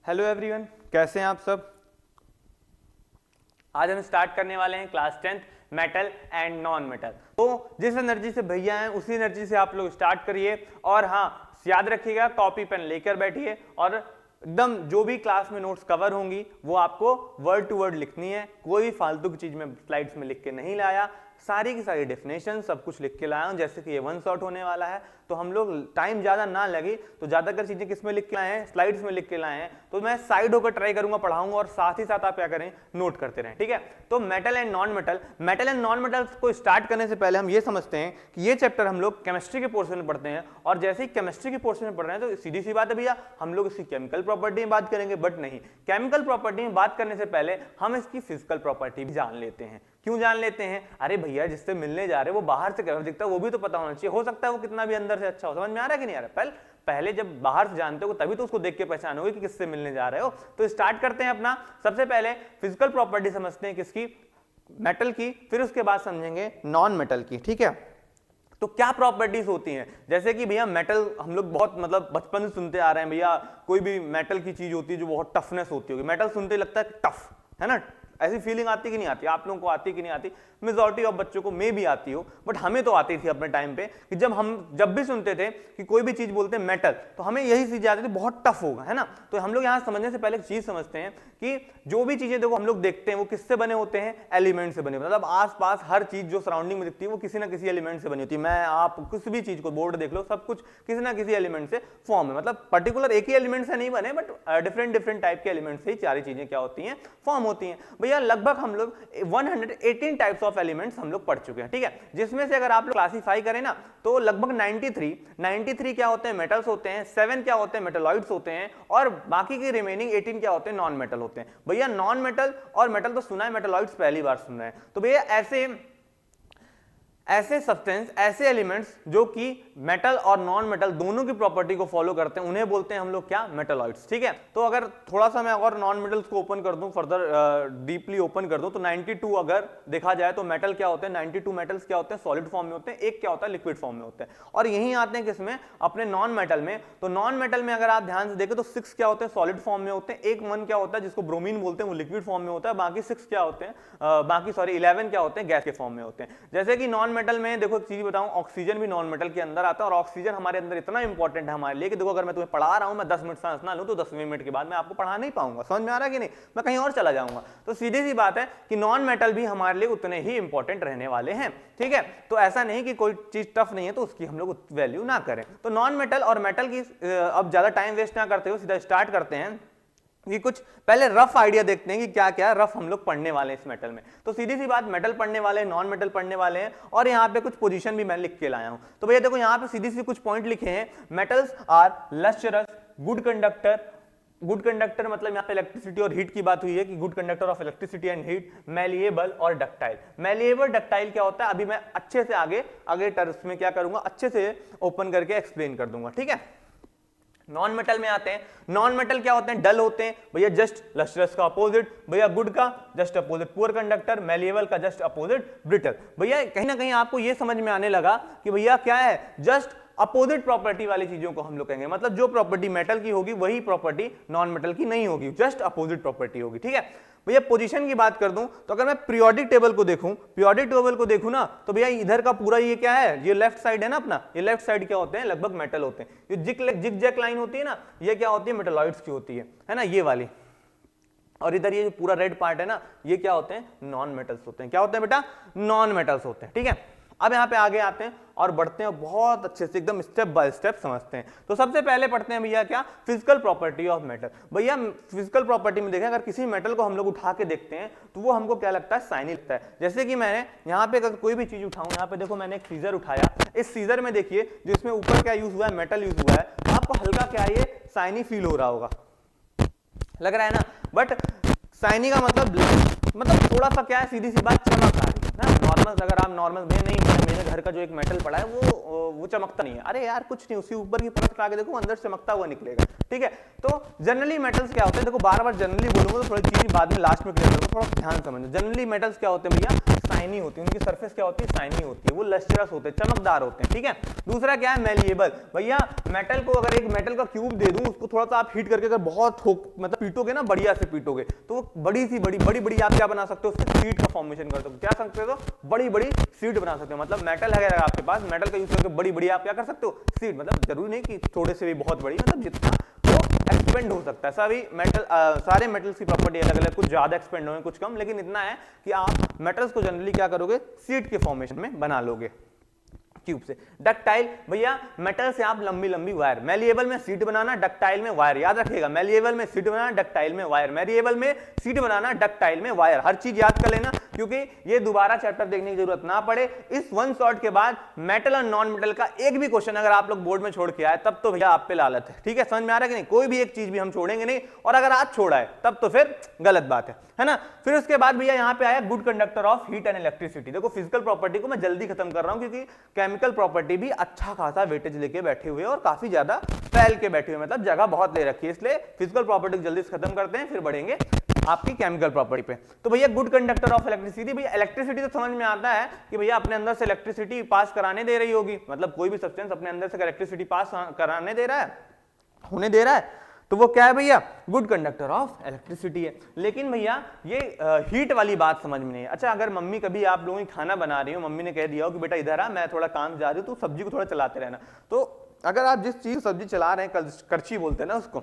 Hello everyone, कैसे हैं आप सब। आज हम स्टार्ट करने वाले हैं class 10th metal and non metal. तो जिस एनर्जी से भैया हैं उसी एनर्जी से आप लोग स्टार्ट करिए। और हाँ, याद रखिएगा कॉपी पेन लेकर बैठिए और एकदम जो भी क्लास में नोट्स कवर होंगी वो आपको वर्ड टू वर्ड लिखनी है। कोई भी फालतू की चीज में स्लाइड्स में लिख के नहीं लाया, सारी की सारी डेफिनेशन सब कुछ लिख के लाया हूं। जैसे कि ये वन शॉट होने वाला है तो हम लोग टाइम ज्यादा ना लगे तो ज्यादातर चीजें किस में लिख के लाए हैं, स्लाइड्स में लिख के लाए हैं। तो मैं साइड होकर ट्राई करूंगा, पढ़ाऊंगा और साथ ही साथ आप क्या करें, नोट करते रहें। ठीक है, तो metal and non metal, metal and non metal को स्टार्ट करने से पहले हम ये समझते हैं कि ये चैप्टर हम लोग केमिस्ट्री के पोर्शन में पढ़ते हैं। और जैसे ही केमिस्ट्री के पोर्शन में पढ़ रहे हैं तो सीधी सी बात है भैया, हम लोग इसकी केमिकल प्रॉपर्टी में बात करेंगे। बट नहीं, केमिकल प्रॉपर्टी में बात करने से पहले हम इसकी फिजिकल प्रॉपर्टी भी जान लेते हैं। क्यों जान लेते हैं? अरे भैया, जिससे मिलने जा रहे हैं वो बाहर से कैसा दिखता है वो भी तो पता होना चाहिए। हो सकता है वो कितना भी अंदर से अच्छा हो। समझ में आ रहा है कि नहीं आ रहा है? पहले जब बाहर से जानते हो तभी तो उसको देख के पहचानोगे कि किससे मिलने जा रहे हो। तो स्टार्ट करते हैं अपना। सबसे पहले फिजिकल प्रॉपर्टी समझते हैं किसकी, मेटल की, फिर उसके बाद समझेंगे नॉन मेटल की। ठीक है, तो क्या प्रॉपर्टीज होती हैं? जैसे कि भैया मेटल हम लोग बहुत बचपन से सुनते आ रहे हैं भैया, कोई भी मेटल की चीज होती है जो बहुत टफनेस होती होगी। मेटल सुनते लगता है टफ, है ना? ऐसी फीलिंग आती कि नहीं आती? आप लोगों को आती कि नहीं आती? मेजॉरिटी ऑफ बच्चों को मे भी आती हो, बट हमें तो आती थी अपने टाइम पे कि जब भी सुनते थे कि कोई भी चीज बोलते हैं मेटल, तो हमें यही चीज आती थी बहुत टफ होगा, है ना? तो हम लोग यहां समझने से पहले एक चीज समझते हैं कि जो भी चीजें देखो हम लोग देखते हैं वो किससे बने होते हैं, एलिमेंट से बने। मतलब आसपास हर चीज जो सराउंडिंग में दिखती है वो किसी ना किसी एलिमेंट से बनी होती है। मैं आप किसी भी चीज को, बोर्ड देख लो, सब कुछ किसी ना किसी एलिमेंट से फॉर्म है। मतलब पर्टिकुलर एक ही एलिमेंट से नहीं बने, बट डिफरेंट टाइप के एलिमेंट से ही सारी चीजें क्या होती हैं, फॉर्म होती हैं। भैया लगभग हम लोग 118 टाइप्स ऑफ एलिमेंट्स हम लोग पढ़ चुके हैं। ठीक है, जिसमें से अगर आप लोग क्लासिफाई करें ना तो लगभग 93 क्या होते हैं, मेटल्स होते हैं, 7 क्या होते हैं, मेटलॉइड्स होते हैं, और बाकी की रिमेनिंग 18 क्या होते हैं, नॉन मेटल होते हैं। भैया नॉन मेटल और मेटल तो सुना है, मेटलॉइड्स पहली बार सुन रहे हैं। तो भैया ऐसे सब्सटेंस, ऐसे एलिमेंट्स जो कि मेटल और नॉन मेटल दोनों की प्रॉपर्टी को फॉलो करते हैं, उन्हें बोलते हैं हम लोग क्या, मेटलॉइड्स। ठीक है, तो अगर थोड़ा सा मैं और नॉन मेटल्स को ओपन कर दूं, फर्दर डीपली ओपन कर दूं, तो 92 अगर देखा जाए तो मेटल क्या होते हैं, 92 मेटल्स क्या होते हैं, सॉलिड फॉर्म में होते हैं, एक क्या होता है, लिक्विड फॉर्म में होते हैं। और यहीं आते हैं किसमें, अपने नॉन मेटल में। तो नॉन मेटल में अगर आप ध्यान से देखें तो 6 क्या होते हैं, सॉलिड फॉर्म में होते हैं, एक 1 क्या होता है जिसको ब्रोमीन बोलते हैं, वो लिक्विड फॉर्म में होता है, बाकी 6 क्या होते हैं, 11 क्या होते हैं, गैस के फॉर्म में होते हैं। जैसे कि नॉन मेटल में देखो एक चीज बताऊं, ऑक्सीजन भी नॉन मेटल के अंदर आता है। और ऑक्सीजन हमारे अंदर इतना इंपॉर्टेंट है हमारे लिए कि देखो अगर मैं तुम्हें पढ़ा रहा हूं, मैं 10 मिनट सांस ना लूं तो 10वें मिनट के बाद मैं आपको पढ़ा नहीं पाऊंगा। समझ में आ रहा है कि नहीं? मैं कहीं और चला जाऊंगा। तो सीधी सी बात है कि नॉन मेटल भी हमारे लिए उतने ही इंपॉर्टेंट रहने वाले हैं। ठीक है, तो ऐसा नहीं कि कोई चीज टफ नहीं है तो उसकी हम लोग वैल्यू ना करें। तो नॉन मेटल और मेटल की अब ज्यादा टाइम वेस्ट ना करते हुए सीधा स्टार्ट करते हैं कि कुछ पहले रफ आइडिया देखते हैं कि क्या क्या रफ हम लोग पढ़ने वाले हैं इस मेटल में। तो सीधी सी बात, मेटल पढ़ने वाले हैं, नॉन मेटल पढ़ने वाले हैं, और यहाँ पे कुछ पोजीशन भी मैं लिख के लाया हूं। तो भैया देखो यहाँ पे सीधी सी कुछ पॉइंट लिखे हैं। Metals are lustrous, good conductor. Good conductor मतलब यहाँ पे इलेक्ट्रिसिटी और हीट की बात हुई है कि good conductor of electricity and heat, malleable और डक्टाइल। मैलिएबल डक्टाइल क्या होता है अभी मैं अच्छे से आगे टर्म्स में क्या करूंगा, अच्छे से ओपन करके एक्सप्लेन कर दूंगा। ठीक है, नॉन मेटल में आते हैं। नॉन मेटल क्या होते हैं, डल होते हैं भैया, जस्ट लस्टरस का अपोजिट, भैया गुड का just opposite poor conductor, malleable का जस्ट अपोजिट ब्रिटल। भैया कहीं ना कहीं आपको यह समझ में आने लगा कि भैया क्या है, जस्ट अपोजिट प्रॉपर्टी वाली चीजों को हम लोग कहेंगे। मतलब जो प्रॉपर्टी मेटल की होगी वही प्रॉपर्टी नॉन मेटल की नहीं होगी, जस्ट अपोजिट प्रॉपर्टी होगी। ठीक है भैया, पोजीशन की बात कर दूं तो अगर मैं पीरियोडिक टेबल को देखूं ना तो भैया इधर का पूरा ये क्या है, ये लेफ्ट साइड है ना अपना, ये लेफ्ट साइड क्या होते हैं, लगभग मेटल होते हैं। ये जिग जैक लाइन होती है ना, ये क्या होती है, मेटलॉइड्स की होती है ना, ये वाली। और इधर ये जो पूरा रेड पार्ट है ना, ये क्या होते हैं, नॉन मेटल्स होते हैं। क्या होते हैं बेटा, नॉन मेटल्स होते हैं। ठीक है, अब यहाँ पे आगे आते हैं और बढ़ते हैं, बहुत अच्छे से एकदम स्टेप बाय स्टेप समझते हैं। तो सबसे पहले पढ़ते हैं भैया क्या, फिजिकल प्रॉपर्टी ऑफ मेटल। भैया फिजिकल प्रॉपर्टी में देखें, अगर किसी मेटल को हम लोग उठा के देखते हैं तो वो हमको क्या लगता है, शाइनी लगता है। जैसे कि मैंने यहाँ पे अगर कोई भी चीज उठाऊं, यहाँ पे देखो मैंने एक सीजर उठाया, इस सीजर में देखिए जो इसमें ऊपर क्या यूज हुआ है, मेटल यूज हुआ है, तो आपको हल्का क्या ये शाइनी फील हो रहा होगा, लग रहा है ना। बट शाइनी का मतलब थोड़ा सा क्या है, सीधी सी बात, चमक आ रही है। नॉर्मल अगर आप नॉर्मल नहीं, मेरे घर का जो एक मेटल पड़ा है वो चमकता नहीं है। अरे यार कुछ नहीं, उसके ऊपर की परत उठा के देखो, अंदर चमकता हुआ निकलेगा। ठीक है, तो जनरली मेटल्स क्या होते हैं, देखो बार बार जनरली बोलूंगा तो थोड़ी चीज बाद में लास्ट में क्लियर करूंगा, थोड़ा ध्यान समझो। जनरली मेटल्स क्या होते हैं भैया, शाइनी होती है, उनकी सरफेस क्या होती है, शाइनी होती है, वो लस्ट्रस होते हैं, चमकदार होते हैं, ठीक है। दूसरा क्या है, मेलिएबल। भैया मेटल को अगर एक मेटल का क्यूब दे दूं, उसको थोड़ा सा आप हीट करके अगर बहुत मतलब पीटोगे ना, बढ़िया से पीटोगे, तो वो बड़ी सी बड़ी आप क्या बना सकते हो, उसकी सीट का फॉर्मेशन कर सकते हो। क्या सकते हो, बड़ी सीट बना सकते हो। मतलब मेटल है अगर आपके पास, मेटल का यूज करके बड़ी आप क्या कर सकते हो, सीट। मतलब जरूरी नहीं कि थोड़े से भी बहुत बड़ी, मतलब जितना वो एक्सपेंड हो सकता है। सभी मेटल सारे मेटल्स की प्रॉपर्टी अलग अलग, कुछ ज्यादा एक्सपेंड होंगे, कुछ कम, लेकिन इतना है कि आप मेटल्स को जनरली क्या करोगे, सीट के फॉर्मेशन में बना लोगे क्यूब से। डक्टाइल, भैया मेटल से आप लंबी वायर, मेलिएबल में सीट बनाना, डक्टाइल में वायर। याद रखिएगा, मेलिएबल में सीट बनाना, डक्टाइल में वायर, मेलिएबल में सीट बनाना, डक्टाइल में वायर। हर चीज याद कर लेना, क्योंकि ये दोबारा चैप्टर देखने की जरूरत ना पड़े। इस वन शॉट के बाद मेटल और नॉन मेटल का एक भी क्वेश्चन अगर आप लोग बोर्ड में छोड़ के आए, तब तो भैया आप पे लालत है, ठीक है। समझ में आ रहा है कि नहीं, कोई भी एक चीज भी हम छोड़ेंगे नहीं, और अगर आज छोड़ा है तब तो फिर गलत बात है ना। फिर उसके बाद भैया यहाँ पे आया good conductor of heat and electricity. देखो फिजिकल प्रॉपर्टी को मैं जल्दी खत्म कर रहा हूं, क्योंकि केमिकल प्रॉपर्टी भी अच्छा खासा वेटेज लेके बैठे हुए और काफी ज्यादा फैल के बैठे हुए, मतलब जगह बहुत ले रखी है, इसलिए फिजिकल प्रॉपर्टी जल्दी से खत्म करते हैं, फिर बढ़ेंगे आपकी केमिकल प्रॉपर्टी पे। तो भैया गुड कंडक्टर ऑफ इलेक्ट्रिसिटी, भैया इलेक्ट्रिसिटी तो समझ में आता है कि भैया अपने अंदर से इलेक्ट्रिसिटी पास कराने दे रही होगी, मतलब कोई भी सब्सटेंस अपने अंदर से इलेक्ट्रिसिटी पास कराने दे रहा है, होने दे रहा है, तो वो क्या है भैया, गुड कंडक्टर ऑफ इलेक्ट्रिसिटी है। लेकिन भैया ये हीट वाली बात समझ में नहीं है। अच्छा, अगर मम्मी कभी आप लोगों की खाना बना रही हो, मम्मी ने कह दिया हो कि बेटा इधर आ, मैं थोड़ा काम जा रही हूँ, तो सब्जी को थोड़ा चलाते रहना, तो अगर आप जिस चीज सब्जी चला रहे हैं, करछी बोलते हैं ना उसको,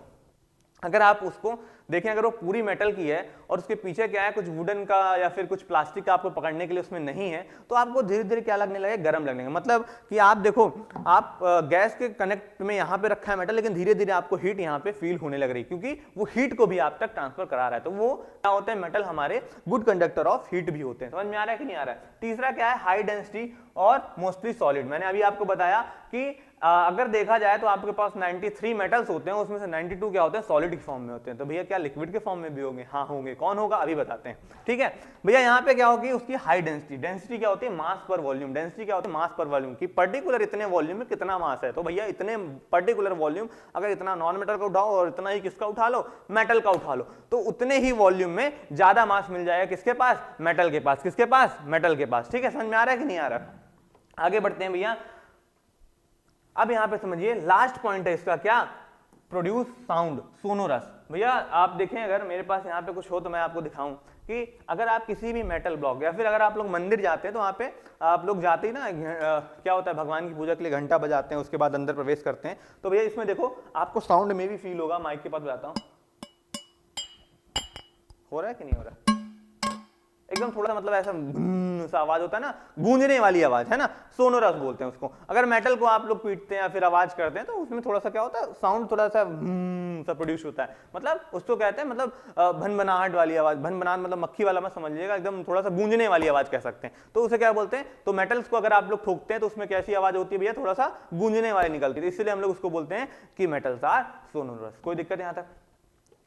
अगर आप उसको देखें, अगर वो पूरी मेटल की है और उसके पीछे क्या है, कुछ वुडन का या फिर कुछ प्लास्टिक का आपको पकड़ने के लिए उसमें नहीं है, तो आपको धीरे धीरे क्या लगने लगे, गर्म लगने लगे। मतलब कि आप देखो, आप गैस के कनेक्ट में यहाँ पे रखा है मेटल, लेकिन धीरे धीरे आपको हीट यहाँ पे फील होने लग रही, क्योंकि वो हीट को भी आप तक ट्रांसफर करा रहा है। तो वो क्या होते हैं, मेटल हमारे गुड कंडक्टर ऑफ हीट भी होते हैं। समझ में आ रहा है कि नहीं आ रहा है। तीसरा क्या है, हाई डेंसिटी और मोस्टली सॉलिड। मैंने अभी आपको बताया कि अगर देखा जाए तो आपके पास 93 मेटल्स होते हैं, उसमें से 92 क्या होते हैं, सॉलिड के फॉर्म में होते हैं। तो भैया क्या लिक्विड के फॉर्म में भी होंगे? हाँ होंगे। कौन होगा अभी बताते हैं, ठीक है भैया। यहाँ पे क्या होगी, उसकी हाई डेंसिटी। डेंसिटी क्या होती है, मास पर वॉल्यूम। डेंसिटी क्या होती है, मास पर वॉल्यूम की पर्टिकुलर इतने वॉल्यूम में कितना मास है। तो भैया इतने पर्टिकुलर वॉल्यूम, अगर इतना नॉन मेटल का उठाओ और इतना ही किसका उठा लो, मेटल का उठा लो, तो उतने ही वॉल्यूम में ज्यादा मास मिल जाएगा किसके पास, मेटल के पास। किसके पास, मेटल के पास। ठीक है, समझ में आ रहा है कि नहीं आ रहा। आगे बढ़ते हैं भैया। अब यहां पे समझिए, लास्ट पॉइंट है इसका, क्या, प्रोड्यूस साउंड, सोनोरस। भैया आप देखें, अगर मेरे पास यहाँ पे कुछ हो तो मैं आपको दिखाऊं कि अगर आप किसी भी मेटल ब्लॉक, या फिर अगर आप लोग मंदिर जाते हैं, तो वहां पे आप लोग जाते ही ना, क्या होता है, भगवान की पूजा के लिए घंटा बजाते हैं, उसके बाद अंदर प्रवेश करते हैं। तो भैया इसमें देखो, आपको साउंड में भी फील होगा, माइक के पास बजाता हूं, हो रहा है कि नहीं हो रहा, एकदम थोड़ा मतलब ऐसा सा आवाज होता है ना, गूंजने वाली आवाज, है ना, सोनोरस बोलते हैं उसको। अगर मेटल को आप लोग पीटते हैं या फिर आवाज करते हैं, तो उसमें थोड़ा सा क्या होता है, साउंड थोड़ा सा सा प्रोड्यूस होता है। मतलब उसको कहते हैं, मतलब भनभनाहट वाली आवाज। भनभनाहट मतलब मक्खी वाला मत समझिएगा, एकदम थोड़ा सा गूंजने वाली आवाज कह सकते हैं। तो उसे क्या बोलते हैं, तो मेटल्स को अगर आप लोग ठोकते हैं तो उसमें कैसी आवाज होती है भैया, थोड़ा सा गूंजने वाली निकलती है। इसलिए हम लोग उसको बोलते हैं कि मेटल्स आर सोनोरस। कोई दिक्कत यहां तक?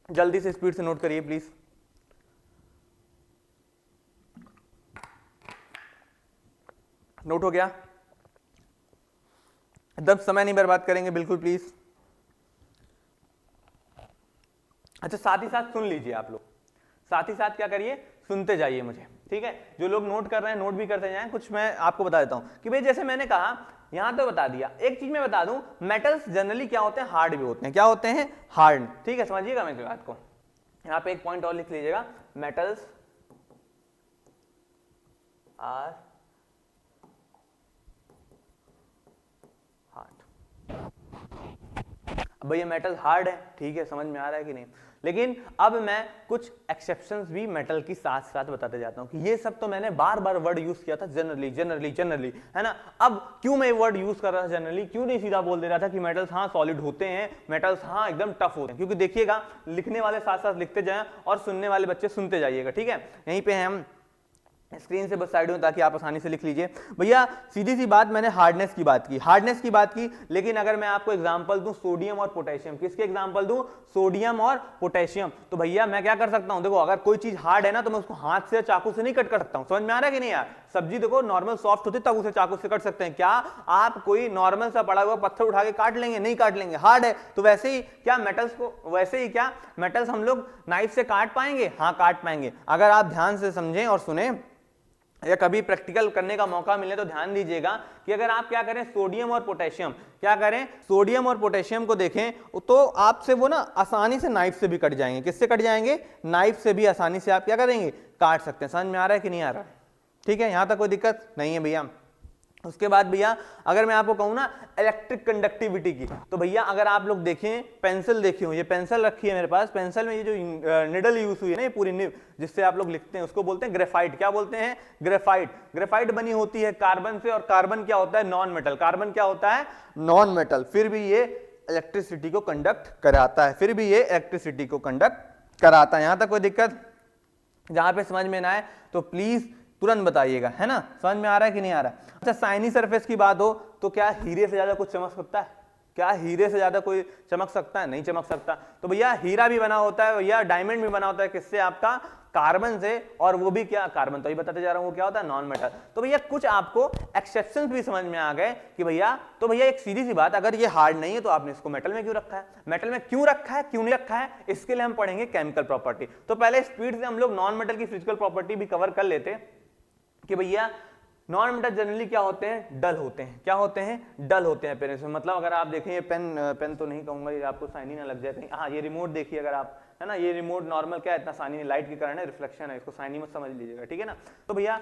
जल्दी से स्पीड से नोट करिए प्लीज। नोट हो गया? एकदम समय नहीं बर्बाद करेंगे, बिल्कुल प्लीज। अच्छा, साथ ही साथ सुन लीजिए आप लोग, साथ ही साथ क्या करिए, सुनते जाइए मुझे, ठीक है। जो लोग नोट कर रहे हैं नोट भी करते जाएं। कुछ मैं आपको बता देता हूं कि भाई, जैसे मैंने कहा, यहां तो बता दिया, एक चीज मैं बता दूं, मेटल्स जनरली क्या होते हैं, हार्ड भी होते हैं। क्या होते हैं, हार्ड। ठीक है, समझिएगा मेरी बात को। यहां पे एक पॉइंट और लिख लीजिएगा, मेटल्स आर भैया मेटल हार्ड है, ठीक है, समझ में आ रहा है कि नहीं। लेकिन अब मैं कुछ एक्सेप्शंस भी मेटल की साथ साथ बताते जाता हूं कि ये सब तो मैंने बार बार वर्ड यूज किया था, जनरली जनरली जनरली, है ना। अब क्यों मैं वर्ड यूज कर रहा था जनरली, क्यों नहीं सीधा बोल दे रहा था कि मेटल्स हाँ सॉलिड होते हैं, मेटल्स हाँ एकदम टफ होते हैं। क्योंकि देखिएगा, लिखने वाले साथ साथ लिखते जाएं और सुनने वाले बच्चे सुनते जाइएगा, ठीक है। यहीं पे हम स्क्रीन से बस साइड में, ताकि आप आसानी से लिख लीजिए। भैया सीधी सी बात, मैंने हार्डनेस की बात की, हार्डनेस की बात की, लेकिन अगर मैं आपको एग्जांपल दूं सोडियम और पोटेशियम, किसके एग्जांपल दूं, सोडियम और पोटेशियम, तो भैया मैं क्या कर सकता हूं, देखो अगर कोई चीज हार्ड है ना, तो मैं उसको हाथ से चाकू से नहीं कट कर सकता हूं। समझ में आ रहा है कि नहीं यार। सब्जी देखो नॉर्मल सॉफ्ट होती तब उसे चाकू से कट सकते हैं, क्या आप कोई नॉर्मल सा पड़ा हुआ पत्थर उठा के काट लेंगे? नहीं काट लेंगे, हार्ड है। तो वैसे ही क्या मेटल्स को, वैसे ही क्या मेटल्स हम लोग नाइफ से काट पाएंगे? हाँ काट पाएंगे। अगर आप ध्यान से समझें और सुने, या कभी प्रैक्टिकल करने का मौका मिले तो ध्यान दीजिएगा कि अगर आप क्या करें, सोडियम और पोटेशियम, क्या करें, सोडियम और पोटेशियम को देखें तो आपसे वो ना आसानी से नाइफ से भी कट जाएंगे। किससे कट जाएंगे? नाइफ से भी आसानी से आप क्या करेंगे, काट सकते हैं। समझ में आ रहा है कि नहीं आ रहा? ठीक है, यहां तक कोई दिक्कत नहीं है भैया। उसके बाद भैया अगर मैं आपको कहूं ना इलेक्ट्रिक कंडक्टिविटी की, तो भैया अगर आप लोग देखें, पेंसिल देखी हो, ये पेंसिल रखी है मेरे पास, पेंसिल में ये जो निडल यूज हुई है ना, ये पूरी निब जिससे आप लोग लिखते हैं उसको बोलते हैं ग्रेफाइट। क्या बोलते हैं? ग्रेफाइट। ग्रेफाइट बनी होती है कार्बन से, और कार्बन क्या होता है? Non metal. कार्बन क्या होता है? Non metal. फिर भी ये इलेक्ट्रिसिटी को कंडक्ट कराता है, फिर भी ये इलेक्ट्रिसिटी को कंडक्ट कराता है। यहां तक कोई दिक्कत? जहां पे समझ में ना आए तो प्लीज तुरंत बताइएगा, है ना? समझ में आ रहा है कि नहीं आ रहा है? अच्छा, साइनी सरफेस की बात हो तो क्या हीरे से ज्यादा कुछ चमक सकता है? क्या हीरे से ज्यादा कोई चमक सकता है? नहीं चमक सकता। तो भैया हीरा भी बना होता है, भैया डायमंड भी बना होता है, किससे? आपका कार्बन से, और वो भी क्या? कार्बन। तो ये बताते जा रहा हूं वो क्या होता है? Non metal. तो भैया कुछ आपको एक्सेप्शंस भी समझ में आ गए कि भैया, तो भैया एक सीधी सी बात, अगर ये हार्ड नहीं है तो आपने इसको मेटल में क्यों रखा है? मेटल में क्यों रखा है, क्यों नहीं रखा है, इसके लिए हम पढ़ेंगे केमिकल प्रॉपर्टी। तो पहले स्पीड से हम लोग नॉन मेटल की फिजिकल प्रॉपर्टी भी कवर कर लेते कि भैया नॉन मेटल जनरली क्या होते हैं? डल होते हैं। क्या होते हैं? डल होते हैं। पेन से मतलब अगर आप देखें, ये पेन तो नहीं कहूंगा, ये आपको साइनी ना लग जाए कहीं। हाँ, ये रिमोट देखिए अगर आप, है ना, ये रिमोट नॉर्मल क्या है, इतना साइनी नहीं, लाइट के कारण है, रिफ्लेक्शन है, इसको साइनी मत समझ लीजिएगा, ठीक है ना? तो भैया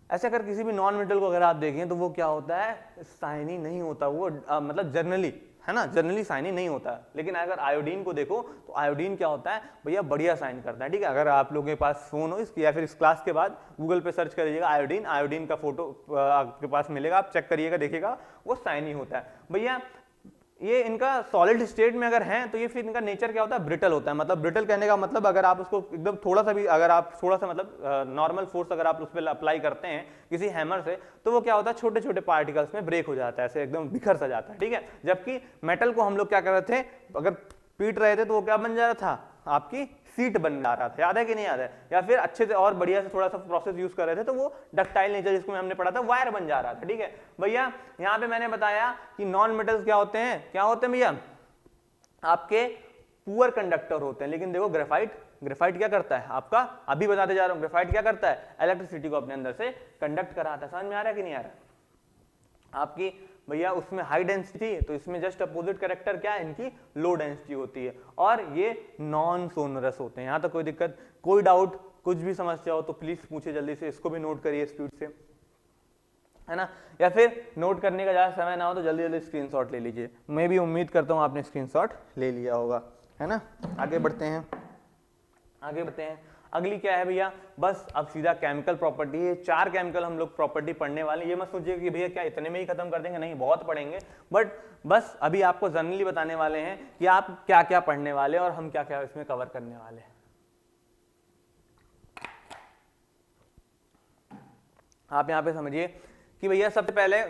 ऐसे अगर किसी भी नॉन मेटल को अगर आप देखें तो वो क्या होता है? साइनी नहीं होता वो, मतलब जनरली, है ना, जनरली साइनी नहीं होता। लेकिन अगर आयोडीन को देखो तो आयोडीन क्या होता है भैया? बढ़िया साइन करता है, ठीक है? अगर आप लोगों के पास फोन हो इसकी, या फिर इस क्लास के बाद गूगल पे सर्च करिएगा आयोडीन, आयोडीन का फोटो आपके पास मिलेगा, आप चेक करिएगा, देखिएगा वो साइनी होता है। भैया ये इनका सॉलिड स्टेट में अगर हैं तो ये फिर इनका नेचर क्या होता है? ब्रिटल होता है। मतलब ब्रिटल कहने का मतलब अगर आप उसको एकदम थोड़ा सा भी, अगर आप थोड़ा सा मतलब नॉर्मल फोर्स अगर आप उस पर अप्लाई करते हैं किसी हैमर से, तो वो क्या होता है? छोटे छोटे पार्टिकल्स में ब्रेक हो जाता है, ऐसे एकदम बिखर सा जाता है, ठीक है? जबकि मेटल को हम लोग क्या कर रहे थे, अगर पीट रहे थे तो वो क्या बन जा रहा था? आपकी सीट बन जा रहा था। याद है कि नहीं याद है? या फिर अच्छे से और बढ़िया से थोड़ा सा प्रोसेस यूज कर रहे थे तो वो डक्टाइल नेचर, जिसको हमने पढ़ा था, वायर बन जा रहा था, ठीक है भैया? यहाँ पे मैंने बताया कि नॉन मेटल्स क्या होते हैं? क्या होते हैं भैया? आपके पुअर कंडक्टर होते हैं। लेकिन देखो ग्रेफाइट, ग्रेफाइट क्या करता है आपका? अभी बताते जा रहा हूं, ग्रेफाइट क्या करता है? इलेक्ट्रिसिटी को अपने अंदर से कंडक्ट कराता है। समझ में आ रहा है कि नहीं आ रहा? आपकी भैया उसमें हाई डेंसिटी, तो इसमें जस्ट अपोजिट कैरेक्टर क्या है? इनकी लो डेंसिटी होती है, और ये नॉन सोनरस होते हैं। यहां तक कोई दिक्कत, कोई डाउट, कुछ भी समस्या हो तो प्लीज पूछिए जल्दी से। इसको भी नोट करिए स्पीड से, है ना? या फिर नोट करने का ज्यादा समय ना हो तो जल्दी जल्दी स्क्रीनशॉट ले लीजिए। मैं भी उम्मीद करता हूं आपने स्क्रीनशॉट ले लिया होगा, है ना? आगे बढ़ते हैं, आगे बढ़ते हैं। अगली क्या है भैया? बस अब सीधा केमिकल प्रॉपर्टी है। 4 केमिकल हम लोग प्रॉपर्टी पढ़ने वाले। ये मत सोचिए कि भैया क्या इतने में ही खत्म कर देंगे, नहीं, बहुत पढ़ेंगे, बट बस अभी आपको जनरली बताने वाले हैं कि आप क्या क्या पढ़ने वाले और हम क्या क्या इसमें कवर करने वाले हैं। आप यहाँ पे समझिए कि भैया सबसे पहले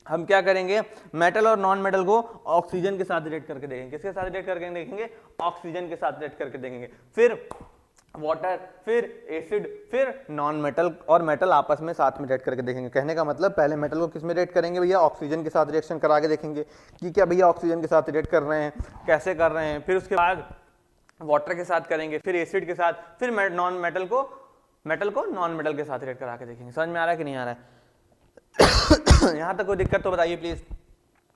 हम क्या करेंगे? मेटल और नॉन मेटल को ऑक्सीजन के साथ रिलेट करके देखेंगे। किसके साथ रिलेट करके देखेंगे? ऑक्सीजन के साथ रिलेट करके देखेंगे। फिर वाटर, फिर एसिड, फिर नॉन मेटल और मेटल आपस में साथ में रिएक्ट करके देखेंगे। कहने का मतलब पहले मेटल को किस में रिएक्ट करेंगे भैया? ऑक्सीजन के साथ रिएक्शन करा के देखेंगे कि क्या भैया ऑक्सीजन के साथ रिएक्ट कर रहे हैं, कैसे कर रहे हैं। फिर उसके बाद वाटर के साथ करेंगे, फिर एसिड के साथ, फिर नॉन मेटल को नॉन मेटल के साथ रिएक्ट करा के देखेंगे। समझ में आ रहा है कि नहीं आ रहा है? यहां तक कोई दिक्कत तो बताइए प्लीज।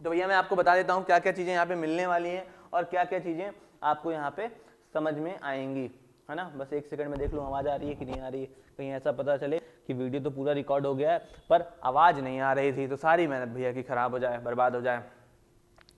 तो भैया मैं आपको बता देता हूं क्या क्या चीजें यहाँ पे मिलने वाली हैं और क्या क्या चीजें आपको यहाँ पे समझ में आएंगी, है ना? बस एक सेकंड में देख लो आवाज आ रही है कि नहीं आ रही है, कहीं ऐसा पता चले कि वीडियो तो पूरा रिकॉर्ड हो गया है पर आवाज नहीं आ रही थी, तो सारी मेहनत भैया की खराब हो जाए, बर्बाद हो जाए।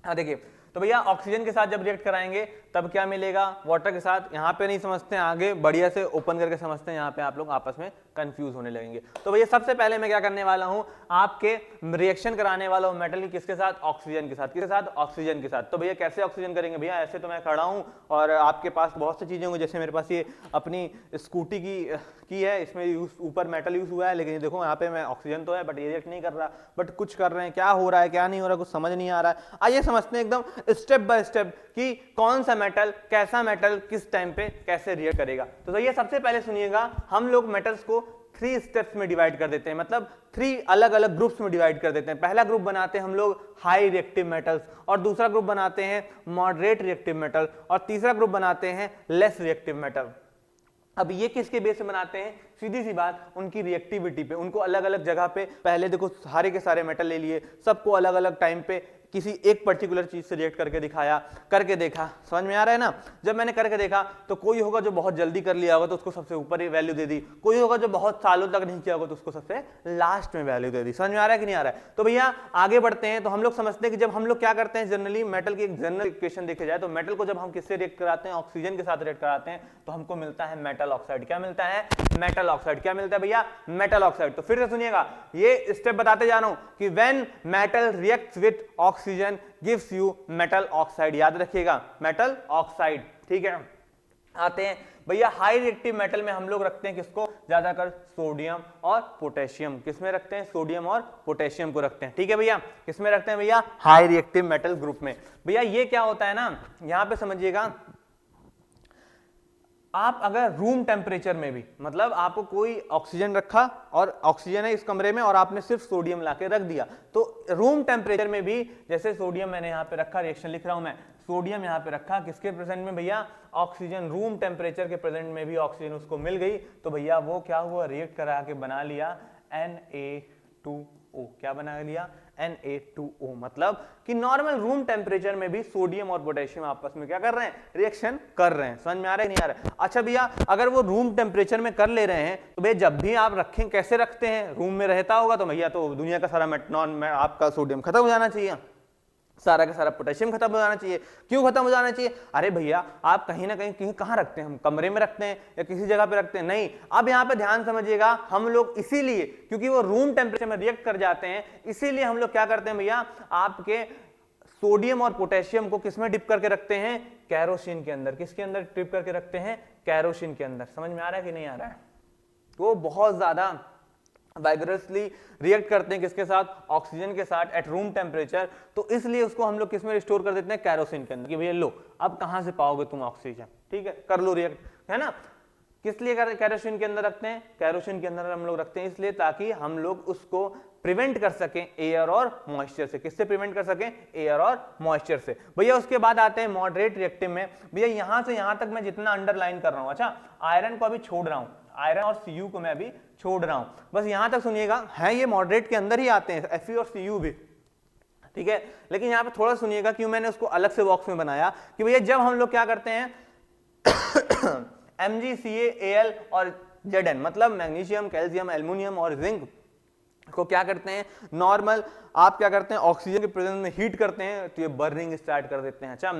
हाँ देखिए, तो भैया ऑक्सीजन के साथ जब रिएक्ट कराएंगे तब क्या मिलेगा? वाटर के साथ। यहाँ पे नहीं समझते हैं, आगे बढ़िया से ओपन करके समझते हैं, यहाँ पे आप लोग आपस में कंफ्यूज होने लगेंगे। तो भैया सबसे पहले मैं क्या करने वाला हूँ? आपके रिएक्शन कराने वाला हूँ मेटल की किसके साथ? ऑक्सीजन के साथ। किसके साथ? ऑक्सीजन के साथ। तो भैया कैसे ऑक्सीजन करेंगे? भैया ऐसे तो मैं खड़ा हूँ और आपके पास बहुत सी चीजें होंगी, जैसे मेरे पास ये अपनी स्कूटी की है, इसमें ऊपर मेटल यूज हुआ है, लेकिन देखो यहाँ पे मैं ऑक्सीजन तो है बट ये रिएक्ट नहीं कर रहा, बट कुछ कर रहे हैं। क्या हो रहा है क्या नहीं हो रहा कुछ समझ नहीं आ रहा है। आइए समझते हैं एकदम स्टेप बाय स्टेप कि कौन सा मेटल, कैसा मेटल किस टाइम पे कैसे रिएक्ट करेगा। तो भैया सबसे पहले सुनिएगा, हम लोग मेटल्स को 3 स्टेप्स में डिवाइड कर देते हैं, मतलब 3 अलग अलग ग्रुप्स में डिवाइड कर देते हैं। पहला ग्रुप बनाते हैं हम लोग हाई रिएक्टिव मेटल्स, और दूसरा ग्रुप बनाते हैं मॉडरेट रिएक्टिव मेटल, और तीसरा ग्रुप बनाते हैं लेस रिएक्टिव मेटल। अब ये किसके बेस पे बनाते हैं, सीधी सी बात, उनकी रिएक्टिविटी पे। उनको अलग अलग जगह पे, पहले देखो सारे के सारे मेटल ले लिए, सबको अलग अलग टाइम पे किसी एक पर्टिकुलर चीज से रिएक्ट करके दिखाया, करके देखा, समझ में आ रहा है ना। जब मैंने करके देखा तो कोई होगा जो बहुत जल्दी कर लिया होगा तो उसको सबसे ऊपर ही वैल्यू दे दी, कोई होगा जो बहुत सालों तक नहीं किया होगा तो उसको सबसे लास्ट में वैल्यू दे दी। समझ में आ रहा है कि नहीं आ रहा है। तो भैया आगे बढ़ते हैं। तो हम लोग समझते हैं कि जब हम लोग क्या करते हैं, जनरली मेटल की एक जनरल इक्वेशन देखे जाए तो मेटल को जब हम किससे रिएक्ट कराते हैं, ऑक्सीजन के साथ रिएक्ट कराते हैं, तो हमको मिलता है मेटल ऑक्साइड। क्या मिलता है, मेटल ऑक्साइड। क्या मिलता है भैया, मेटल ऑक्साइड। तो फिर से सुनिएगा, ये स्टेप बताते जा रहा हूं कि when metal reacts with oxygen gives you metal oxide. याद रखिएगा, मेटल ऑक्साइड। ठीक है, आते हैं भैया हाई रिएक्टिव मेटल में हम लोग रखते हैं किसको, ज्यादातर सोडियम और पोटेशियम। किसमें रखते हैं, सोडियम और पोटेशियम को रखते हैं। ठीक है भैया, किसमें रखते हैं भैया, हाई रिएक्टिव मेटल ग्रुप में। भैया ये क्या होता है ना, यहां पे समझिएगा, आप अगर रूम टेम्परेचर में भी, मतलब आपको कोई ऑक्सीजन रखा और ऑक्सीजन है इस कमरे में और आपने सिर्फ सोडियम लाके रख दिया, तो रूम टेम्परेचर में भी, जैसे सोडियम मैंने यहाँ पे रखा, रिएक्शन लिख रहा हूं मैं, सोडियम यहाँ पे रखा, किसके प्रेजेंट में भैया, ऑक्सीजन, रूम टेम्परेचर के प्रेजेंट में भी ऑक्सीजन उसको मिल गई, तो भैया वो क्या हुआ, रिएक्ट करा के बना लिया Na2O। क्या बना लिया, Na2O। मतलब कि नॉर्मल रूम टेम्परेचर में भी सोडियम और पोटेशियम आपस में क्या कर रहे हैं, रिएक्शन कर रहे हैं। समझ में आ रहा है नहीं आ रहा है। अच्छा भैया, अगर वो रूम टेम्परेचर में कर ले रहे हैं तो भैया जब भी आप रखें, कैसे रखते हैं, रूम में रहता होगा तो भैया तो दुनिया का सारा आपका सोडियम खत्म हो जाना चाहिए, सारा का सारा पोटेशियम खत्म हो जाना चाहिए। क्यों खत्म हो जाना चाहिए, अरे भैया आप कहीं ना कहीं कहां रखते हैं, हम कमरे में रखते हैं या किसी जगह पे रखते हैं, नहीं। अब यहां पे ध्यान समझिएगा, हम लोग इसीलिए, क्योंकि वो रूम टेम्परेचर में रिएक्ट कर जाते हैं, इसीलिए हम लोग क्या करते हैं भैया, आपके सोडियम और पोटेशियम को किसमें डिप करके रखते हैं, कैरोसिन के अंदर। किसके अंदर डिप करके रखते हैं, कैरोसिन के अंदर। समझ में आ रहा है कि नहीं आ रहा है। तो बहुत ज्यादा वाइगरसली रिएक्ट करते हैं किसके साथ, ऑक्सीजन के साथ एट रूम टेम्परेचर, तो इसलिए उसको हम लोग किसमें स्टोर कर देते हैं, कैरोसिन के अंदर, कि भैया लो अब कहां से पाओगे तुम ऑक्सीजन, ठीक है, कर लो रिएक्ट, है ना। किस लिए कैरोसिन के अंदर रखते हैं, कैरोसिन के अंदर हम लोग रखते हैं इसलिए ताकि हम लोग उसको प्रिवेंट कर सकें एयर और मॉइस्चर से। किससे प्रिवेंट कर सकें, एयर और मॉइस्चर से। भैया उसके बाद आते हैं मॉडरेट रिएक्टिव में। भैया यहां से यहां तक मैं जितना अंडरलाइन कर रहा हूं, अच्छा आयरन को अभी छोड़ रहा हूं, आयरन और Cu को मैं अभी छोड़ रहा हूं, बस यहां तक सुनिएगा, है ये मॉडरेट के अंदर ही आते हैं Fe और Cu भी, ठीक है। लेकिन यहां पे थोड़ा सुनिएगा क्यों मैंने उसको अलग से बॉक्स में बनाया, कि भैया जब हम लोग क्या करते हैं MgCaAl और Zn, मतलब मैग्नीशियम, कैल्शियम, एल्युमिनियम और जिंक को क्या करते हैं, नॉर्मल आप क्या करते हैं, ऑक्सीजन के प्रेजेंस में हीट करते हैं तो ये बर्निंग स्टार्ट कर देते हैं। अच्छा,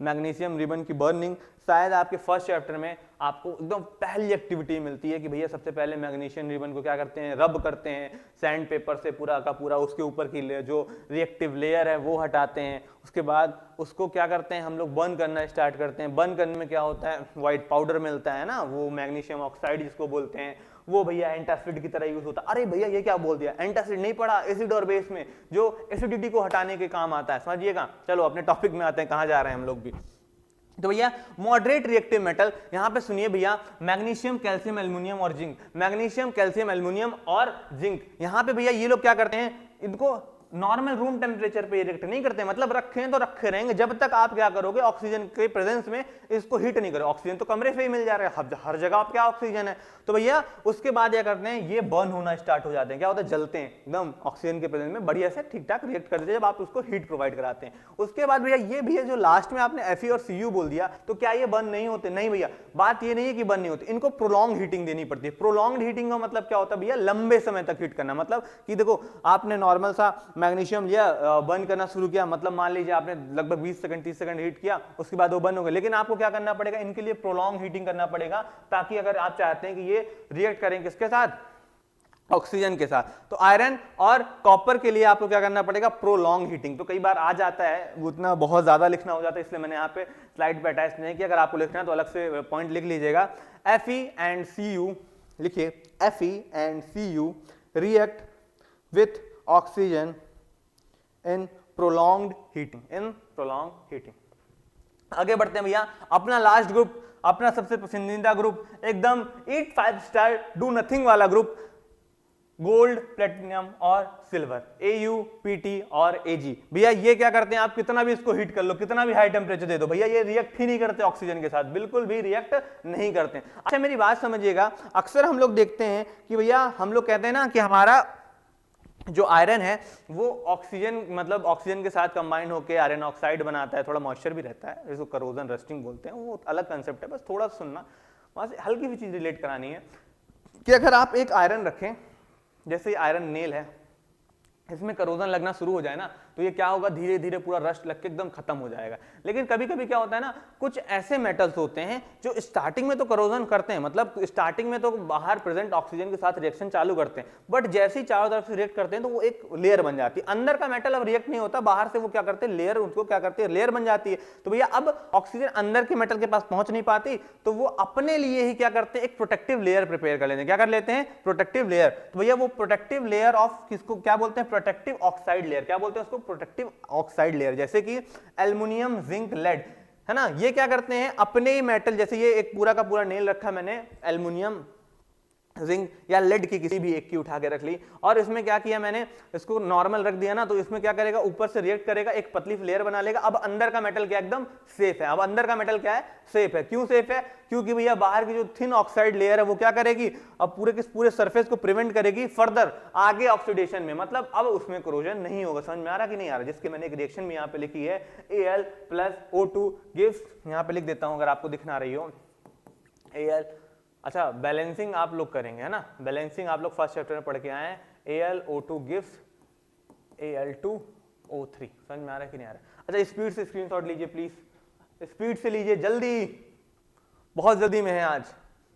मैग्नीशियम रिबन की बर्निंग शायद आपके फर्स्ट चैप्टर में आपको एकदम पहली एक्टिविटी मिलती है कि भैया सबसे पहले मैग्नीशियम रिबन को क्या करते हैं, रब करते हैं सैंड पेपर से पूरा का पूरा, उसके ऊपर की जो रिएक्टिव लेयर है वो हटाते हैं। उसके बाद उसको क्या करते हैं, हम लोग बर्न करना स्टार्ट करते हैं। बर्न करने में क्या होता है, व्हाइट पाउडर मिलता है ना, वो मैग्नीशियम ऑक्साइड जिसको बोलते हैं, वो भैया एंटासिड की तरह यूज होता है। अरे भैया ये क्या बोल दिया, एंटासिड नहीं पढ़ा, एसिड और बेस में जो एसिडिटी को हटाने के काम आता है, समझिएगा। चलो अपने टॉपिक में आते हैं, कहां जा रहे हैं हम लोग भी। तो भैया मॉडरेट रिएक्टिव मेटल, यहां पे सुनिए भैया, मैग्नीशियम, कैल्शियम, एल्युमिनियम और जिंक, मैग्नीशियम, कैल्शियम, एल्युमिनियम और जिंक, यहां पे भैया ये लोग क्या करते हैं, इनको नॉर्मल रूम टेम्परेचर पे रिएक्ट नहीं करते, मतलब रखे हैं तो रखे रहेंगे जब तक आप क्या करोगे, ऑक्सीजन के प्रेजेंस में इसको हीट नहीं करोगे। ऑक्सीजन तो कमरे से ही मिल जा रहा है, हर जगह आप क्या ऑक्सीजन है, तो भैया उसके बाद क्या करते हैं, ये बर्न होना स्टार्ट हो जाते हैं। क्या होता है, जलते हैं एकदम ऑक्सीजन के प्रेजेंस में, बढ़िया से ठीक ठाक रिएक्ट करते हैं जब आप उसको हीट प्रोवाइड कराते हैं। उसके बाद भैया ये भी है, जो लास्ट में आपने Fe और Cu बोल दिया, तो क्या ये बर्न नहीं होते, नहीं भैया, बात ये नहीं है कि बर्न नहीं होते, इनको प्रोलॉन्ग हीटिंग देनी पड़ती है। प्रोलॉन्ग हीटिंग का मतलब क्या होता है भैया, लंबे समय तक हीट करना। मतलब कि देखो आपने नॉर्मल सा मैग्नीशियम लिया, बर्न करना शुरू किया, मतलब मान लीजिए आपने लगभग 20 सेकंड 30 सेकंड हीट किया, उसके बाद वो बर्न हो गया, लेकिन आपको क्या करना पड़ेगा, इनके लिए प्रोलॉन्ग हीटिंग करना पड़ेगा, ताकि अगर आप चाहते हैं कि ये रिएक्ट करें किसके साथ, ऑक्सीजन के साथ, तो आयरन और कॉपर के लिए आपको क्या करना पड़ेगा, प्रोलॉन्ग हीटिंग। तो कई बार आ जाता है, उतना बहुत ज्यादा लिखना हो जाता है, इसलिए मैंने यहाँ पे स्लाइड पे अटैच नहीं किया। अगर आपको लिखना है तो अलग से पॉइंट लिख लीजिएगा। Fe and Cu लिखिए, Fe and Cu react with oxygen in prolonged heating, in prolonged heating. आगे बढ़ते हैं भैया, अपना लास्ट ग्रुप, अपना सबसे पसंदीदा ग्रुप, एकदम ईट 5 स्टार डू नथिंग वाला ग्रुप, गोल्ड, प्लेटिनम और सिल्वर, Au, Pt और Ag। भैया ये क्या करते हैं, आप कितना भी इसको हीट कर लो, कितना भी हाई टेम्परेचर दे दो, भैया ये रिएक्ट ही नहीं करते ऑक्सीजन के साथ, बिल्कुल भी रिएक्ट नहीं करते। अच्छा मेरी बात समझिएगा, अक्सर हम लोग देखते हैं कि भैया हम लोग कहते हैं ना कि हमारा जो आयरन है वो ऑक्सीजन मतलब ऑक्सीजन के साथ कंबाइन होकर आयरन ऑक्साइड बनाता है, थोड़ा मॉइस्चर भी रहता है, जिसको करोजन रस्टिंग बोलते हैं, वो अलग कंसेप्ट है, बस थोड़ा सुनना, वहां से हल्की सी चीज रिलेट करानी है कि अगर आप एक आयरन रखें, जैसे आयरन नेल है, इसमें करोजन लगना शुरू हो जाए ना, तो ये क्या होगा, धीरे धीरे पूरा रस्ट लग के एकदम खत्म हो जाएगा। लेकिन कभी कभी क्या होता है ना, कुछ ऐसे मेटल्स होते हैं जो स्टार्टिंग में तो करोजन करते हैं, मतलब स्टार्टिंग में तो बाहर प्रेजेंट ऑक्सीजन के साथ रिएक्शन चालू करते हैं, बट जैसे ही चारों तरफ से रिएक्ट करते हैं तो वो एक लेयर बन जाती है, अंदर का मेटल अब रिएक्ट नहीं होता, बाहर से वो क्या करते हैं, लेयर, उसको क्या करते हैं, लेयर बन जाती है। तो भैया अब ऑक्सीजन अंदर के मेटल के पास पहुंच नहीं पाती, तो वो अपने लिए ही क्या करते हैं, एक प्रोटेक्टिव लेयर प्रिपेयर कर लेते हैं। क्या कर लेते हैं, प्रोटेक्टिव लेयर। तो भैया वो प्रोटेक्टिव लेयर ऑफ किसको क्या बोलते हैं, प्रोटेक्टिव ऑक्साइड लेयर। क्या बोलते हैं उसको, प्रोटेक्टिव ऑक्साइड लेयर। जैसे कि एल्युमिनियम, जिंक, लेड, है ना, ये क्या करते हैं, अपने ही मेटल, जैसे ये एक पूरा का पूरा नेल रखा मैंने, एल्युमिनियम, जिंक या लेड की किसी भी एक की उठा के रख ली, और इसमें क्या किया मैंने, इसको नॉर्मल रख दिया ना, तो इसमें क्या करेगा, ऊपर से रिएक्ट करेगा, एक पतली लेयर बना लेगा। अब अंदर का मेटल क्या एकदम सेफ है, अब अंदर का मेटल क्या है, सेफ है। क्यों सेफ है, क्योंकि भैया बाहर की जो थिन ऑक्साइड लेयर है वो क्या करेगी, अब पूरे के पूरे सरफेस को प्रिवेंट करेगी फर्दर आगे ऑक्सीडेशन में, मतलब अब उसमें कोरोजन नहीं होगा। समझ में आ रहा कि नहीं आ रहा, जिसके मैंने एक रिएक्शन भी यहाँ पे लिखी है, Al + O2 गिव्स, यहाँ पे लिख देता हूं अगर आपको दिखना रही हो, Al, अच्छा बैलेंसिंग आप लोग करेंगे, है ना, बैलेंसिंग आप लोग फर्स्ट चैप्टर में पढ़ के आए हैं, AlO2 गिव्स Al2O3। समझ में आ रहा है कि नहीं आ रहा। अच्छा स्पीड से स्क्रीनशॉट लीजिए प्लीज, स्पीड से लीजिए, जल्दी, बहुत जल्दी में है आज,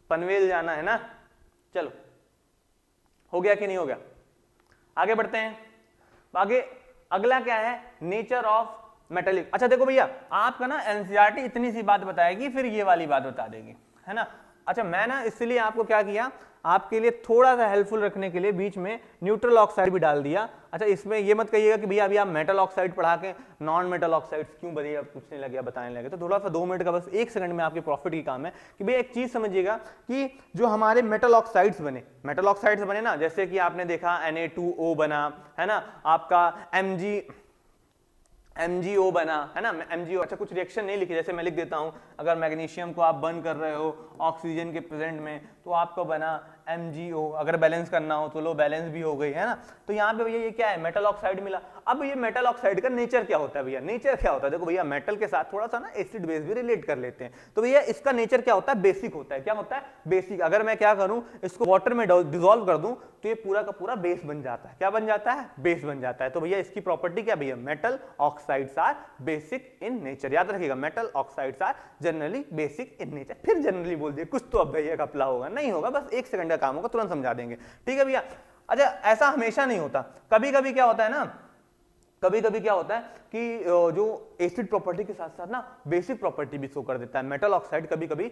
पनवेल जाना है ना। चलो हो गया कि नहीं हो गया, आगे बढ़ते हैं। आगे अगला क्या है, नेचर ऑफ मेटेलिक। अच्छा देखो भैया, आपका ना एनसीईआरटी इतनी सी बात बताएगी, फिर ये वाली बात बता देगी, है ना। अच्छा मैं ना इसलिए आपको क्या किया, आपके लिए थोड़ा सा हेल्पफुल रखने के लिए बीच में न्यूट्रल ऑक्साइड भी डाल दिया। अच्छा इसमें ये मत कहिएगा कि भैया अभी आप मेटल ऑक्साइड पढ़ा के नॉन मेटल ऑक्साइड्स क्यों भैया पूछने लगे, बताने लगे, तो थोड़ा सा 2 मिनट का बस 1 सेकंड में आपके प्रॉफिट की काम है कि भैया एक चीज समझिएगा कि जो हमारे मेटल ऑक्साइड्स बने ना, जैसे कि आपने देखा Na2O बना, है ना, आपका MgO बना, है ना, MgO। अच्छा कुछ रिएक्शन नहीं लिखी, जैसे मैं लिख देता हूं, अगर मैग्नीशियम को आप बर्न कर रहे हो ऑक्सीजन के प्रेजेंट में तो आपको बना MgO, अगर बैलेंस करना हो तो लो बैलेंस भी हो गई, है ना। तो यहाँ पे भैया ये क्या है, मेटल ऑक्साइड मिला। अब ये मेटल ऑक्साइड का नेचर क्या होता है भैया, नेचर क्या होता है, देखो भैया मेटल के साथ थोड़ा सा ना एसिड बेस भी रिलेट कर लेते हैं। तो भैया इसका नेचर क्या होता है, बेसिक होता है। क्या होता है, बेसिक। अगर मैं क्या करूं, इसको वाटर में डिसॉल्व कर दूं तो ये पूरा का पूरा बेस बन जाता है। क्या बन जाता है, बेस बन जाता है। तो भैया इसकी प्रॉपर्टी क्या भैया, metal oxides are basic in nature. याद रखिएगा, metal oxides are generally basic in nature. फिर जनरली बोल दिए, कुछ तो अब भैया का अप्लाई होगा, नहीं होगा, बस 1 सेकंड का काम होगा, तुरंत समझा देंगे, ठीक है भैया। अच्छा ऐसा हमेशा नहीं होता, कभी कभी क्या होता है ना, कभी कभी क्या होता है कि जो एसिड प्रॉपर्टी के साथ साथ ना बेसिक प्रॉपर्टी भी शो कर देता है। मेटल ऑक्साइड कभी कभी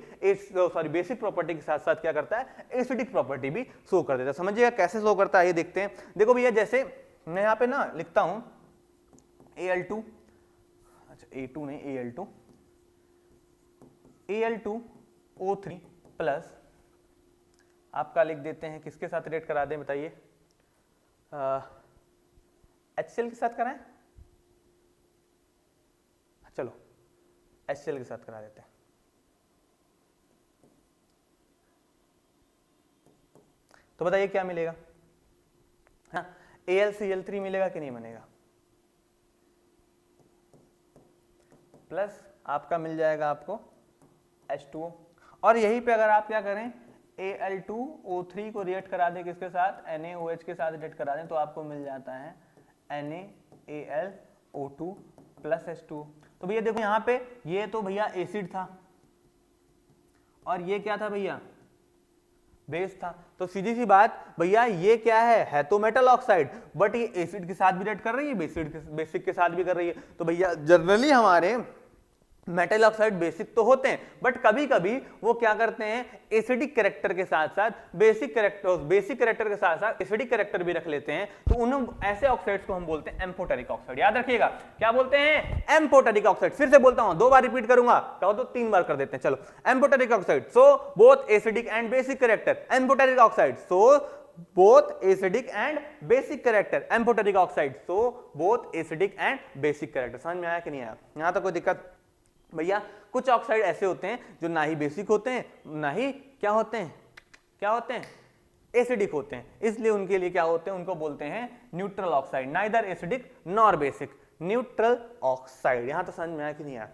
बेसिक प्रॉपर्टी के साथ साथ क्या करता है, एसिडिक प्रॉपर्टी भी शो कर देता है। समझिएगा कैसे शो करता है, ये देखते हैं। देखो भैया जैसे मैं यहाँ पे ना लिखता हूं Al2, अच्छा A2 नहीं Al2, Al2O3 प्लस आपका लिख देते हैं, किसके साथ रेट करा दें बताइए, HCl के साथ कराएं, चलो HCl के साथ करा देते हैं। तो बताइए क्या मिलेगा, हाँ AlCl3 मिलेगा कि नहीं बनेगा, प्लस आपका मिल जाएगा आपको H2O। और यहीं पे अगर आप क्या करें, Al2O3 को रिएक्ट करा दें किसके साथ, NaOH के साथ रिएक्ट करा दें, तो आपको मिल जाता है NaAlO2 प्लस H2O। तो भैया देखो यहाँ पे ये तो भैया एसिड था और ये क्या था भैया, बेस था। तो सीधी सी बात भैया ये क्या है तो मेटल ऑक्साइड, बट ये एसिड के साथ भी रिएक्ट कर रही है, बेसिक के साथ भी कर रही है। तो भैया जनरली हमारे मेटल ऑक्साइड बेसिक तो होते हैं, बट कभी कभी वो क्या करते हैं, एसिडिक कैरेक्टर के साथ साथ बेसिक कैरेक्टर के साथ साथ एसिडिक कैरेक्टर भी रख लेते हैं। तो उन ऐसे ऑक्साइड्स को हम बोलते हैं एम्फोटेरिक ऑक्साइड। याद रखिएगा क्या बोलते हैं, एम्फोटेरिक ऑक्साइड। फिर से बोलता हूं, 2 बार रिपीट करूंगा, कहो तो 3 बार कर देते हैं। चलो amphoteric oxide, so both acidic and basic character, amphoteric oxide, so both acidic and basic character amphoteric oxide, so both acidic and basic character. समझ में आया कि नहीं आया? यहां तक कोई दिक्कत? भैया कुछ ऑक्साइड ऐसे होते हैं जो ना ही बेसिक होते हैं ना ही क्या होते हैं एसिडिक होते हैं, इसलिए उनके लिए क्या होते हैं, उनको बोलते हैं neutral oxide, neither acidic nor basic, neutral oxide. यहां तो समझ में आया कि नहीं आया?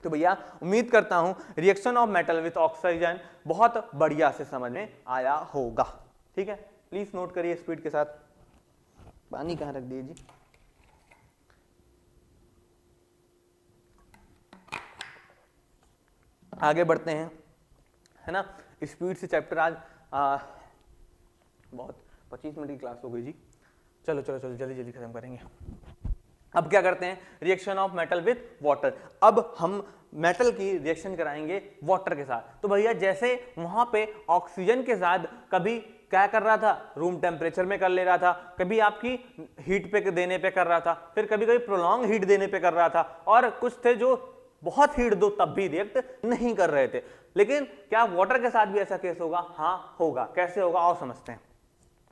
तो भैया उम्मीद करता हूं reaction of metal with oxygen बहुत बढ़िया से समझ में आया होगा। ठीक है, प्लीज नोट करिए स्पीड के साथ। पानी कहां रख दिए जी? आगे बढ़ते हैं, है ना, स्पीड से चैप्टर आज बहुत 25 मिनट की क्लास हो गई जी। चलो चलो चलो जल्दी जल्दी खत्म करेंगे। अब क्या करते हैं, reaction of metal with water. अब हम मेटल की रिएक्शन कराएंगे वाटर के साथ। तो भैया जैसे वहां पे ऑक्सीजन के साथ कभी क्या कर रहा था, रूम टेम्परेचर में कर ले रहा था, कभी आपकी हीट पे देने पे कर रहा था, फिर कभी कभी प्रोलॉन्ग हीट देने पे कर रहा था, और कुछ थे जो बहुत हीट दो तब भी रिएक्ट नहीं कर रहे थे। लेकिन क्या वाटर के साथ भी ऐसा केस होगा? हाँ होगा। कैसे होगा और समझते हैं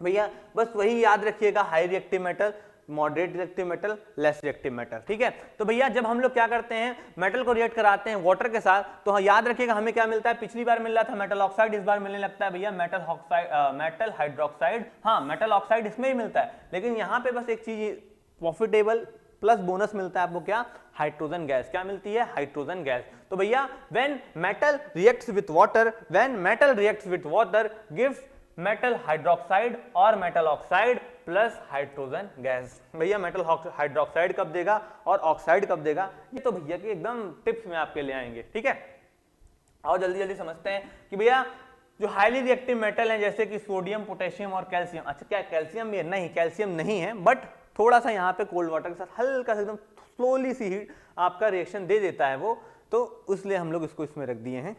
भैया। बस वही याद रखिएगा, high reactive metal, moderate reactive metal, less reactive metal. ठीक है, तो भैया जब हम लोग क्या करते हैं, मेटल को रिएक्ट कराते हैं वाटर के साथ, तो याद रखिएगा हमें क्या मिलता है, पिछली बार मिल रहा था मेटल ऑक्साइड, इस बार मिलने लगता है भैया मेटल ऑक्साइड, मेटल हाइड्रोक्साइड। हाँ मेटल ऑक्साइड इसमें ही मिलता है, लेकिन यहाँ पे बस एक चीज प्रॉफिटेबल प्लस बोनस मिलता है आपको, क्या? Hydrogen gas. क्या मिलती है? Hydrogen gas. तो भैया when metal reacts with water, when metal reacts with water gives metal hydroxide और metal oxide plus hydrogen gas. भैया मेटल हाइड्रोक्साइड कब देगा और ऑक्साइड कब देगा, ये तो भैया के एकदम टिप्स में आपके लिए आएंगे। ठीक है, और जल्दी जल्दी समझते हैं कि भैया जो हाईली रिएक्टिव मेटल है जैसे कि सोडियम, पोटेशियम और कैल्शियम। अच्छा क्या कैल्शियम भी है? नहीं, कैल्शियम नहीं है, बट थोड़ा सा यहाँ पे कोल्ड वाटर के साथ हल्का सा एकदम स्लोली सी हीट आपका रिएक्शन दे देता है वो, तो इसलिए हम लोग इसको इसमें रख दिए हैं।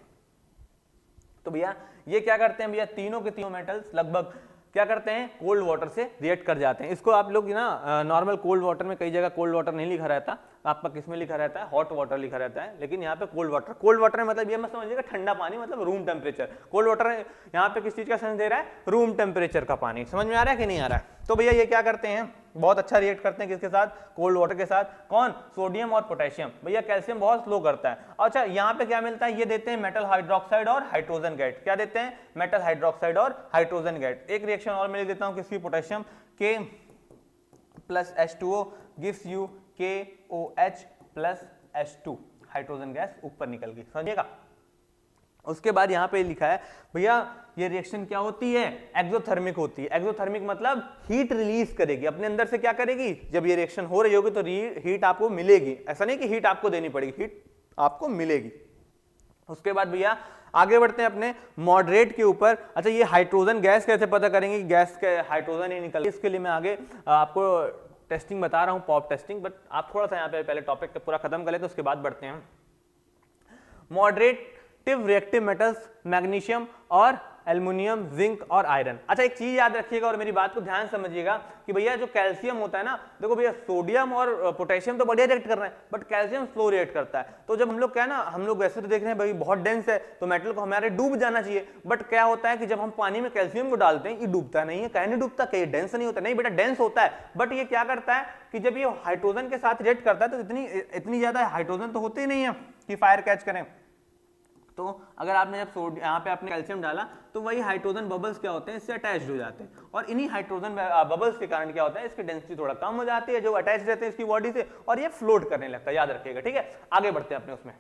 तो भैया ये क्या करते हैं भैया, तीनों के तीनों मेटल्स लगभग क्या करते हैं, कोल्ड वाटर से रिएक्ट कर जाते हैं। इसको आप लोग ना नॉर्मल कोल्ड वाटर में, कई जगह कोल्ड वाटर नहीं लिखा रहता, आपका किस में लिखा रहता है, हॉट वाटर लिखा रहता है, लेकिन यहाँ पे कोल्ड वाटर। कोल्ड वाटर मतलब ये मत समझिएगा ठंडा पानी, मतलब रूम टेम्परेचर। कोल्ड वाटर यहाँ पे किस चीज का सेंस दे रहा है, रूम टेम्परेचर का पानी। समझ में आ रहा है कि नहीं आ रहा है? तो भैया ये क्या करते हैं, बहुत अच्छा रिएक्ट करते हैं किसके साथ, कोल्ड वाटर के साथ। कौन? सोडियम और पोटेशियम। भैया कैल्शियम बहुत स्लो करता है। अच्छा यहाँ पे क्या मिलता है, ये देते हैं मेटल हाइड्रोक्साइड और हाइड्रोजन गैस। क्या देते हैं? मेटल हाइड्रोक्साइड और हाइड्रोजन गैस। एक रिएक्शन और मैं लिख देता हूँ किसकी, पोटेशियम के plus H2O gives you KOH plus H2, hydrogen gas ऊपर निकल गई। समझिएगा। उसके बाद यहाँ पे लिखा है भैया ये रिएक्शन क्या होती है, एक्सोथर्मिक होती है। एक्सोथर्मिक मतलब हीट रिलीज करेगी अपने अंदर से। क्या करेगी, जब ये रिएक्शन हो रही होगी तो हीट आपको मिलेगी। ऐसा नहीं कि हीट आपको देनी पड़ेगी, हीट आपको मिलेगी। उसके बाद भैया आगे बढ़ते हैं अपने मॉडरेट के ऊपर। अच्छा ये हाइड्रोजन गैस कैसे पता करेंगे कि गैस के हाइड्रोजन ही निकल, इसके लिए मैं आगे आपको टेस्टिंग बता रहा हूँ, पॉप टेस्टिंग, बट आप थोड़ा सा यहाँ पे पहले टॉपिक पूरा खत्म कर ले तो उसके बाद बढ़ते हैं। मॉडरेटिव रिएक्टिव मेटल्स मैग्नीशियम और एल्युमिनियम, जिंक और आयरन। अच्छा एक चीज याद रखिएगा और मेरी बात को ध्यान समझिएगा कि भैया जो कैल्शियम होता है ना, देखो भैया सोडियम और पोटेशियम तो बढ़िया रिएक्ट कर रहे हैं, बट कैल्शियम स्लो रिएक्ट करता है। तो जब हम लोग क्या है ना, हम लोग वैसे तो देख रहे हैं भाई बहुत डेंस है तो मेटल को हमारे डूब जाना चाहिए, बट क्या होता है कि जब हम पानी में कैल्शियम को डालते हैं ये डूबता नहीं है। कहीं नहीं डूबता, कहीं डेंस नहीं होता। नहीं बेटा डेंस होता है, बट ये क्या करता है कि जब ये हाइड्रोजन के साथ रिएक्ट करता है तो इतनी ज्यादा हाइड्रोजन तो होते ही नहीं है कि फायर कैच करें। तो अगर आपने जब यहाँ पे आपने कैल्शियम डाला तो वही हाइड्रोजन बबल्स क्या होते हैं, इससे अटैच्ड हो जाते हैं, और इन्हीं हाइड्रोजन बबल्स के कारण क्या होता है, इसकी डेंसिटी थोड़ा कम हो जाती है जो अटैच रहते हैं इसकी बॉडी से, और ये फ्लोट करने लगता है। याद रखिएगा, ठीक है। आगे बढ़ते हैं अपने उसमें।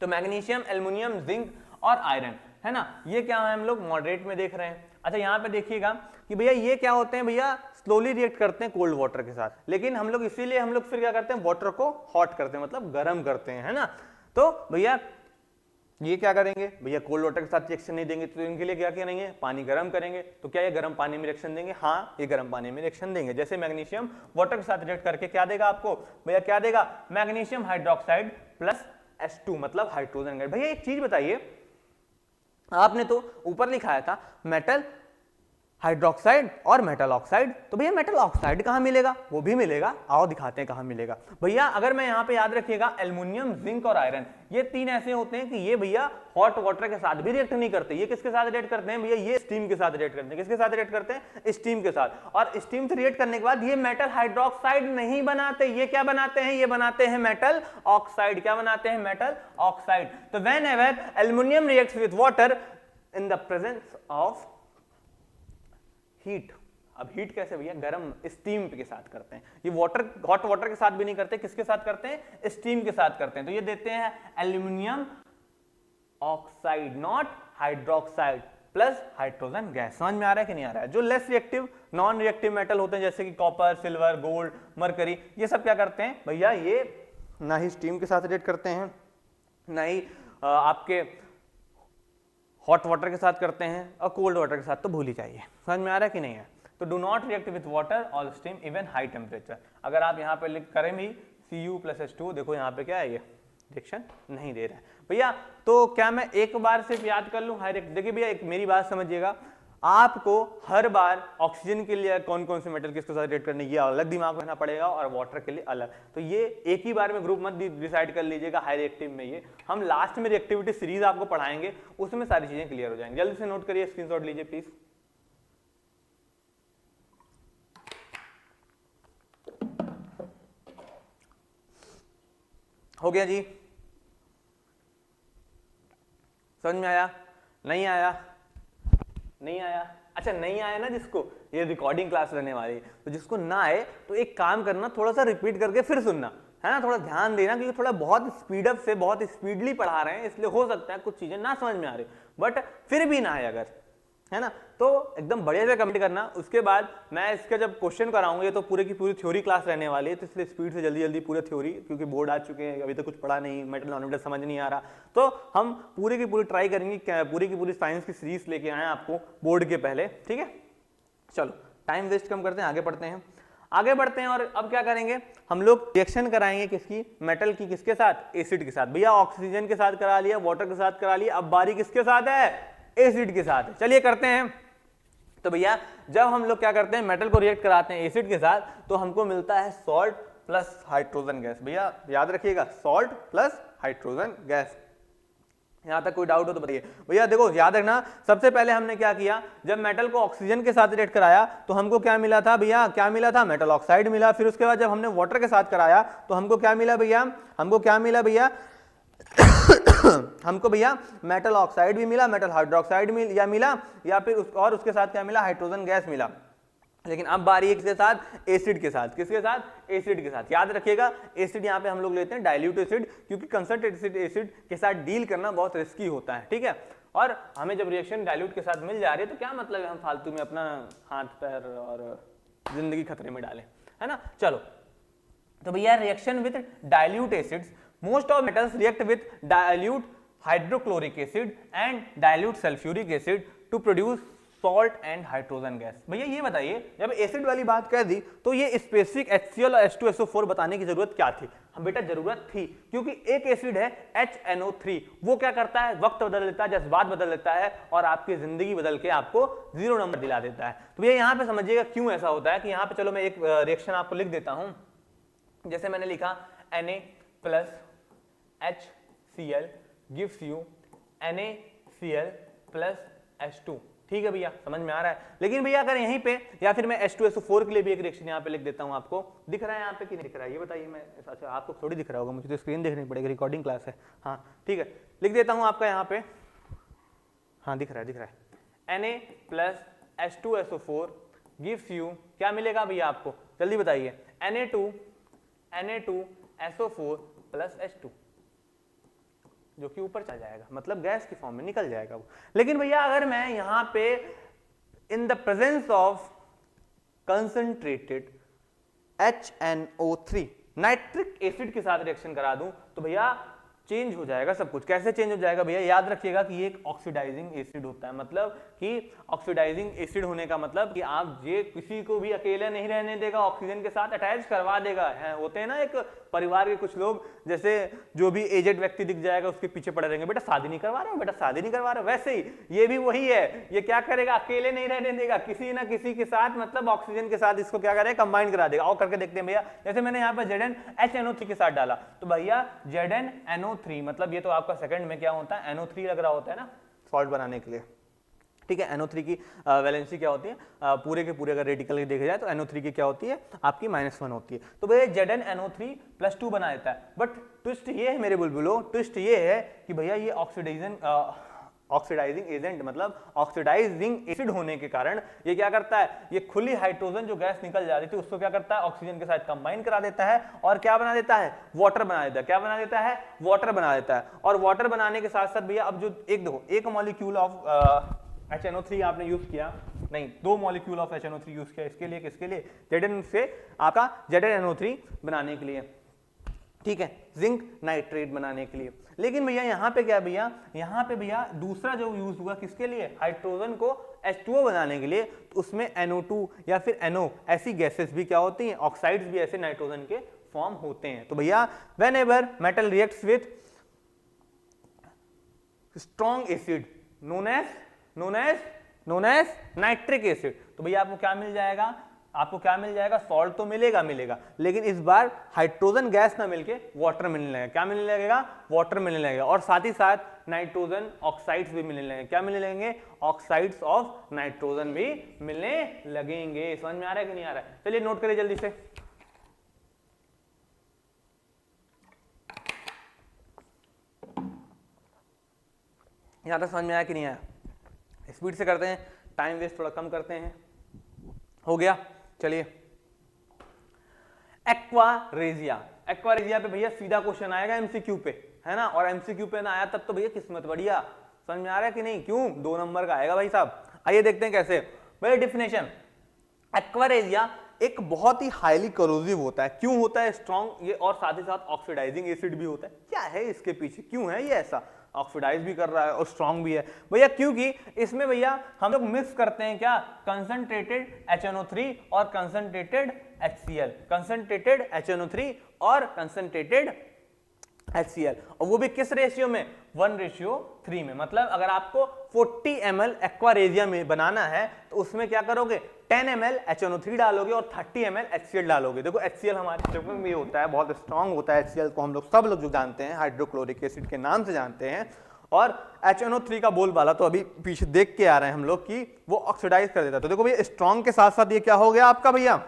तो मैग्नीशियम, एल्युमिनियम, जिंक और आयरन, है ना, ये क्या है हम लोग मॉडरेट में देख रहे हैं। अच्छा यहाँ पे देखिएगा कि भैया ये क्या होते हैं, भैया स्लोली रिएक्ट करते हैं कोल्ड वाटर के साथ, लेकिन हम लोग इसीलिए हम लोग फिर क्या करते हैं, वाटर को हॉट करते हैं, मतलब गर्म करते हैं, है ना। तो भैया ये क्या करेंगे, भैया कोल्ड वाटर के साथ रिएक्शन नहीं देंगे तो इनके लिए क्या करेंगे, पानी गर्म करेंगे। तो क्या ये गर्म पानी में रिएक्शन देंगे? हाँ ये गर्म पानी में रिएक्शन देंगे। जैसे मैग्नीशियम वाटर के साथ रिएक्ट करके क्या देगा आपको, भैया क्या देगा, मैग्नीशियम हाइड्रोक्साइड प्लस H2 मतलब हाइड्रोजन गैस। भैया एक चीज बताइए, आपने तो ऊपर लिखाया था मेटल हाइड्रोक्साइड और मेटल ऑक्साइड। तो भैया मेटल ऑक्साइड कहाँ मिलेगा, वो भी मिलेगा, आओ दिखाते हैं कहाँ मिलेगा। भैया अगर मैं यहाँ पे याद रखिएगा एल्युमिनियम, जिंक और आयरन, ये तीन ऐसे होते हैं कि ये भैया हॉट वाटर के साथ भी रिएक्ट नहीं करते। ये किसके साथ रिएक्ट करते हैं भैया, ये स्टीम के साथ रिएक्ट करते हैं। किसके साथ रिएक्ट करते हैं, स्टीम के साथ। और स्टीम से रिएक्ट करने के बाद ये मेटल हाइड्रोक्साइड नहीं बनाते, ये क्या बनाते हैं, ये बनाते हैं मेटल ऑक्साइड। क्या बनाते हैं, मेटल ऑक्साइड। तो when ever aluminium reacts with water in the presence of heat. अब हीट कैसे भैया, गर्म स्टीम के साथ करते हैं। ये वाटर, हॉट वाटर के साथ भी नहीं करते, किसके साथ करते हैं, स्टीम के साथ करते हैं। तो ये देते हैं aluminium oxide, not hydroxide, plus hydrogen gas. समझ में आ रहा है कि नहीं आ रहा है। जो less reactive, non reactive metal होते हैं जैसे कि कॉपर, सिल्वर, गोल्ड, मरकरी, ये सब क्या करते हैं भैया, ये ना ही स्टीम के साथ रिएक्ट करते हैं, ना ही आपके हॉट वाटर के साथ करते हैं, और कोल्ड वाटर के साथ तो भूल ही जाइए। समझ में आ रहा है कि नहीं है। तो do not react with water और स्टीम इवन हाई टेम्परेचर। अगर आप यहाँ पे लिख करें भी Cu+H2, देखो यहाँ पे क्या है, ये रिएक्शन नहीं दे रहा है भैया। तो क्या मैं एक बार सिर्फ याद कर लूँ हाई रिएक्ट। देखिए भैया एक मेरी बात समझिएगा, आपको हर बार ऑक्सीजन के लिए कौन कौन से मेटल किसके साथ रिएक्ट करने की अलग दिमाग में रखना पड़ेगा, और वाटर के लिए अलग। तो ये एक ही बार में ग्रुप मत डिसाइड कर लीजिएगा हाई रिएक्टिव में। ये हम लास्ट में रिएक्टिविटी सीरीज आपको पढ़ाएंगे, उसमें सारी चीजें क्लियर हो जाएंगी। जल्दी से नोट करिए, स्क्रीनशॉट लीजिए प्लीज। हो गया जी, समझ में आया, नहीं आया, नहीं आया, अच्छा नहीं आया ना जिसको, ये रिकॉर्डिंग क्लास रहने वाली है, तो जिसको ना आए तो एक काम करना, थोड़ा सा रिपीट करके फिर सुनना, है ना, थोड़ा ध्यान देना, क्योंकि थोड़ा बहुत स्पीड अप से बहुत स्पीडली पढ़ा रहे हैं, इसलिए हो सकता है कुछ चीजें ना समझ में आ रही, बट फिर भी ना आए अगर, है ना, तो एकदम बढ़िया से कमेंट करना। उसके बाद मैं इसका जब क्वेश्चन कराऊंगा, ये तो पूरे की पूरी थ्योरी क्लास रहने वाली है, तो इसलिए स्पीड से जल्दी जल्दी पूरा थ्योरी, क्योंकि बोर्ड आ चुके हैं, अभी तक कुछ पढ़ा नहीं, मेटल नॉन मेटल समझ नहीं आ रहा, तो हम पूरी की पूरी ट्राई करेंगे, पूरी की पूरी साइंस की सीरीज लेके आए आपको बोर्ड के पहले, ठीक है। चलो टाइम वेस्ट कम करते हैं, आगे बढ़ते हैं, आगे बढ़ते हैं। और अब क्या करेंगे हम लोग, रिएक्शन कराएंगे किसकी, मेटल की, किसके साथ, एसिड के साथ। भैया ऑक्सीजन के साथ करा लिया, वाटर के साथ करा लिया, अब बारी किसके साथ है, एसिड के साथ है। चलिए करते हैं। तो भैया जब हम लोग क्या करते हैं, मेटल को रिएक्ट कराते हैं एसिड के साथ, तो हमको मिलता है सॉल्ट प्लस हाइड्रोजन गैस। भैया याद रखिएगा, सॉल्ट प्लस हाइड्रोजन गैस। यहां तक कोई डाउट हो तो बताइए। भैया देखो याद रखना, सबसे पहले हमने क्या किया, जब मेटल को ऑक्सीजन के साथ रिएक्ट कराया तो हमको क्या मिला था भैया, क्या मिला था, मेटल ऑक्साइड मिला। फिर उसके बाद जब हमने वाटर के साथ कराया तो हमको क्या मिला भैया, हमको क्या मिला भैया हमको भैया मेटल ऑक्साइड भी मिला, मेटल हाइड्रोक्साइड मिला, या फिर और उसके साथ क्या मिला, हाइड्रोजन गैस मिला। लेकिन अब बारी है किसके साथ, एसिड के साथ। किसके साथ, एसिड के साथ। याद रखिएगा एसिड यहाँ पे हम लोग लेते हैं डाइल्यूट एसिड, क्योंकि कंसंट्रेटेड एसिड के साथ डील करना बहुत रिस्की होता है, ठीक है। और हमें जब रिएक्शन डाइल्यूट के साथ मिल जा रही है तो क्या मतलब है हम फालतू में अपना हाथ पैर और जिंदगी खतरे में डालें, है ना। चलो तो भैया reaction with dilute acids, most of metals react with dilute hydrochloric acid and dilute sulphuric acid to produce salt and hydrogen gas. भैया ये बताइए, जब एसिड वाली बात कह दी तो ये स्पेसिफिक HCl और H2SO4 बताने की जरूरत क्या थी। हम बेटा जरूरत थी, क्योंकि एक एसिड है HNO3, वो क्या करता है, वक्त बदल देता है, जज्बात बदल देता है, और आपकी जिंदगी बदल के आपको 0 नंबर दिला देता है। तो भैया यहाँ पे समझिएगा क्यों ऐसा होता है, कि यहाँ पे चलो मैं एक रिएक्शन आपको लिख देता हूं। जैसे मैंने लिखा Na+HCl gives you NaCl+H2, ठीक है भैया, समझ में आ रहा है। लेकिन भैया अगर यहीं पे, या फिर मैं H2SO4 के लिए भी एक रिएक्शन यहाँ पे लिख देता हूँ, आपको दिख रहा है यहाँ पे कि नहीं दिख रहा है ये बताइए। मैं अच्छा आपको थोड़ी दिख रहा होगा, मुझे तो स्क्रीन देखनी पड़ेगी, रिकॉर्डिंग क्लास है। हाँ ठीक है, लिख देता हूँ आपका यहाँ पे, हाँ दिख रहा है, दिख रहा है। Na+H2SO4 गिव्स यू, क्या मिलेगा भैया आपको, जल्दी बताइए, Na2SO4+H2, जो कि ऊपर चल जाएगा, मतलब गैस की फॉर्म में निकल जाएगा वो। लेकिन भैया अगर मैं यहां पे in the presence of concentrated HNO3 nitric acid के साथ रिएक्शन करा दूं, तो भैया चेंज हो जाएगा सब कुछ। कैसे चेंज हो जाएगा भैया, याद रखिएगा कि ये एक ऑक्सीडाइजिंग एसिड होता है, मतलब कि ऑक्सीडाइजिंग एसिड होने का मतलब कि आप ये किसी को भी अकेले नहीं रहने देगा, ऑक्सीजन के साथ अटैच करवा देगा है। होते हैं ना एक परिवार के कुछ लोग, जैसे जो भी एजेड व्यक्ति दिख जाएगा उसके पीछे पड़े रहेंगे, बेटा शादी नहीं करवा रहे हो, बेटा शादी नहीं करवा रहे हो। वैसे ही ये भी वही है, ये क्या करेगा, अकेले नहीं रहने देगा, किसी ना किसी के साथ, मतलब ऑक्सीजन के साथ इसको क्या करेगा, कंबाइन करा देगा। और करके देखते हैं भैया, जैसे मैंने यहाँ पर ZnHNO3 के साथ डाला, तो भैया ZnNO3, मतलब ये तो आपका सेकंड में क्या होता है, NO3 लग रहा होता है ना सॉल्ट बनाने के लिए, ठीक है। NO3 की वैलेंसी क्या होती है, पूरे के पूरे अगर रेडिकल देखा जाए तो NO3 की क्या होती है, आपकी -1 होती है। तो भैया ZnNO3 +2 बना देता है। बट ट्विस्ट ये है मेरे बुलबुलों, ट्विस्ट ये है कि भैया ये ऑक्सीडाइजिंग एजेंट, मतलब ऑक्सीडाइजिंग एसिड होने के कारण ये क्या करता है, ये खुली हाइड्रोजन जो गैस निकल जा रही थी उसको क्या करता है, ऑक्सीजन के साथ कंबाइन करा देता है और क्या बना देता है, वाटर बना देता है। क्या बना देता है, वाटर बना देता है। और वाटर बनाने के साथ साथ भैया अब जो एक देखो, एक मॉलिक्यूल ऑफ HNO3 आपने यूज किया, नहीं 2 मॉलिक्यूल ऑफ HNO3 यूज किया, इसके लिए किसके लिए, Zn से आपका ZnNO3 बनाने के लिए, ठीक है, जिंक नाइट्रेट बनाने के लिए। लेकिन भैया यहाँ पे क्या भैया, यहाँ पे भैया दूसरा जो यूज हुआ किसके लिए, हाइड्रोजन को H2O बनाने के लिए, तो उसमें NO2 या फिर NO ऐसी गैसेस भी क्या होती हैं, ऑक्साइड्स भी ऐसे नाइट्रोजन के फॉर्म होते हैं। तो भैया whenever metal reacts with strong acid known as nitric acid, तो भैया आपको क्या मिल जाएगा, आपको क्या मिल जाएगा, सॉल्ट तो मिलेगा, लेकिन इस बार हाइड्रोजन गैस ना मिलके वाटर मिलने लगेगा। क्या मिलने लगेगा, वाटर मिलने लगेगा। और साथ ही साथ नाइट्रोजन ऑक्साइड्स भी मिलने लगेंगे। क्या मिलने लगेंगे, ऑक्साइड्स ऑफ नाइट्रोजन भी मिलने लगेंगे। समझ में आ रहा है कि नहीं आ रहा है, चलिए नोट करिए जल्दी से। यहां तक समझ में आया कि नहीं आया, स्पीड से करते हैं, टाइम वेस्ट थोड़ा कम करते हैं। हो गया, चलिए एक्वारेजिया। एक्वारेजिया पे भैया सीधा क्वेश्चन आएगा एमसीक्यू पे, है ना, और एमसीक्यू पे ना आया तब तो भैया किस्मत बढ़िया। समझ में आ रहा है कि नहीं, क्यों 2 नंबर का आएगा भाई साहब। आइए देखते हैं कैसे। भैया डेफिनेशन, एक्वारेजिया एक बहुत ही हाईली करोसिव होता है। क्यों होता है, स्ट्रॉन्ग ये, और साथ ही साथ ऑक्सीडाइजिंग एसिड भी होता है। क्या है इसके पीछे, क्यों है ये ऐसा, ऑक्सीडाइज भी कर रहा है और स्ट्रॉन्ग भी है भैया, क्योंकि इसमें भैया हम लोग मिक्स करते हैं क्या, कंसंट्रेटेड HNO3 और कंसंट्रेटेड HCl, कंसंट्रेटेड HNO3 और कंसंट्रेटेड HCl, और वो भी किस रेशियो में, 1:3 में। मतलब अगर आपको 40 ml एक्वारेजिया में बनाना है तो उसमें क्या करोगे, 10 ml HNO3 डालोगे और 30 ml HCl डालोगे। देखो HCl हमारे शरीर में भी होता है, बहुत स्ट्रांग होता है। HCl को हम लोग सब लोग जो जानते हैं हाइड्रोक्लोरिक एसिड के नाम से जानते हैं। और HNO3 का बोलबाला तो अभी पीछे देख के आ रहे हैं हम लोग कि वो ऑक्सीडाइज कर देता है। तो देखो भैया स्ट्रॉन्ग के साथ साथ ये क्या हो गया आपका भैया,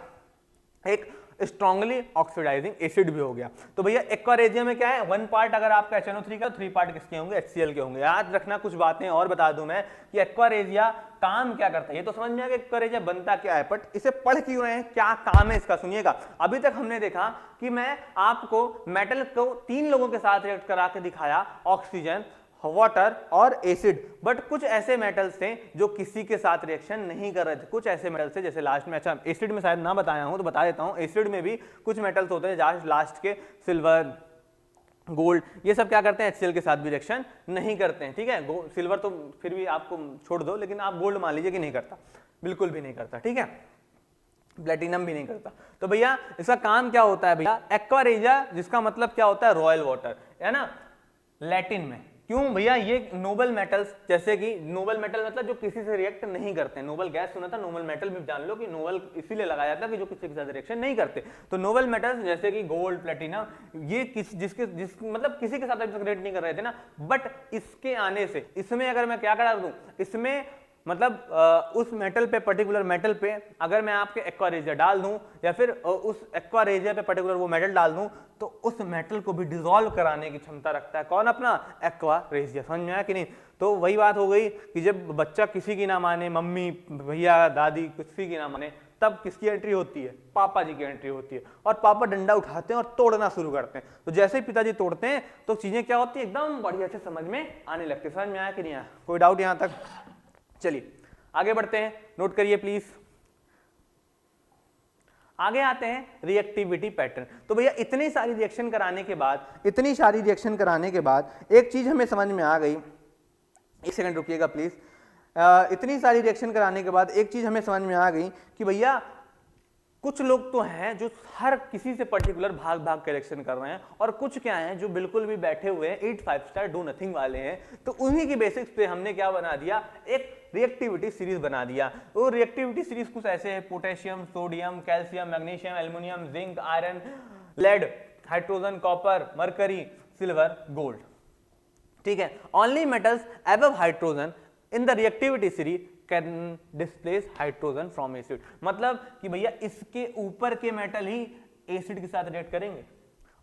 एक स्ट्रांगली ऑक्सीडाइजिंग एसिड भी हो गया। तो भैया एक्वारेजिया में क्या है, 1 पार्ट अगर आपका HNO3 का, 3 पार्ट किसके होंगे, HCl के होंगे। याद रखना, कुछ बातें और बता दूं मैं कि एक्वारेजिया काम क्या करता है। ये तो समझ में आ गया एक्वारेजिया बनता क्या है, बट इसे पढ़ क्यों रहे हैं, क्या काम है इसका, सुनिएगा। अभी तक हमने देखा कि मैं आपको मेटल को 3 लोगों के साथ रिएक्ट करा के दिखाया, ऑक्सीजन, वाटर और एसिड। बट कुछ ऐसे मेटल्स थे जो किसी के साथ रिएक्शन नहीं कर रहे थे। कुछ ऐसे मेटल्स थे जैसे लास्ट में, अच्छा एसिड में शायद ना बताया हूं तो बता देता हूं, एसिड में भी कुछ मेटल्स होते हैं लास्ट के, सिल्वर, गोल्ड, ये सब क्या करते हैं, HCl के साथ भी रिएक्शन नहीं करते हैं। ठीक है, सिल्वर तो फिर भी आपको छोड़ दो, लेकिन आप गोल्ड मान लीजिए कि नहीं करता, बिल्कुल भी नहीं करता। ठीक है, प्लेटिनम भी नहीं करता। तो भैया इसका काम क्या होता है भैया, एक्वारेजिया जिसका मतलब क्या होता है, रॉयल वाटर, है ना, लैटिन में। क्यों भैया, ये नोबल मेटल्स, जैसे कि नोबल मेटल मतलब जो किसी से रिएक्ट नहीं करते हैं। नोबल गैस सुना था, नोबल मेटल भी जान लो कि नोबल इसीलिए लगाया जाता है कि जो किसी के साथ रिएक्शन नहीं करते। तो नोबल मेटल्स जैसे कि गोल्ड, प्लेटिनम, ये मतलब किसी के साथ रिएक्ट नहीं कर रहे थे ना, बट इसके आने से इसमें अगर मैं क्या करा दूं, इसमें मतलब उस मेटल पे, पर्टिकुलर मेटल पे अगर मैं आपके एक्वारेजिया डाल दूं, या फिर उस एक्वारेजिया पे पर्टिकुलर वो मेटल डाल दूं, तो उस मेटल को भी डिसॉल्व कराने की क्षमता रखता है। कौन, अपना एक्वारेजिया। समझ में आया कि नहीं। तो वही बात हो गई कि जब बच्चा किसी की ना माने, मम्मी, भैया, दादी किसी की ना माने, तब किसकी एंट्री होती है, पापा जी की एंट्री होती है। और पापा डंडा उठाते हैं और तोड़ना शुरू करते हैं। तो जैसे ही पिताजी तोड़ते हैं तो चीजें क्या होती है, एकदम बढ़िया से समझ में आने लगती है। समझ में आया कि नहीं आया, कोई डाउट यहां तक। चलिए आगे बढ़ते हैं, नोट करिए प्लीज। आगे आते हैं रिएक्टिविटी पैटर्न। तो भैया इतनी सारी रिएक्शन कराने के बाद एक चीज हमें समझ में आ गई, एक सेकंड रुकिएगा प्लीज। इतनी सारी रिएक्शन कराने के बाद एक चीज हमें समझ में आ गई कि भैया कुछ लोग तो हैं जो हर किसी से पर्टिकुलर भाग भाग के रिएक्शन कर रहे हैं, और कुछ क्या हैं जो बिल्कुल भी बैठे हुए हैं 8 5 स्टार डू नथिंग वाले हैं। तो उन्हीं की बेसिक्स पे हमने क्या बना दिया, एक रिएक्टिविटी सीरीज बना दिया। वो रिएक्टिविटी सीरीज कुछ ऐसे है, potassium, sodium, calcium, magnesium, aluminium, zinc, iron, lead, hydrogen, copper, mercury, silver, gold. ठीक है, only metals above hydrogen in the reactivity series can displace hydrogen from acid. मतलब कि भैया इसके ऊपर के मेटल ही एसिड के साथ रिएक्ट करेंगे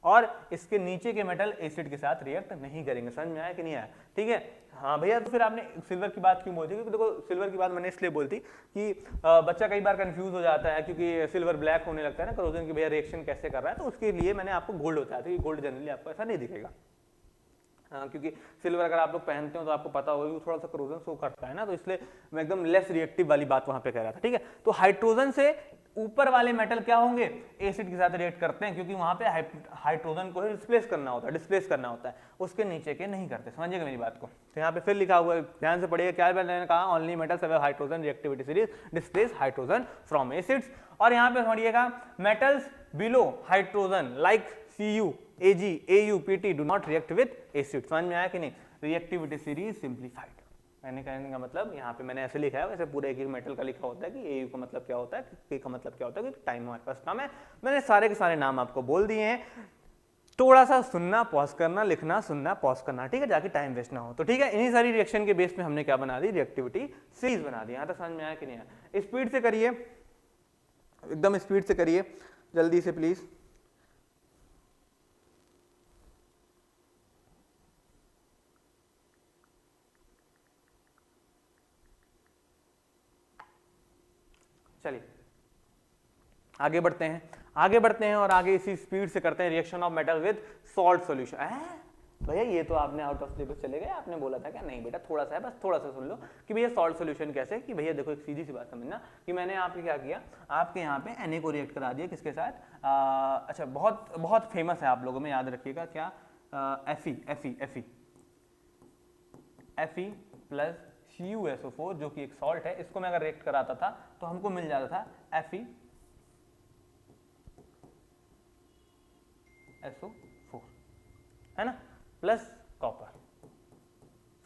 और इसके नीचे के मेटल एसिड के साथ रिएक्ट नहीं करेंगे। समझ में आया कि नहीं आया? ठीक है, हाँ भैया। तो फिर आपने सिल्वर की बात क्यों बोली थी? क्योंकि देखो सिल्वर की बात मैंने इसलिए बोली थी कि बच्चा कई बार कंफ्यूज हो जाता है, क्योंकि सिल्वर ब्लैक होने लगता है ना करोजन की, भैया रिएक्शन कैसे कर रहा है। तो उसके लिए मैंने आपको गोल्ड बताया था कि गोल्ड जनरली आपको ऐसा नहीं दिखेगा। क्योंकि सिल्वर अगर आप लोग पहनते हो तो आपको पता होगा कि थोड़ा सा करोजन शो करता है ना, तो इसलिए मैं एकदम लेस रिएक्टिव वाली बात वहां पे कह रहा था। ठीक है, तो हाइड्रोजन से ऊपर वाले मेटल क्या होंगे, एसिड के साथ रिएक्ट करते हैं, क्योंकि वहां पे हाइड्रोजन को डिस्प्लेस करना होता है, उसके नीचे के नहीं करते। समझिएगा मेरी बात को। तो यहाँ पे फिर लिखा हुआ है, ध्यान से पढ़िएगा, क्या मैंने कहा, only metals have hydrogen reactivity series displace hydrogen from acids. और यहाँ पे पढ़िएगा, metals below hydrogen like Cu, Ag, Au, Pt do not react with acid। समझ में आया कि नहीं? Reactivity series simplified. मैंने कहने का मतलब यहाँ पे मैंने ऐसे लिखा है, वैसे पूरे एक मेटल का लिखा होता है कि Au का मतलब क्या होता है, K का मतलब क्या होता है, टाइम हमारे पास कम है। मैंने सारे के सारे नाम आपको बोल दिए हैं। थोड़ा सा सुनना, पॉज करना, लिखना, सुनना, पॉज करना, ठीक है, जाके टाइम वेस्ट ना हो। तो ठीक है, इन्हीं सारी रिएक्शन के बेस पे हमने क्या बना दी, रिएक्टिविटी सीरीज बना दी। यहाँ तक समझ में आया कि नहीं आया? स्पीड से करिए, एकदम स्पीड से करिए, जल्दी से प्लीज। चलिए आगे बढ़ते हैं और आगे इसी स्पीड से करते हैं reaction of metal with salt solution. भैया ये तो आपने आउट ऑफ सिलेबस चले गए, आपने बोला था क्या? नहीं बेटा, थोड़ा सा है, बस थोड़ा सा सुन लो कि भैया सॉल्ट सॉल्यूशन कैसे। कि भैया देखो, एक सीधी सी बात समझना कि मैंने आपके क्या किया, आपके यहाँ पे Na को रिएक्ट करा दिया किसके साथ, अच्छा बहुत बहुत फेमस है आप लोगों में, याद रखिएगा क्या, Fe प्लस CuSO4 जो कि एक सॉल्ट है, इसको मैं अगर रिएक्ट कराता था तो हमको मिल जाता था FeSO4, है ना, प्लस कॉपर।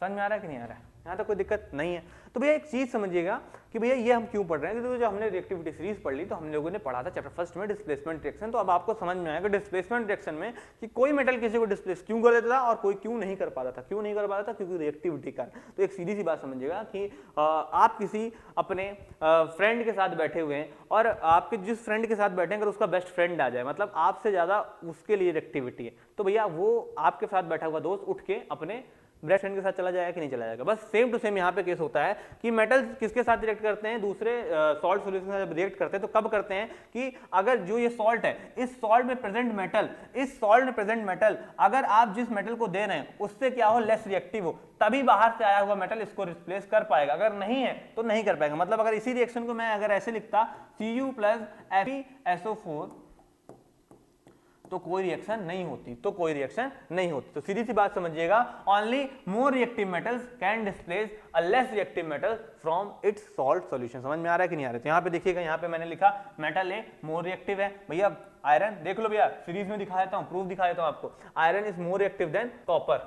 समझ में आ रहा है कि नहीं आ रहा है? यहाँ तक कोई दिक्कत नहीं है। तो भैया एक चीज समझिएगा कि भैया ये हम क्यों पढ़ रहे हैं, क्योंकि जो हमने रिएक्टिविटी सीरीज पढ़ ली तो हम लोगों ने पढ़ा था चैप्टर फर्स्ट में डिस्प्लेसमेंट रिएक्शन। तो अब आपको समझ में आएगा डिस्प्लेसमेंट रिएक्शन में कि कोई मेटल किसी को डिस्प्लेस क्यों कर देता था और कोई क्यों नहीं कर पाता था। क्यों नहीं कर पाता था? क्योंकि रिएक्टिविटी का। तो एक सीधी सी बात समझिएगा कि आप किसी अपने फ्रेंड के साथ बैठे हुए हैं और आपके जिस फ्रेंड के साथ बैठे हैं अगर उसका बेस्ट फ्रेंड आ जाए, मतलब आपसे ज्यादा उसके लिए रिएक्टिविटी है, तो भैया वो आपके साथ बैठा हुआ दोस्त उठ के अपने बेस्ट फ्रेंड के साथ चला जाएगा कि नहीं चला जाएगा? बस सेम टू सेम यहाँ पे केस होता है कि मेटल किसके साथ रिएक्ट करते हैं, दूसरे सॉल्ट सॉल्यूशन के साथ जब रिएक्ट करते हैं तो कब करते हैं कि अगर जो ये सॉल्ट है, इस सॉल्ट में प्रेजेंट मेटल अगर आप जिस मेटल को दे रहे हैं उससे क्या हो, लेस रिएक्टिव हो, तभी बाहर से आया हुआ मेटल इसको रिप्लेस कर पाएगा। अगर नहीं है तो नहीं कर पाएगा। मतलब अगर इसी रिएक्शन को मैं अगर ऐसे लिखता Cu प्लस FeSO4 तो कोई रिएक्शन नहीं होती, तो सीधी सी बात समझिएगा, only more reactive metals can displace a less reactive metal from its salt solution. समझ में आ रहा है कि नहीं आ रहा है? तो यहाँ पे देखिएगा, यहाँ पे मैंने लिखा मेटल ए मोर रिएक्टिव है। भैया आयरन देख लो, भैया सीरीज में दिखा देता हूँ, प्रूफ दिखा देता हूँ आपको, iron is more reactive than copper.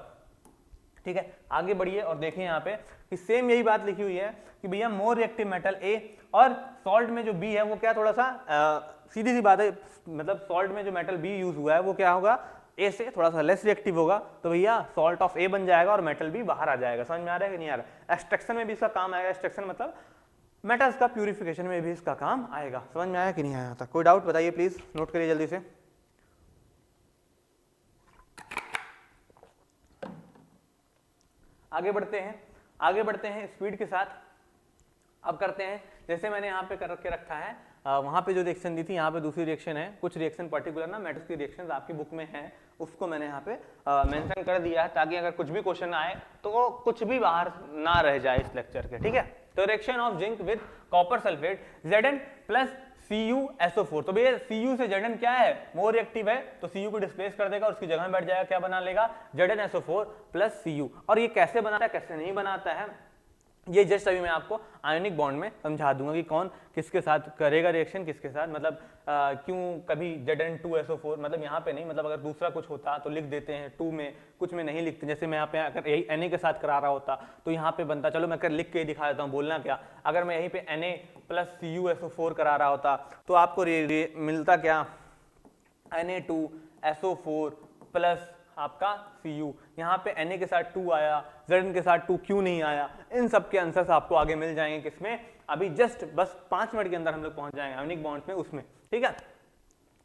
ठीक है, आगे बढ़िए और देखिए यहाँ पे कि सेम यही बात लिखी हुई है कि भैया मोर रिएक्टिव मेटल ए, और सॉल्ट में जो बी है वो क्या, थोड़ा सा सीधी सी बात है, मतलब सॉल्ट में जो मेटल बी यूज हुआ है वो क्या होगा, ए से थोड़ा सा लेस रिएक्टिव होगा, तो भैया सॉल्ट ऑफ ए बन जाएगा और मेटल बी बाहर आ जाएगा। समझ में आ रहा है कि नहीं आ रहा है? एक्सट्रैक्शन में भी इसका काम आएगा, एक्सट्रैक्शन मतलब मेटल्स का प्यूरिफिकेशन में भी इसका काम आएगा। समझ में आया कि नहीं आया था? कोई डाउट बताइए प्लीज, नोट करिए जल्दी से। आगे बढ़ते हैं स्पीड के साथ। अब करते हैं, जैसे मैंने यहाँ पे कर के रखा है, वहां पे जो रिएक्शन दी थी, यहाँ पे दूसरी रिएक्शन है, कुछ रिएक्शन पर्टिकुलर ना मेटल्स की रिएक्शंस आपकी बुक में है, उसको मैंने यहाँ पे मेंशन कर दिया है ताकि अगर कुछ भी क्वेश्चन आए तो वो कुछ भी बाहर ना रह जाए इस लेक्चर के। ठीक है, तो reaction of zinc with copper sulphate Zn plus CuSO4। तो भैया Cu से Zn क्या है, मोर रिएक्टिव है, तो Cu को डिस्प्लेस कर देगा और उसकी जगह में बैठ जाएगा, क्या बना लेगा, ZnSO4 प्लस Cu। और ये कैसे बनाता है कैसे नहीं बनाता है, ये जस्ट अभी मैं आपको आयोनिक बॉन्ड में समझा दूंगा कि कौन किसके साथ करेगा रिएक्शन, किसके साथ, मतलब क्यों कभी Zn2SO4, मतलब यहाँ पे नहीं, मतलब अगर दूसरा कुछ होता तो लिख देते हैं 2 में, कुछ में नहीं लिखते। जैसे मैं यहाँ पे अगर यही Na के साथ करा रहा होता तो यहाँ पे बनता, चलो मैं लिख के दिखा देता हूँ, बोलना क्या, अगर मैं यहीं पे Na प्लस CuSO4 करा रहा होता तो आपको मिलता क्या, Na2SO4 प्लस आपका Cu। यहाँ पे Na के साथ 2 आया, Zn के साथ 2 क्यों नहीं आया, इन सब के आंसर्स आपको आगे मिल जाएंगे किसमें, अभी जस्ट बस 5 मिनट के अंदर हम लोग पहुंच जाएंगे आयोनिक बॉन्ड्स में उसमें, ठीक है।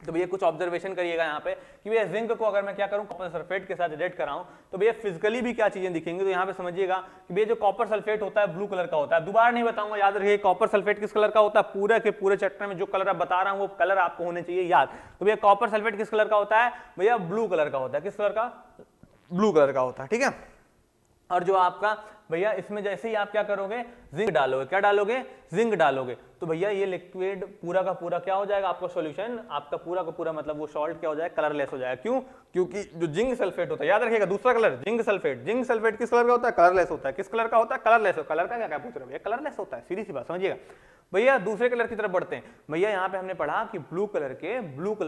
तो भैया कुछ ऑब्जर्वेशन करिएगा यहाँ पे कि भैया जिंक को अगर मैं क्या करूँ कॉपर सल्फेट के साथ रिलेट कराऊं तो भैया फिजिकली भी क्या चीजें दिखेंगी। तो यहाँ पे समझिएगा कि भैया जो कॉपर सल्फेट होता है ब्लू कलर का होता है, दोबारा नहीं बताऊंगा, याद रखिए कॉपर सल्फेट किस कलर का होता है, पूरे के पूरे चैप्टर में जो कलर आप बता रहा हूँ वो कलर आपको होने चाहिए याद। तो भैया कॉपर सल्फेट किस कलर का होता है, भैया ब्लू कलर का होता है, किस कलर का, ब्लू कलर का होता है, ठीक है। और जो आपका भैया इसमें जैसे ही आप क्या करोगे, जिंक डालोगे, क्या डालोगे, जिंक डालोगे, तो भैया ये लिक्विड पूरा का पूरा क्या हो जाएगा, आपका सॉल्यूशन, आपका पूरा का पूरा मतलब वो सॉल्ट क्या हो जाएगा, कलरलेस हो जाएगा। क्यों, क्योंकि जो जिंक सल्फेट होता है, याद रखिएगा दूसरा colour zinc sulphate, zinc sulphate किस कलर का होता है, कलरलेस होता है। किस कलर का होता है, कलरलेस। कलर का क्या पूछ रहे हो भैया, कलरलेस होता है, सीधी सी बात, समझिएगा। भैया दूसरे कलर की तरफ बढ़ते हैं। भैया यहाँ पे हमने पढ़ा कि ब्लू कलर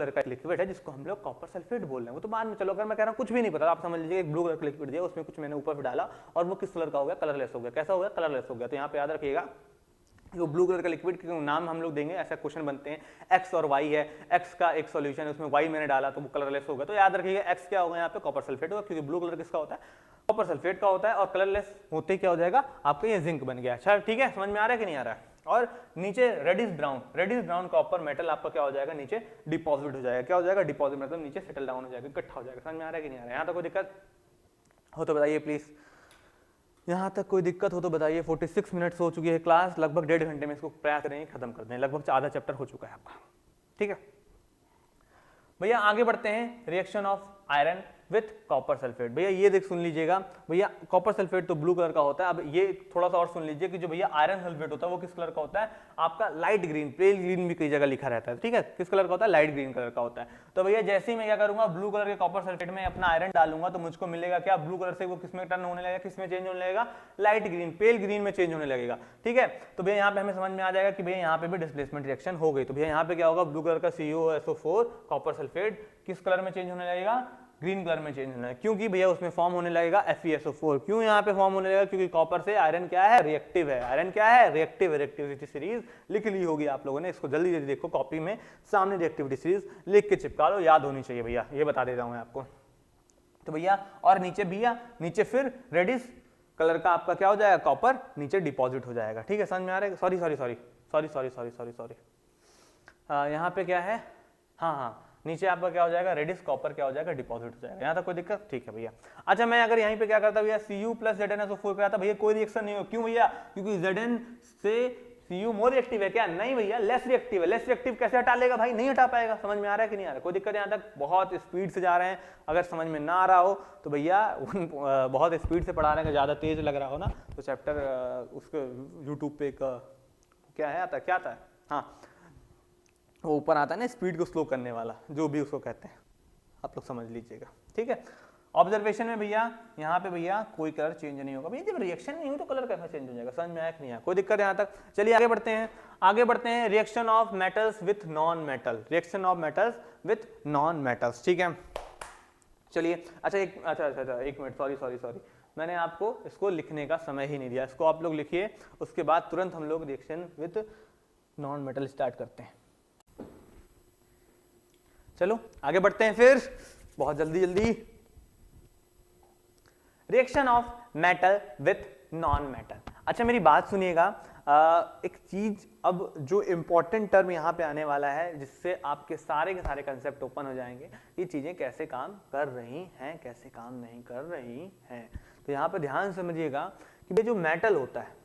का लिक्विड है जिसको हम लोग कॉपर सल्फेट बोल रहे हैं, वो तो बाद में, चलो अगर मैं कह रहा हूँ कुछ भी नहीं पता, आप समझ लीजिए एक ब्लू कलर का लिक्विड दिया, उसमें कुछ मैंने ऊपर डाला और वो किस कलर का हो गया, कलरलेस हो गया। कैसा हो गया, कलरलेस हो गया। तो यहाँ पे याद रखिएगा जो ब्लू कलर का लिक्विड के नाम हम लोग देंगे, ऐसा क्वेश्चन बनते हैं, एक्स और वाई है, एक्स का एक सॉल्यूशन है उसमें वाई मैंने डाला तो वो कलरलेस हो गया। तो याद रखिएगा एक्स क्या होगा यहाँ पे, कॉपर सल्फेट होगा, क्योंकि ब्लू कलर किसका होता है, कॉपर सल्फेट का होता है, और कलरलेस होते क्या हो जाएगा आपका ये जिंक बन गया। अच्छा ठीक है, समझ में आ रहा है कि नहीं आ रहा है। और नीचे रेडिश ब्राउन कॉपर मेटल आपका क्या हो जाएगा, नीचे डिपॉजिट हो जाएगा। क्या हो जाएगा, डिपॉजिट, मतलब नीचे सेटल डाउन हो जाएगा, इकट्ठा हो जाएगा। समझ में आ रहा है कि नहीं आ रहा है, यहाँ तक कोई दिक्कत हो तो बताइए प्लीज, यहाँ तक कोई दिक्कत हो तो बताइए। 46 मिनट्स हो चुकी है क्लास, लगभग 1.5 घंटे में इसको प्रयास करेंगे खत्म कर दें, लगभग आधा चैप्टर हो चुका है आपका, ठीक है भैया। आगे बढ़ते हैं, reaction of iron with copper sulphate. भैया ये देख सुन लीजिएगा, भैया कॉपर सल्फेट तो ब्लू कलर का होता है। अब ये थोड़ा सा और सुन लीजिए कि जो भैया आयरन सल्फेट होता है वो किस कलर का होता है, आपका लाइट ग्रीन, पेल ग्रीन भी कई जगह लिखा रहता है, ठीक है। किस कलर का होता है, लाइट ग्रीन कलर का होता है। तो भैया जैसे ही मैं क्या करूंगा, ब्लू कलर के कॉपर सल्फेट में अपना आयरन डालूंगा तो मुझको मिलेगा क्या, ब्लू कलर से वो किसमें टर्न होने लगेगा, किसमें चेंज होने लगेगा, लाइट ग्रीन, पेल ग्रीन में चेंज होने लगेगा, ठीक है। तो भैया यहाँ पे हमें समझ में आ जाएगा कि भैया यहाँ पे भी डिस्प्लेसमेंट रिएक्शन हो गई। तो भैया यहाँ पे क्या होगा, ब्लू कलर का CuSO4 कॉपर सल्फेट किस कलर में चेंज होने लगेगा, ग्रीन कलर में चेंज होना है, क्योंकि भैया उसमें फॉर्म होने लगेगा FeSO4। क्यों यहाँ पे फॉर्म होने लगेगा, क्योंकि कॉपर से आयरन क्या है, रिएक्टिव है। आयरन क्या है, रिएक्टिव है। रिएक्टिविटी सीरीज लिख ली होगी आप लोगों ने, इसको जल्दी जल्दी देखो कॉपी में, सामने रिएक्टिविटी सीरीज लिख के चिपका लो, याद होनी चाहिए भैया, ये बता देता हूँ मैं आपको। तो भैया और नीचे भैया नीचे फिर रेडिश कलर का आपका क्या हो जाएगा, कॉपर नीचे डिपॉजिट हो जाएगा, ठीक है। समझ में आ रहा है, सॉरी यहाँ पे क्या है, हाँ नीचे आपका क्या हो जाएगा, रेडिश कॉपर क्या हो जाएगा, डिपॉजिट हो जाएगा। यहाँ तक कोई दिक्कत, ठीक है भैया। अच्छा मैं अगर यहीं पे क्या करता भैया, Cu प्लस ZnSO4 कराता, भैया कोई रिएक्शन नहीं हो। क्यों भैया, क्योंकि Zn से Cu मोर रिएक्टिव है क्या, नहीं भैया लेस रिएक्टिव है। लेस रिएक्टिव कैसे हटा लेगा भाई, नहीं हटा पाएगा। समझ में आ रहा है कि नहीं आ रहा है, कोई दिक्कत यहाँ तक, बहुत स्पीड से जा रहे हैं, अगर समझ में ना आ रहा हो तो भैया बहुत स्पीड से पढ़ा रहे हैं, ज़्यादा तेज लग रहा हो ना तो चैप्टर उसको यूट्यूब पे एक क्या है आता है, क्या आता है, हाँ वो ऊपर आता है ना स्पीड को स्लो करने वाला, जो भी उसको कहते हैं, आप लोग समझ लीजिएगा, ठीक है। ऑब्जर्वेशन में भैया यहाँ पे भैया कोई कलर चेंज नहीं होगा। भैया जब रिएक्शन नहीं हो तो कलर कैसे चेंज हो जाएगा, समझ में आया कि नहीं आया, कोई दिक्कत यहाँ तक। चलिए आगे बढ़ते हैं, reaction of metals with non metal, reaction of metals with non metals, ठीक है। चलिए अच्छा एक मिनट, सॉरी मैंने आपको इसको लिखने का समय ही नहीं दिया, इसको आप लोग लिखिए, उसके बाद तुरंत हम लोग reaction with non metal start करते हैं। चलो आगे बढ़ते हैं फिर बहुत जल्दी। Reaction of metal with non metal. अच्छा मेरी बात सुनिएगा, एक चीज अब जो इंपॉर्टेंट टर्म यहां पे आने वाला है, जिससे आपके सारे के सारे कंसेप्ट ओपन हो जाएंगे, ये चीजें कैसे काम कर रही हैं, कैसे काम नहीं कर रही हैं। तो यहां पे ध्यान समझिएगा कि जो मेटल होता है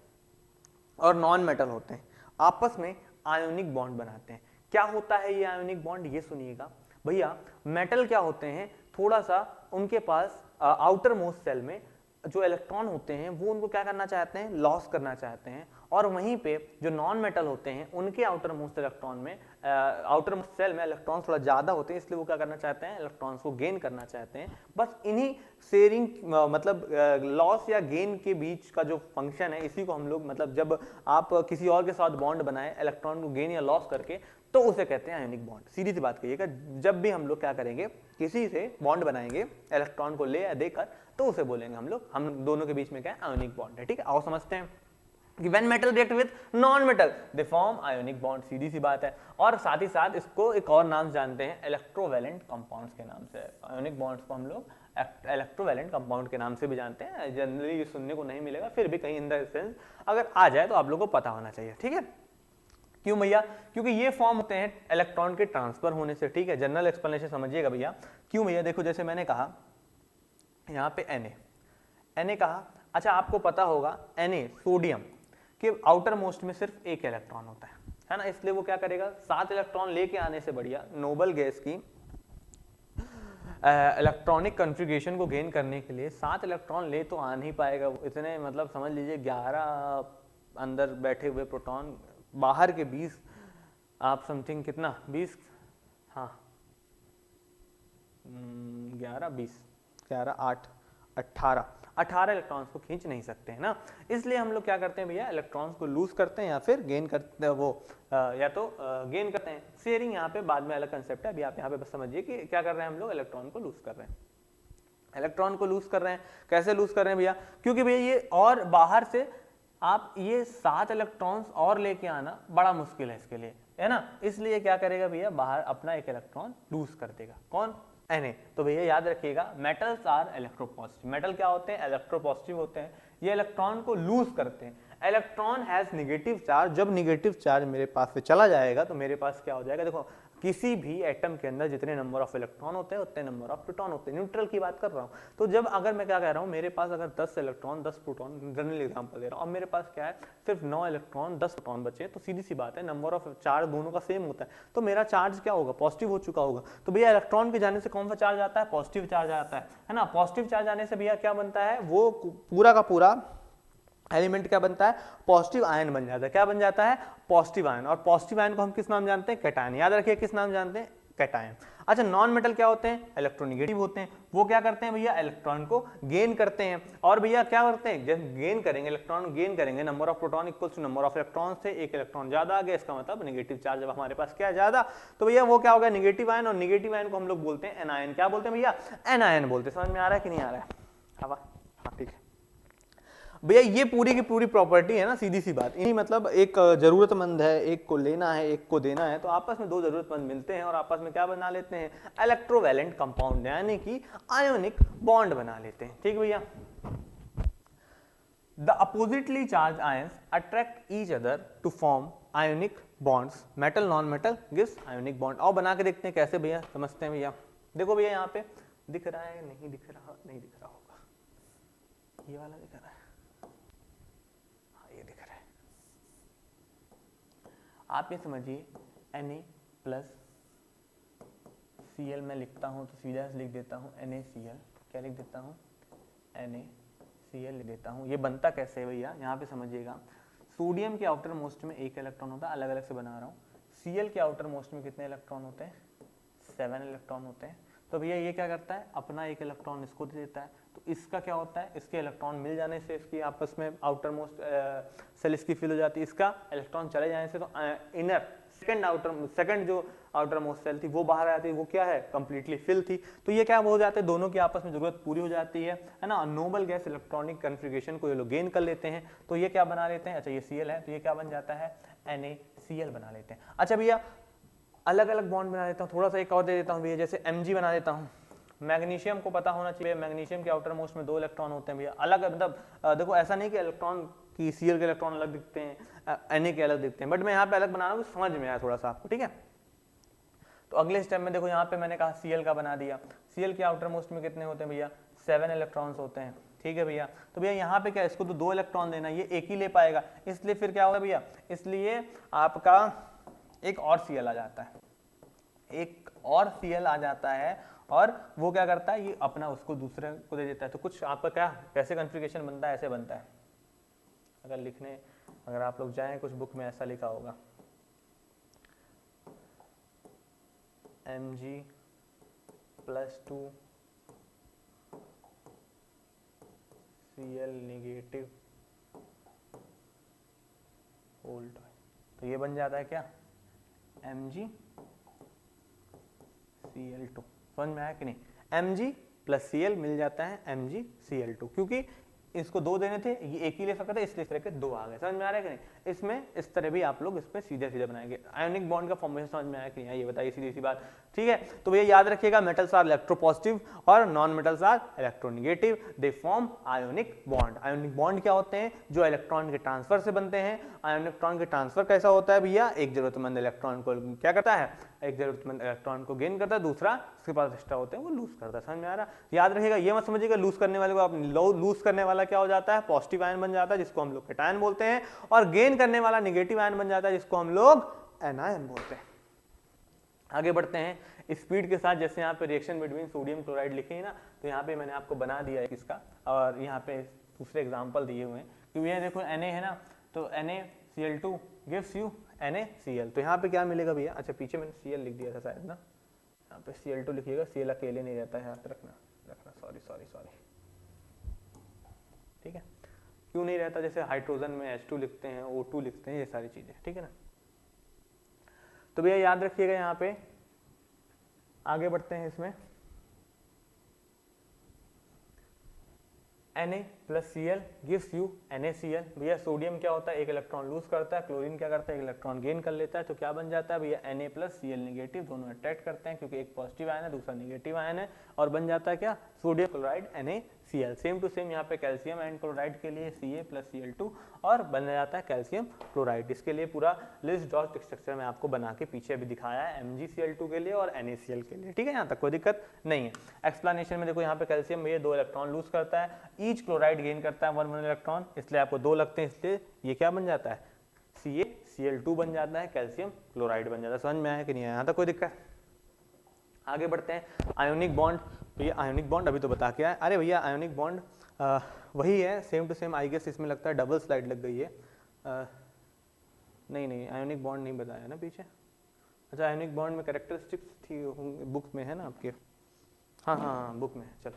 और नॉन मेटल होते हैं आपस में आयोनिक बॉन्ड बनाते हैं। क्या होता है ये आयोनिक बॉन्ड, ये सुनिएगा भैया। मेटल क्या होते हैं, थोड़ा सा उनके पास आउटर मोस्ट सेल में जो इलेक्ट्रॉन होते हैं वो उनको क्या करना चाहते हैं, लॉस करना चाहते हैं, और वहीं पे जो नॉन मेटल होते हैं उनके आउटर मोस्ट इलेक्ट्रॉन में आउटर मोस्ट सेल में इलेक्ट्रॉन थोड़ा ज़्यादा होते हैं, इसलिए वो क्या करना चाहते हैं, इलेक्ट्रॉन्स को गेन करना चाहते हैं। बस इन्हीं शेयरिंग मतलब लॉस या गेन के बीच का जो फंक्शन है, इसी को हम लोग मतलब जब आप किसी और के साथ बॉन्ड बनाए इलेक्ट्रॉन को गेन या लॉस करके, तो उसे कहते हैं आयोनिक बॉन्ड। सीधी सी बात कहिएगा, जब भी हम लोग क्या करेंगे, किसी से बॉन्ड बनाएंगे इलेक्ट्रॉन को ले या देकर, तो उसे बोलेंगे हम लोग, हम दोनों के बीच में क्या है, आयोनिक बॉन्ड है। ठीक है, आओ समझते हैं कि when metal react with non metal they form ionic bond, सीधी सी बात है। और साथ ही साथ इसको एक और नाम जानते हैं, इलेक्ट्रोवैलेंट कंपाउंड्स के नाम से। आयोनिक बॉन्ड्स को हम लोग इलेक्ट्रोवैलेंट कंपाउंड के नाम से भी जानते हैं। जनरली ये सुनने को नहीं मिलेगा, फिर भी कहीं इन द सेंस अगर आ जाए तो आप लोगों को पता होना चाहिए। ठीक है, क्यों भैया, क्योंकि ये फॉर्म होते हैं इलेक्ट्रॉन के ट्रांसफर होने से। ठीक है, जनरल एक्सप्लेनेशन समझिएगा भैया। क्यों भैया, देखो जैसे मैंने कहा यहाँ पे Na कहा, अच्छा आपको पता होगा Na सोडियम के आउटर मोस्ट में सिर्फ एक इलेक्ट्रॉन होता है ना, इसलिए वो क्या करेगा, 7 इलेक्ट्रॉन लेके आने से बढ़िया नोबल गैस की इलेक्ट्रॉनिक कॉन्फ़िगरेशन को गेन करने के लिए 7 इलेक्ट्रॉन ले तो आ नहीं पाएगा इतने, मतलब समझ लीजिए 11 अंदर बैठे हुए प्रोटॉन, बाहर के 20, आप समथिंग कितना 20, हाँ 11 20 11 8 18 इलेक्ट्रॉन्स को खींच नहीं सकते हैं ना, इसलिए हम लोग क्या करते हैं भैया, इलेक्ट्रॉन्स को लूज करते हैं या फिर गेन करते हैं, वो या तो गेन करते हैं। शेयरिंग यहाँ पे बाद में अलग कंसेप्ट है, अभी आप यहाँ पे बस समझिए कि क्या कर रहे हैं हम लोग, इलेक्ट्रॉन को लूज कर रहे हैं। इलेक्ट्रॉन को लूज कर रहे हैं, कैसे लूज कर रहे हैं भैया, क्योंकि भैया ये और बाहर से आप ये 7 इलेक्ट्रॉन्स और लेके आना बड़ा मुश्किल है इसके लिए, है ना, इसलिए क्या करेगा भैया, बाहर अपना एक इलेक्ट्रॉन लूज कर देगा। कौन, Na। तो भैया याद रखिएगा, मेटल्स आर इलेक्ट्रोपॉजिटिव। मेटल क्या होते हैं, इलेक्ट्रोपॉजिटिव होते हैं, ये इलेक्ट्रॉन को लूज करते हैं। इलेक्ट्रॉन हैज नेगेटिव चार्ज, जब नेगेटिव चार्ज मेरे पास से चला जाएगा तो मेरे पास क्या हो जाएगा, देखो किसी भी एटम के अंदर जितने नंबर ऑफ इलेक्ट्रॉन होते हैं उतने नंबर ऑफ प्रोटॉन होते हैं, न्यूट्रल की बात कर रहा हूँ। तो जब अगर मैं क्या कह रहा हूँ, मेरे पास अगर 10 इलेक्ट्रॉन 10 प्रोटॉन, जनरल एग्जांपल दे रहा हूँ, अब मेरे पास क्या है, सिर्फ 9 इलेक्ट्रॉन 10 प्रोटॉन बचे, तो सीधी सी बात है नंबर ऑफ चार्ज दोनों का सेम होता है, तो मेरा चार्ज क्या होगा, पॉजिटिव हो चुका होगा। तो भैया इलेक्ट्रॉन के जाने से कौन सा चार्ज आता है, पॉजिटिव चार्ज आता है ना। पॉजिटिव चार्ज आने से भैया क्या बनता है, वो पूरा का पूरा एलिमेंट क्या बनता है, पॉजिटिव आयन बन जाता है। क्या बन जाता है, पॉजिटिव आयन। और पॉजिटिव आयन को हम किस नाम जानते हैं, कैटायन। याद रखिए किस नाम जानते हैं, कैटायन। अच्छा, नॉन मेटल क्या होते हैं, इलेक्ट्रोनेगेटिव होते हैं। वो क्या करते हैं भैया, इलेक्ट्रॉन को गेन करते हैं। और भैया क्या करते हैं, जब गेन करेंगे, इलेक्ट्रॉन गेन करेंगे, number of proton equal to number of electron से एक इलेक्ट्रॉन ज्यादा आ गया, इसका मतलब नेगेटिव चार्ज जब हमारे पास क्या है, ज्यादा, तो भैया वो क्या होगा, नेगेटिव आयन। और नेगेटिव आयन को हम लोग बोलते हैं एनायन। क्या बोलते हैं भैया, एनायन बोलते हैं। समझ में आ रहा है कि नहीं आ रहा है, हाँ ठीक है भैया, ये पूरी की पूरी प्रॉपर्टी है ना, सीधी सी बात। इन्हीं मतलब एक जरूरतमंद है, एक को लेना है, एक को देना है, तो आपस में दो जरूरतमंद मिलते हैं और आपस में क्या बना लेते हैं, इलेक्ट्रोवैलेंट कंपाउंड, यानी कि आयोनिक बॉन्ड बना लेते हैं। ठीक भैया, the oppositely charge ions attract each other to form ionic bonds, metal non metal gives ionic bond. और बना के देखते हैं कैसे भैया, समझते हैं भैया। देखो भैया यहाँ पे दिख रहा है, नहीं दिख रहा, नहीं दिख रहा होगा, ये वाला दिख रहा है, आप ये समझिए Na प्लस Cl मैं लिखता हूँ तो सीधा लिख देता हूँ NaCl, क्या लिख देता हूँ, NaCl लिख देता हूँ। ये बनता कैसे है भैया, यहाँ पे समझिएगा, सोडियम के आउटर मोस्ट में एक इलेक्ट्रॉन होता है, अलग अलग से बना रहा हूँ। Cl के आउटर मोस्ट में कितने इलेक्ट्रॉन होते हैं, 7 इलेक्ट्रॉन होते हैं। तो भैया ये क्या करता है, अपना एक इलेक्ट्रॉन इसको दे देता है, तो इसका क्या होता है, इसके इलेक्ट्रॉन मिल जाने से इसकी आपस में आउटर मोस्ट सेल इसकी फिल हो जाती है, इसका इलेक्ट्रॉन चले जाने से तो इनर सेकंड जो आउटर मोस्ट सेल थी वो बाहर आती है, वो क्या है, कंप्लीटली फिल थी। तो ये क्या हो जाते हैं, दोनों की आपस में जरूरत पूरी हो जाती है ना। नोबल गैस इलेक्ट्रॉनिक कॉन्फ़िगरेशन को ये लोग गेन कर लेते हैं, तो ये क्या बना लेते हैं, अच्छा ये Cl है तो ये क्या बन जाता है, NaCl बना लेते हैं। अच्छा भैया अलग अलग बॉन्ड बना देता हूँ, थोड़ा सा एक और दे देता हूँ भैया, जैसे Mg बना देता हूँ। मैग्नीशियम को पता होना चाहिए, मैग्नीशियम के आउटर मोस्ट में 2 इलेक्ट्रॉन होते हैं भैया, अलग, मतलब देखो ऐसा नहीं कि इलेक्ट्रॉन की Cl के इलेक्ट्रॉन अलग दिखते हैं, Na के अलग दिखते हैं, बट मैं यहाँ पे अलग बना रहा हूँ, समझ में आया थोड़ा सा आपको, ठीक है। तो अगले स्टेप में देखो यहाँ पे मैंने कहा Cl का बना दिया। Cl के आउटर मोस्ट में कितने होते हैं भैया, 7 इलेक्ट्रॉन्स होते हैं, ठीक है भैया। तो भैया यहाँ पे क्या, इसको तो 2 इलेक्ट्रॉन देना, ये एक ही ले पाएगा, इसलिए फिर क्या होगा भैया, इसलिए आपका एक और Cl आ जाता है, एक और Cl आ जाता है, और वो क्या करता है, ये अपना उसको दूसरे को दे देता है। तो कुछ आपका क्या कैसे कॉन्फ़िगरेशन बनता है, ऐसे बनता है। अगर लिखने, अगर आप लोग जाएं कुछ बुक में ऐसा लिखा होगा Mg+2 Cl नेगेटिव होल्ड, तो ये बन जाता है क्या MgCl2। समझ में आया कि नहीं? Mg+Cl मिल जाता है MgCl2, क्योंकि इसको दो देने थे, ये एक ही ले सकते थे, इसलिए इस तरह के दो आ गए। समझ में आ रहा है कि नहीं? इसमें इस तरह भी आप लोग इसमें सीधे सीधे बनाएंगे। आयोनिक बॉन्ड का फॉर्मेशन समझ में आया कि नहीं, ये बताइए सीधी सी बात। ठीक है, तो भैया याद रखिएगा, मेटल्स आर इलेक्ट्रोपॉजिटिव और non metals are electronegative, they form ionic bond. Ionic bond क्या होते हैं? जो इलेक्ट्रॉन के ट्रांसफर से बनते हैं। आयोनिक इलेक्ट्रॉन के ट्रांसफर कैसा होता है भैया? एक जरूरतमंद इलेक्ट्रॉन को क्या करता है, एक जरूरतमंद इलेक्ट्रॉन को गेन करता है, दूसरा उसके पास एक्स्ट्रा होते हैं वो लूज करता है। समझ में आ रहा है? याद रखिएगा, ये मत समझिएगा लूज करने वाले को आप, लूज करने वाला क्या हो जाता है, पॉजिटिव आयन बन जाता है जिसको हम लोग कैटायन बोलते हैं, और गेन करने वाला नेगेटिव आयन बन जाता है जिसको हम लोग एनायन बोलते हैं। आगे बढ़ते हैं स्पीड के साथ। जैसे यहाँ पे रिएक्शन बिटवीन सोडियम क्लोराइड लिखे है ना, तो यहाँ पे मैंने आपको बना दिया है इसका, और यहाँ पे दूसरे एग्जांपल दिए हुए हैं। क्योंकि ये देखो Na है ना, तो NaCl2 गिव्स यू NaCl। तो यहाँ पे क्या मिलेगा भैया, अच्छा पीछे मैंने Cl लिख दिया था शायद ना, यहाँ पे Cl2 लिखिएगा, Cl अकेले नहीं रहता है, याद रखना, सॉरी। ठीक है, क्यों नहीं रहता? जैसे हाइड्रोजन में H2 लिखते हैं, O2 लिखते हैं, ये सारी चीजें। ठीक है ना, तो भैया याद रखिएगा। यहाँ पे आगे बढ़ते हैं इसमें, Na+Cl गिव्स यू NaCl। भैया सोडियम क्या होता है, एक इलेक्ट्रॉन लूज करता है, क्लोरीन क्या करता है, एक इलेक्ट्रॉन गेन कर लेता है, तो क्या बन जाता है भैया Na+Cl नेगेटिव, दोनों अट्रैक्ट करते हैं क्योंकि एक पॉजिटिव आयन है दूसरा नेगेटिव आयन है, और बन जाता है क्या, sodium chloride NaCl। Same to same यहाँ पे कैल्शियम एंड क्लोराइड के लिए Ca+Cl2 और बन जाता है कैल्शियम क्लोराइड। इसके लिए पूरा लिस्ट डॉट स्ट्रक्चर में आपको बना के पीछे अभी दिखाया है MgCl2 के लिए और NaCl के लिए। ठीक है, यहाँ तक कोई दिक्कत नहीं है। एक्सप्लेनेशन में देखो, यहाँ पे कैल्शियम में ये 2 इलेक्ट्रॉन लूज करता है, ईच क्लोराइड गेन करता है 1 इलेक्ट्रॉन, इसलिए आपको 2 लगते हैं, इसलिए ये क्या बन जाता है, CaCl2 बन जाता है, कैल्शियम क्लोराइड बन जाता है। समझ में आया कि नहीं आया? यहाँ तक कोई दिक्कत? आगे बढ़ते हैं। आयोनिक बॉन्ड, भैया आयोनिक बॉन्ड अभी तो बता के आए। अरे भैया आयोनिक बॉन्ड वही है, same to same. I guess इसमें लगता है डबल स्लाइड लग गई है। नहीं आयोनिक बॉन्ड नहीं बताया ना पीछे। अच्छा, आयोनिक बॉन्ड में कैरेक्टरिस्टिक्स थी बुक में, है ना आपके? हाँ बुक में। चलो,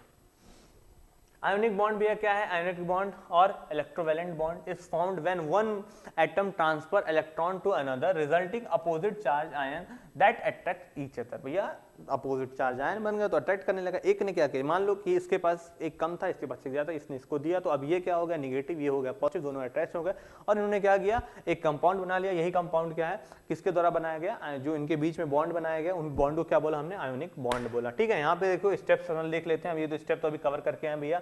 आयोनिक बॉन्ड भैया क्या है? आयोनिक बॉन्ड और electrovalent bond is formed when one atom transfer electron to another resulting opposite charge ion that attract each other. भैया अपोजिट चार्ज आयन बन गया तो अट्रैक्ट करने लगा। एक ने क्या किया, मान लो कि इसके पास एक कम था, इसके पास एक ज्यादा, इसने इसको दिया, तो अब ये क्या हो गया, निगेटिव, ये हो गया पॉजिटिव, दोनों अट्रैक्ट हो गए। और इन्होंने क्या किया, एक कंपाउंड बना लिया। यही कंपाउंड क्या है, किसके द्वारा बनाया गया, जो इनके बीच में बॉन्ड बनाया गया, उन बॉन्ड को क्या बोला हमने, आयोनिक बॉन्ड बोला। ठीक है, यहाँ पे देखो स्टेप्स देख लेते हैं। अब ये तो स्टेप तो अभी कवर करके हैं भैया।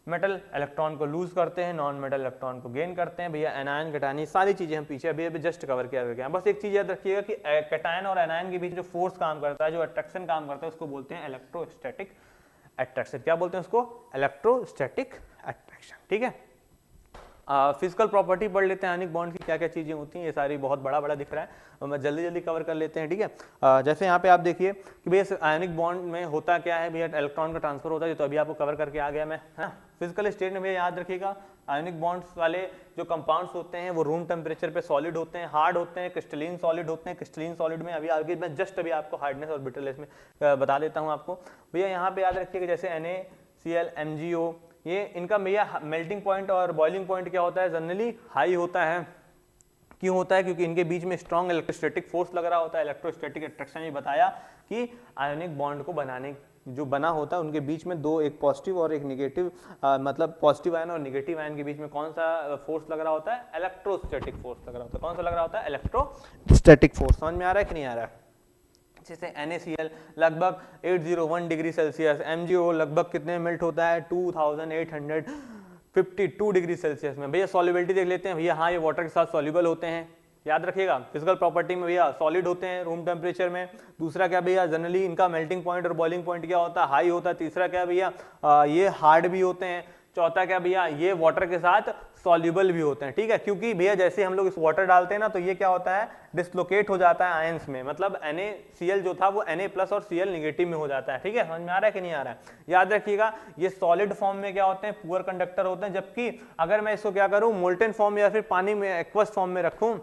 मेटल इलेक्ट्रॉन को लूज करते हैं, नॉन मेटल इलेक्ट्रॉन को गेन करते हैं। भैया एनायन कैटायन सारी चीजें हम पीछे अभी जस्ट कवर किया गया। बस एक चीज याद रखिएगा कि कैटायन और एनायन के बीच जो फोर्स काम करता है, जो अट्रैक्शन काम करता है, उसको बोलते हैं इलेक्ट्रोस्टैटिक अट्रैक्शन। क्या बोलते हैं उसको, इलेक्ट्रोस्टैटिक अट्रैक्शन। ठीक है, फिजिकल प्रॉपर्टी पढ़ लेते हैं आयोनिक बॉन्ड की, क्या क्या चीजें होती हैं। ये सारी बहुत बड़ा दिख रहा है, मैं जल्दी कवर कर लेते हैं। ठीक है, जैसे यहाँ पे आप देखिए कि भैया आयोनिक बॉन्ड में होता क्या है भैया, इलेक्ट्रॉन का ट्रांसफर होता है, तो अभी आपको कवर करके आ गया मैं, है ना। फिजिकल स्टेट में भैया याद रखिएगा, आयोनिक बॉन्ड्स वाले जो कंपाउंड्स होते हैं वो रूम टेम्परेचर पे सॉलिड होते हैं, हार्ड होते हैं, क्रिस्टलीन सॉलिड होते हैं। क्रिस्टलीन सॉलिड में अभी आगे मैं जस्ट अभी आपको हार्डनेस और ब्रिटलनेस में बता देता हूँ आपको। भैया यहाँ पे याद रखिएगा, जैसे NaCl MgO, ये इनका भैया मेल्टिंग पॉइंट और बॉइलिंग पॉइंट क्या होता है, जनरली हाई होता है। क्यों होता है, क्योंकि इनके बीच में स्ट्रॉन्ग इलेक्ट्रोस्टैटिक फोर्स लग रहा होता है। इलेक्ट्रोस्टैटिक अट्रैक्शन में बताया कि आयोनिक बॉन्ड को बनाने जो बना होता है उनके बीच में दो, एक पॉजिटिव और एक निगेटिव, मतलब पॉजिटिव आयन और निगेटिव आयन के बीच में कौन सा फोर्स लग रहा होता है, इलेक्ट्रोस्टैटिक फोर्स लग रहा होता है। कौन सा लग रहा होता है, इलेक्ट्रोस्टैटिक फोर्स। समझ में आ रहा है कि नहीं आ रहा है? जैसे NaCl लगभग 801 डिग्री सेल्सियस, MgO लगभग कितने मेल्ट होता है, 2852 डिग्री सेल्सियस में। भैया सॉल्युबिलिटी देख लेते हैं भैया। हाँ, ये वाटर के साथ सॉल्युबल होते हैं, याद रखिएगा। फिजिकल प्रॉपर्टी में भैया सॉलिड होते हैं रूम टेम्परेचर में। दूसरा क्या भैया, जनरली इनका मेल्टिंग पॉइंट और बॉइलिंग पॉइंट क्या होता है, हाई होता है। तीसरा क्या भैया, ये हार्ड भी होते हैं। चौथा क्या भैया, ये वाटर के साथ सॉल्युबल भी होते हैं, ठीक है, क्योंकि भैया जैसे हम लोग इस वाटर डालते हैं ना तो ये क्या होता है, डिसलोकेट हो जाता है आयंस में, मतलब NaCl जो था वो Na+ और Cl नेगेटिव में हो जाता है, ठीक है, समझ में आ रहा है कि नहीं आ रहा है। याद रखिएगा ये सॉलिड फॉर्म में क्या होते हैं, पुअर कंडक्टर होते हैं, जबकि अगर मैं इसको क्या करूं, मोल्टेन फॉर्म या फिर पानी में एक्वस फॉर्म में रखूं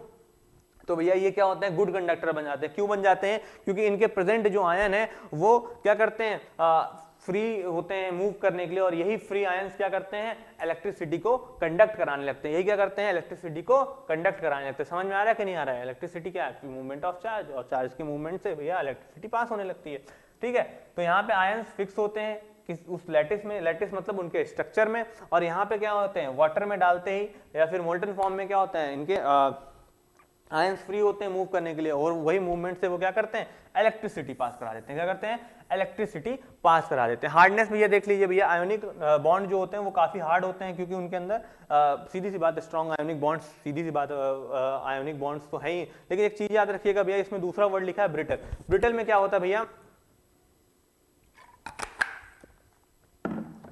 तो भैया ये क्या होते हैं, गुड कंडक्टर बन जाते हैं। क्यों बन जाते हैं, क्योंकि इनके प्रेजेंट जो आयन है वो क्या करते हैं, फ्री होते हैं मूव करने के लिए, और यही फ्री आयंस क्या करते हैं, इलेक्ट्रिसिटी को कंडक्ट कराने लगते हैं। यही क्या करते हैं, इलेक्ट्रिसिटी को कंडक्ट कराने लगते हैं। समझ में आ रहा है कि नहीं आ रहा है। इलेक्ट्रिसिटी क्या है, मूवमेंट ऑफ चार्ज, और चार्ज के मूवमेंट से भैया इलेक्ट्रिसिटी पास होने लगती है, ठीक है। तो यहाँ पे आयंस फिक्स होते हैं उस लैटिस में, लैटिस मतलब उनके स्ट्रक्चर में, और यहाँ पे क्या होते हैं, वाटर में डालते ही या फिर मोल्टन फॉर्म में क्या होता है, इनके आयंस फ्री होते हैं मूव करने के लिए, और वही मूवमेंट से वो क्या करते हैं, इलेक्ट्रिसिटी पास करा देते हैं। क्या करते हैं, इलेक्ट्रिसिटी पास करा देते हैं। हार्डनेस भैया देख लीजिए भैया, आयोनिक बॉन्ड जो होते हैं वो काफी हार्ड होते हैं, क्योंकि उनके अंदर सीधी सी बात स्ट्रॉन्ग आयोनिक बॉन्ड्स, सीधी सी बात आयोनिक बॉन्ड्स तो है ही, लेकिन एक चीज याद रखिएगा भैया, इसमें दूसरा वर्ड लिखा है ब्रिटल। ब्रिटल में क्या होता है भैया,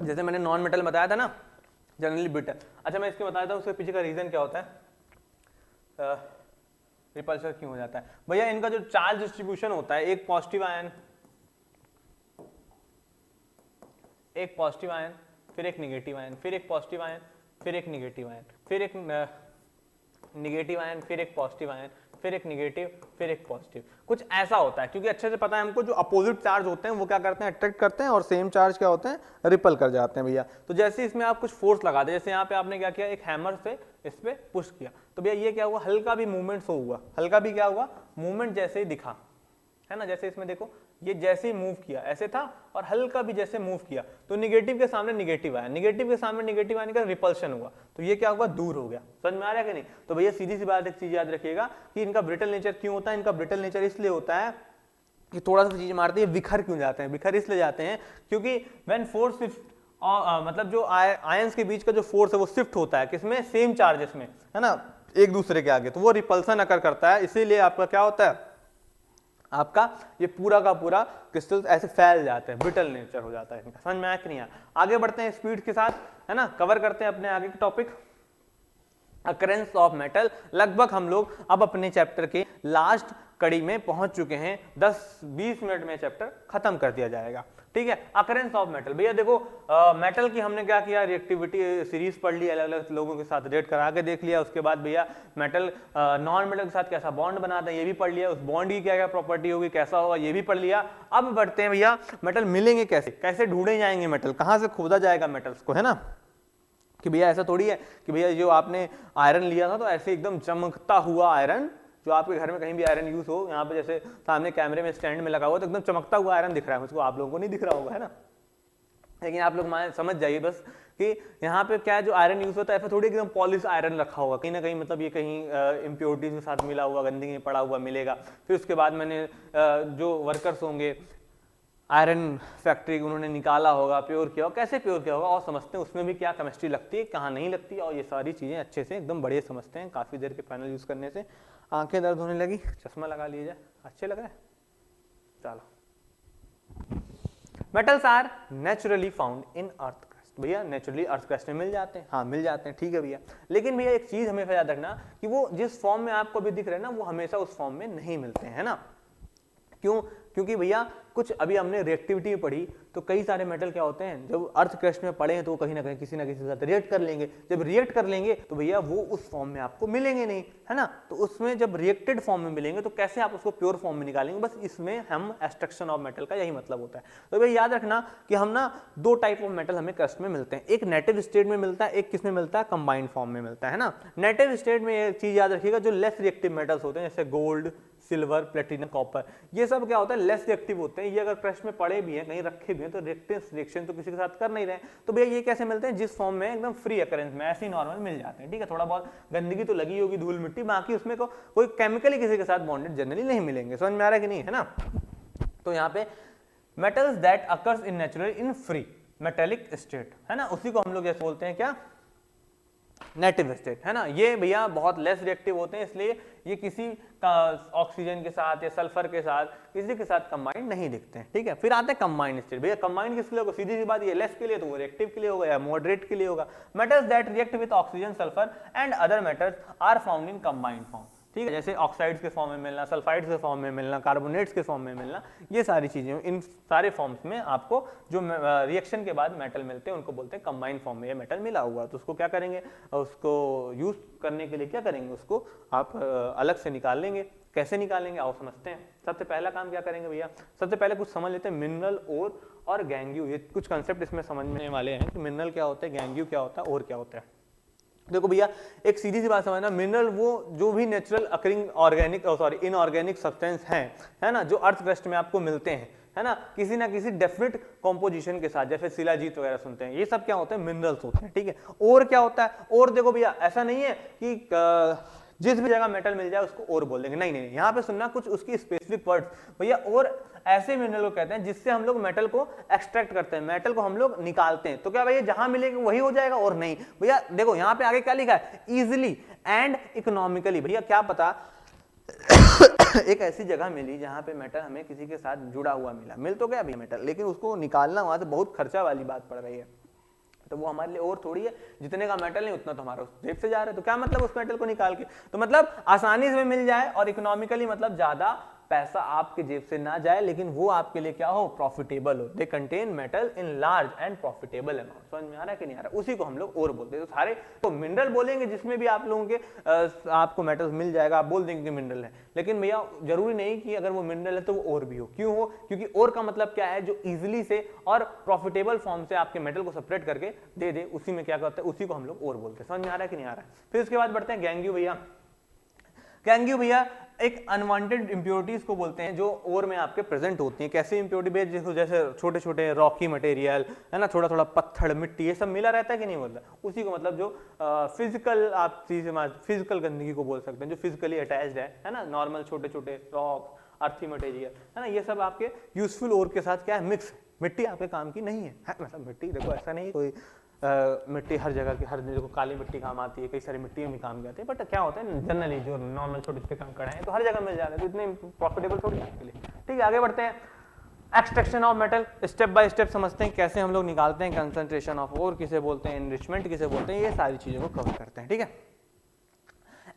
जैसे मैंने नॉन मेटल बताया था ना जनरली ब्रिटल। अच्छा मैं इसके बताया था उसके पीछे का रीजन क्या होता है, रिपल्सर क्यों हो जाता है भैया, इनका जो चार्ज डिस्ट्रीब्यूशन होता है, एक पॉजिटिव आयन, एक पॉजिटिव आयन, फिर एक नेगेटिव आयन, फिर एक पॉजिटिव आयन, फिर एक नेगेटिव आयन, फिर एक नेगेटिव आयन, फिर एक पॉजिटिव आयन, फिर एक नेगेटिव, फिर एक पॉजिटिव, कुछ ऐसा होता है। क्योंकि अच्छे से पता है हमको, जो अपोजिट चार्ज होते हैं वो क्या करते हैं, अट्रैक्ट करते हैं, और सेम चार्ज क्या होते हैं, रिपल कर जाते हैं भैया। तो जैसे इसमें आप कुछ फोर्स लगा दे, जैसे यहाँ पे आपने क्या किया, एक हैमर से इस पे पुश किया, तो भैया ये क्या हुआ, हल्का भी मूवमेंट शो हुआ, हल्का भी क्या हुआ, मूवमेंट जैसे ही दिखा, है ना। जैसे इसमें देखो ये जैसे ही मूव किया ऐसे था, और हल्का भी जैसे मूव किया, तो निगेटिव के सामने निगेटिव आया, निगेटिव के सामने निगेटिव आने का रिपल्शन हुआ, तो ये क्या हुआ, दूर हो गया। समझ में आ रहा है कि नहीं। तो भैया सीधी सी बात, एक चीज याद रखिएगा कि इनका ब्रिटल नेचर क्यों होता है, इनका ब्रिटल नेचर इसलिए होता है कि थोड़ा सा चीज मारती है, बिखर क्यों जाते हैं, बिखर इसलिए जाते हैं क्योंकि व्हेन फोर्स मतलब जो आयंस के बीच का जो फोर्स है वो शिफ्ट होता है किसमें, सेम चार्जेस में, है ना, एक दूसरे के आगे, तो वो रिपल्सन अकर करता है, इसीलिए आपका क्या होता है, आपका ये पूरा का पूरा क्रिस्टल ऐसे फैल जाते हैं, ब्रिटल नेचर हो जाता है इनका। समझ में आया कि नहीं आया। आगे बढ़ते हैं स्पीड के साथ, है ना, कवर करते हैं अपने आगे के टॉपिक, अकरेंस ऑफ मेटल। लगभग हम लोग अब अपने चैप्टर के लास्ट कड़ी में पहुंच चुके हैं, 10-20 मिनट में चैप्टर खत्म कर दिया जाएगा, ठीक है। अकरेंस ऑफ मेटल, भैया देखो मेटल की हमने क्या किया, रिएक्टिविटी सीरीज पढ़ ली, अलग अलग लोगों के साथ रेट करा के देख लिया। उसके बाद भैया मेटल नॉन मेटल के साथ कैसा बॉन्ड बनाता है ये भी पढ़ लिया, उस बॉन्ड की क्या क्या प्रॉपर्टी होगी, कैसा होगा ये भी पढ़ लिया। अब बढ़ते हैं भैया, मेटल मिलेंगे कैसे, कैसे ढूंढे जाएंगे मेटल, कहाँ से खोदा जाएगा मेटल्स को, है ना। कि भैया ऐसा थोड़ी है कि भैया जो आपने आयरन लिया था तो ऐसे एकदम चमकता हुआ आयरन, जो आपके घर में कहीं भी आयरन यूज हो, यहाँ पे जैसे सामने कैमरे में स्टैंड में लगा हुआ तो एकदम चमकता हुआ आयरन दिख रहा है मुझको, आप लोगों को नहीं दिख रहा होगा, है ना। लेकिन आप लोग समझ जाइए बस कि यहाँ पे क्या जो आयरन यूज होता है, ऐसा थोड़ी एकदम पॉलिश आयरन रखा होगा, कहीं ना कहीं मतलब ये कहीं इम्प्योरिटीज के साथ मिला हुआ, गंदगी में पड़ा हुआ मिलेगा। फिर उसके बाद मैंने जो वर्कर्स होंगे आयरन फैक्ट्री उन्होंने निकाला होगा, प्योर किया होगा, कैसे प्योर किया होगा, और समझते हैं उसमें भी क्या केमिस्ट्री लगती है, कहाँ नहीं लगती है, और ये सारी चीज़ें अच्छे से एकदम बढ़िया समझते हैं। काफ़ी देर के पैनल यूज़ करने से आंखें दर्द होने लगी, चश्मा लगा लीजिए, अच्छे लग रहे हैं। चलो, metals are naturally found in earth crust. भैया नेचुरली अर्थ क्रस्ट में मिल जाते हैं, हाँ मिल जाते हैं, ठीक है भैया। लेकिन भैया एक चीज़ हमेशा याद रखना कि वो जिस फॉर्म में आपको अभी दिख रहे हैं ना, वो हमेशा उस फॉर्म में नहीं मिलते हैं, है ना। क्यों, क्योंकि भैया कुछ अभी हमने रिएक्टिविटी में पढ़ी, तो कई सारे मेटल क्या होते हैं जब अर्थ क्रस्ट में पड़े हैं तो कहीं ना कहीं किसी ना किसी के साथ रिएक्ट कर लेंगे। जब रिएक्ट कर लेंगे तो भैया वो उस फॉर्म में आपको मिलेंगे नहीं, है ना। तो उसमें जब रिएक्टेड फॉर्म में मिलेंगे तो कैसे आप उसको प्योर फॉर्म में निकालेंगे, बस इसमें हम एक्सट्रैक्शन ऑफ मेटल का यही मतलब होता है। तो भैया याद रखना कि हम ना दो टाइप ऑफ मेटल हमें क्रस्ट में मिलते हैं, एक नेटिव स्टेट में मिलता है, एक किसमें मिलता है, कंबाइंड फॉर्म में मिलता है ना। नेटिव स्टेट में एक चीज याद रखिएगा, जो लेस रिएक्टिव मेटल्स होते हैं जैसे गोल्ड, सिल्वर, प्लेटिनम, कॉपर, ये सब क्या होता है लेस रिएक्टिव होते हैं। ये अगर क्रस्ट में पड़े भी हैं, कहीं रखे भी हैं, तो रिएक्शन तो किसी के साथ कर नहीं रहे। तो भैया ये कैसे मिलते हैं, जिस फॉर्म में एकदम फ्री अकरेंस में ऐसे ही नॉर्मल मिल जाते हैं, ठीक है। थोड़ा बहुत गंदगी तो लगी होगी, धूल मिट्टी, बाकी उसमें कोई केमिकली किसी के साथ बॉन्डेड जनरली नहीं मिलेंगे। समझ में आ रहा है कि नहीं, है ना। तो यहाँ पे metals that occurs in natural in free metallic state, है ना, उसी को हम लोग जैसे बोलते हैं क्या, नेटिव स्टेट, है ना। ये भैया बहुत लेस रिएक्टिव होते हैं, इसलिए ये किसी का ऑक्सीजन के साथ या सल्फर के साथ किसी के साथ कंबाइंड नहीं दिखते हैं, ठीक है। फिर आते हैं कंबाइंड स्टेट। भैया कंबाइंड किसके लिए होगा, सीधी सी बात, ये लेस के लिए तो वो रिएक्टिव के लिए होगा या मॉडरेट के लिए होगा। Metals that react with oxygen, sulphur and other metals are found in combined form, ठीक है। जैसे ऑक्साइड्स के फॉर्म में मिलना, सल्फाइड्स के फॉर्म में मिलना, कार्बोनेट्स के फॉर्म में मिलना, ये सारी चीजें, इन सारे फॉर्म्स में आपको जो रिएक्शन के बाद मेटल मिलते हैं उनको बोलते हैं कंबाइंड फॉर्म में ये मेटल मिला हुआ। तो उसको क्या करेंगे, उसको यूज करने के लिए क्या करेंगे, उसको आप अलग से निकाल लेंगे। कैसे निकालेंगे आओ समझते हैं। सबसे पहला काम क्या करेंगे भैया, सबसे पहले कुछ समझ लेते हैं मिनरल ओर और गैंग्यू। ये कुछ कंसेप्ट इसमें समझने वाले हैं कि मिनरल क्या होता है, गैंग्यू क्या होता है, और क्या होता है। देखो भैया एक सीधी सी बात समझना, मिनरल वो जो भी natural occurring organic inorganic substance हैं, है ना, जो अर्थ क्रस्ट में आपको मिलते हैं, है ना, किसी ना किसी डेफिनेट कॉम्पोजिशन के साथ, जैसे शिलाजीत वगैरह सुनते हैं, ये सब क्या होते हैं, मिनरल्स होते हैं, ठीक है। और क्या होता है, और देखो भैया ऐसा नहीं है कि जिस भी जगह मेटल मिल जाए उसको और बोल देंगे, नहीं नहीं, यहाँ पे सुनना कुछ उसकी स्पेसिफिक वर्ड्स भैया। और ऐसे मिनरल को कहते हैं जिससे हम लोग मेटल को एक्सट्रैक्ट करते हैं, मेटल को हम लोग निकालते हैं। तो क्या भैया जहां मिलेगा वही हो जाएगा, और नहीं भैया देखो यहाँ पे आगे क्या लिखा है, इजिली एंड इकोनॉमिकली। भैया क्या पता एक ऐसी जगह मिली जहां पे मेटल हमें किसी के साथ जुड़ा हुआ मिल तो गया भैया मेटल, लेकिन उसको निकालना वहां से बहुत खर्चा वाली बात पड़ रही है। तो वो हमारे लिए और थोड़ी है, जितने का मेटल नहीं उतना तो हमारा उस जेब से जा रहा है। तो क्या मतलब उस मेटल को निकाल के, तो मतलब आसानी से मिल जाए, और इकोनॉमिकली मतलब ज्यादा पैसा आपके जेब से ना जाए, लेकिन वो आपके लिए क्या हो, प्रॉफिटेबल हो। They contain metal in large and profitable amount. समझ में आ रहा है कि नहीं आ रहा, उसी को हम लोग और बोलते हैं। तो सारे तो मिनरल बोलेंगे जिसमें भी आप लोगों के आपको मेटल्स मिल जाएगा, आप बोल देंगे कि मिनरल है। लेकिन भैया जरूरी नहीं कि अगर वो मिनरल है तो वो और भी हो। क्यों हो, क्योंकि और का मतलब क्या है, जो इजिली से और प्रॉफिटेबल फॉर्म से आपके मेटल को सेपरेट करके दे दे, उसी में क्या करते हैं, उसी को हम लोग और बोलते हैं। समझ में आ रहा है कि नहीं आ रहा है। फिर उसके बाद बढ़ते हैं गैंग्यू भैया। गैंग्यू भैया एक अनवांटेड इंप्योरिटीज को बोलते हैं जो ओर में आपके प्रेजेंट होती हैं। कैसे इंप्योरिटी भैया, जैसे छोटे छोटे रॉकी मटेरियल, है ना, थोड़ा थोड़ा पत्थर मिट्टी, ये सब मिला रहता है कि नहीं बोलता, उसी को मतलब जो फिजिकल आप चीजें, फिजिकल गंदगी को बोल सकते हैं, जो फिजिकली अटैच्ड है ना, नॉर्मल छोटे छोटे रॉक, अर्थी मटेरियल, है ना, ये सब आपके यूजफुल ओर के साथ क्या है, मिक्स। मिट्टी आपके काम की नहीं है, मतलब मिट्टी देखो ऐसा नहीं कोई मिट्टी हर जगह की, हर जगह को काली मिट्टी काम आती है, कई सारी मिट्टी में भी काम आती है, बट क्या होता है जनरली जो नॉर्मल छोटे छोटे कंकड़ हैं तो हर जगह मिल जाते हैं, तो इतने प्रॉफिटेबल थोड़ी आपके लिए। ठीक है, आगे बढ़ते हैं। Extraction of metal, step by step समझते हैं कैसे हम लोग निकालते हैं, कंसंट्रेशन ऑफ ओर किसे बोलते हैं, एनरिचमेंट किसे बोलते हैं, ये सारी चीजों को कवर करते हैं। ठीक है,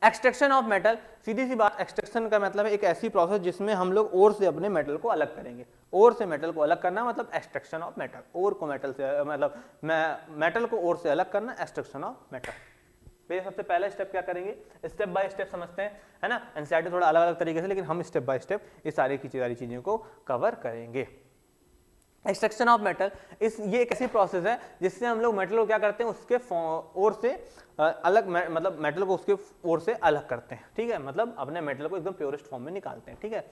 एक्सट्रैक्शन ऑफ मेटल, सीधी सी बात, एक्सट्रैक्शन का मतलब है एक ऐसी प्रोसेस जिसमें हम लोग ओर से अपने मेटल को अलग करेंगे। ओर से मेटल को अलग करना मतलब एक्सट्रैक्शन ऑफ मेटल, ओर को मेटल से मतलब मेटल को ओर से अलग करना, एक्सट्रैक्शन ऑफ मेटल। तो सबसे पहला स्टेप क्या करेंगे, स्टेप बाय स्टेप समझते हैं, है ना। एनसीईआरटी थोड़ा अलग अलग तरीके से, लेकिन हम स्टेप बाय स्टेप इस सारी चीजों को कवर करेंगे। एक्सट्रैक्शन ऑफ मेटल, ये एक ऐसी प्रोसेस है जिससे हम लोग मेटल को क्या करते हैं, उसके ओर से अलग, मतलब मेटल को उसके ओर से अलग करते हैं। ठीक है, मतलब अपने मेटल को एकदम प्योरेस्ट फॉर्म में निकालते हैं। ठीक है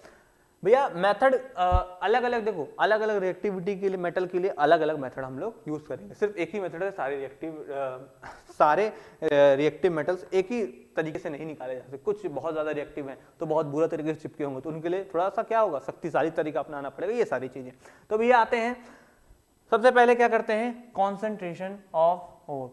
भैया, मेथड अलग अलग, देखो अलग अलग रिएक्टिविटी के लिए, मेटल के लिए अलग अलग मेथड हम लोग यूज करेंगे। सिर्फ एक ही मेथड है, सारे रिएक्टिव मेटल्स एक ही तरीके से नहीं निकाले जा सकते। कुछ बहुत ज्यादा रिएक्टिव हैं तो बहुत बुरा तरीके से चिपके होंगे, तो उनके लिए थोड़ा सा क्या होगा, शक्तिशाली तरीका अपनाना पड़ेगा, ये सारी चीजें। तो भैया आते हैं, सबसे पहले क्या करते हैं, concentration of ore,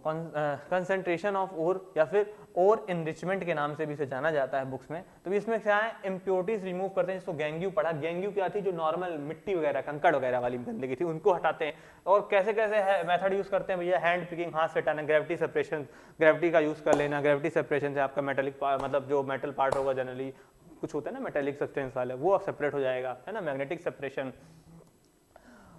concentration of ore या फिर ओर इनरिचमेंट के नाम से भी इसे जाना जाता है बुक्स में। तो इसमें क्या है, इम्प्योरिटीज रिमूव करते हैं, जिसको गैंग्यू पढ़ा। गैंग्यू क्या थी, जो नॉर्मल मिट्टी वगैरह, कंकड़ वगैरह वाली गंदगी थी, उनको हटाते हैं। और कैसे कैसे मेथड यूज करते हैं भैया, हैंड पिकिंग, हाथ से हटाना, ग्रेविटी सेपरेशन, ग्रेविटी का यूज कर लेना। ग्रेविटी सेपरेशन से आपका मेटेलिक मतलब जो मेटल पार्ट होगा, जनरली कुछ होता है ना मेटेलिक सब्सटेंस वाले, वो सेपरेट हो जाएगा, है ना। मैग्नेटिक सेपरेशन,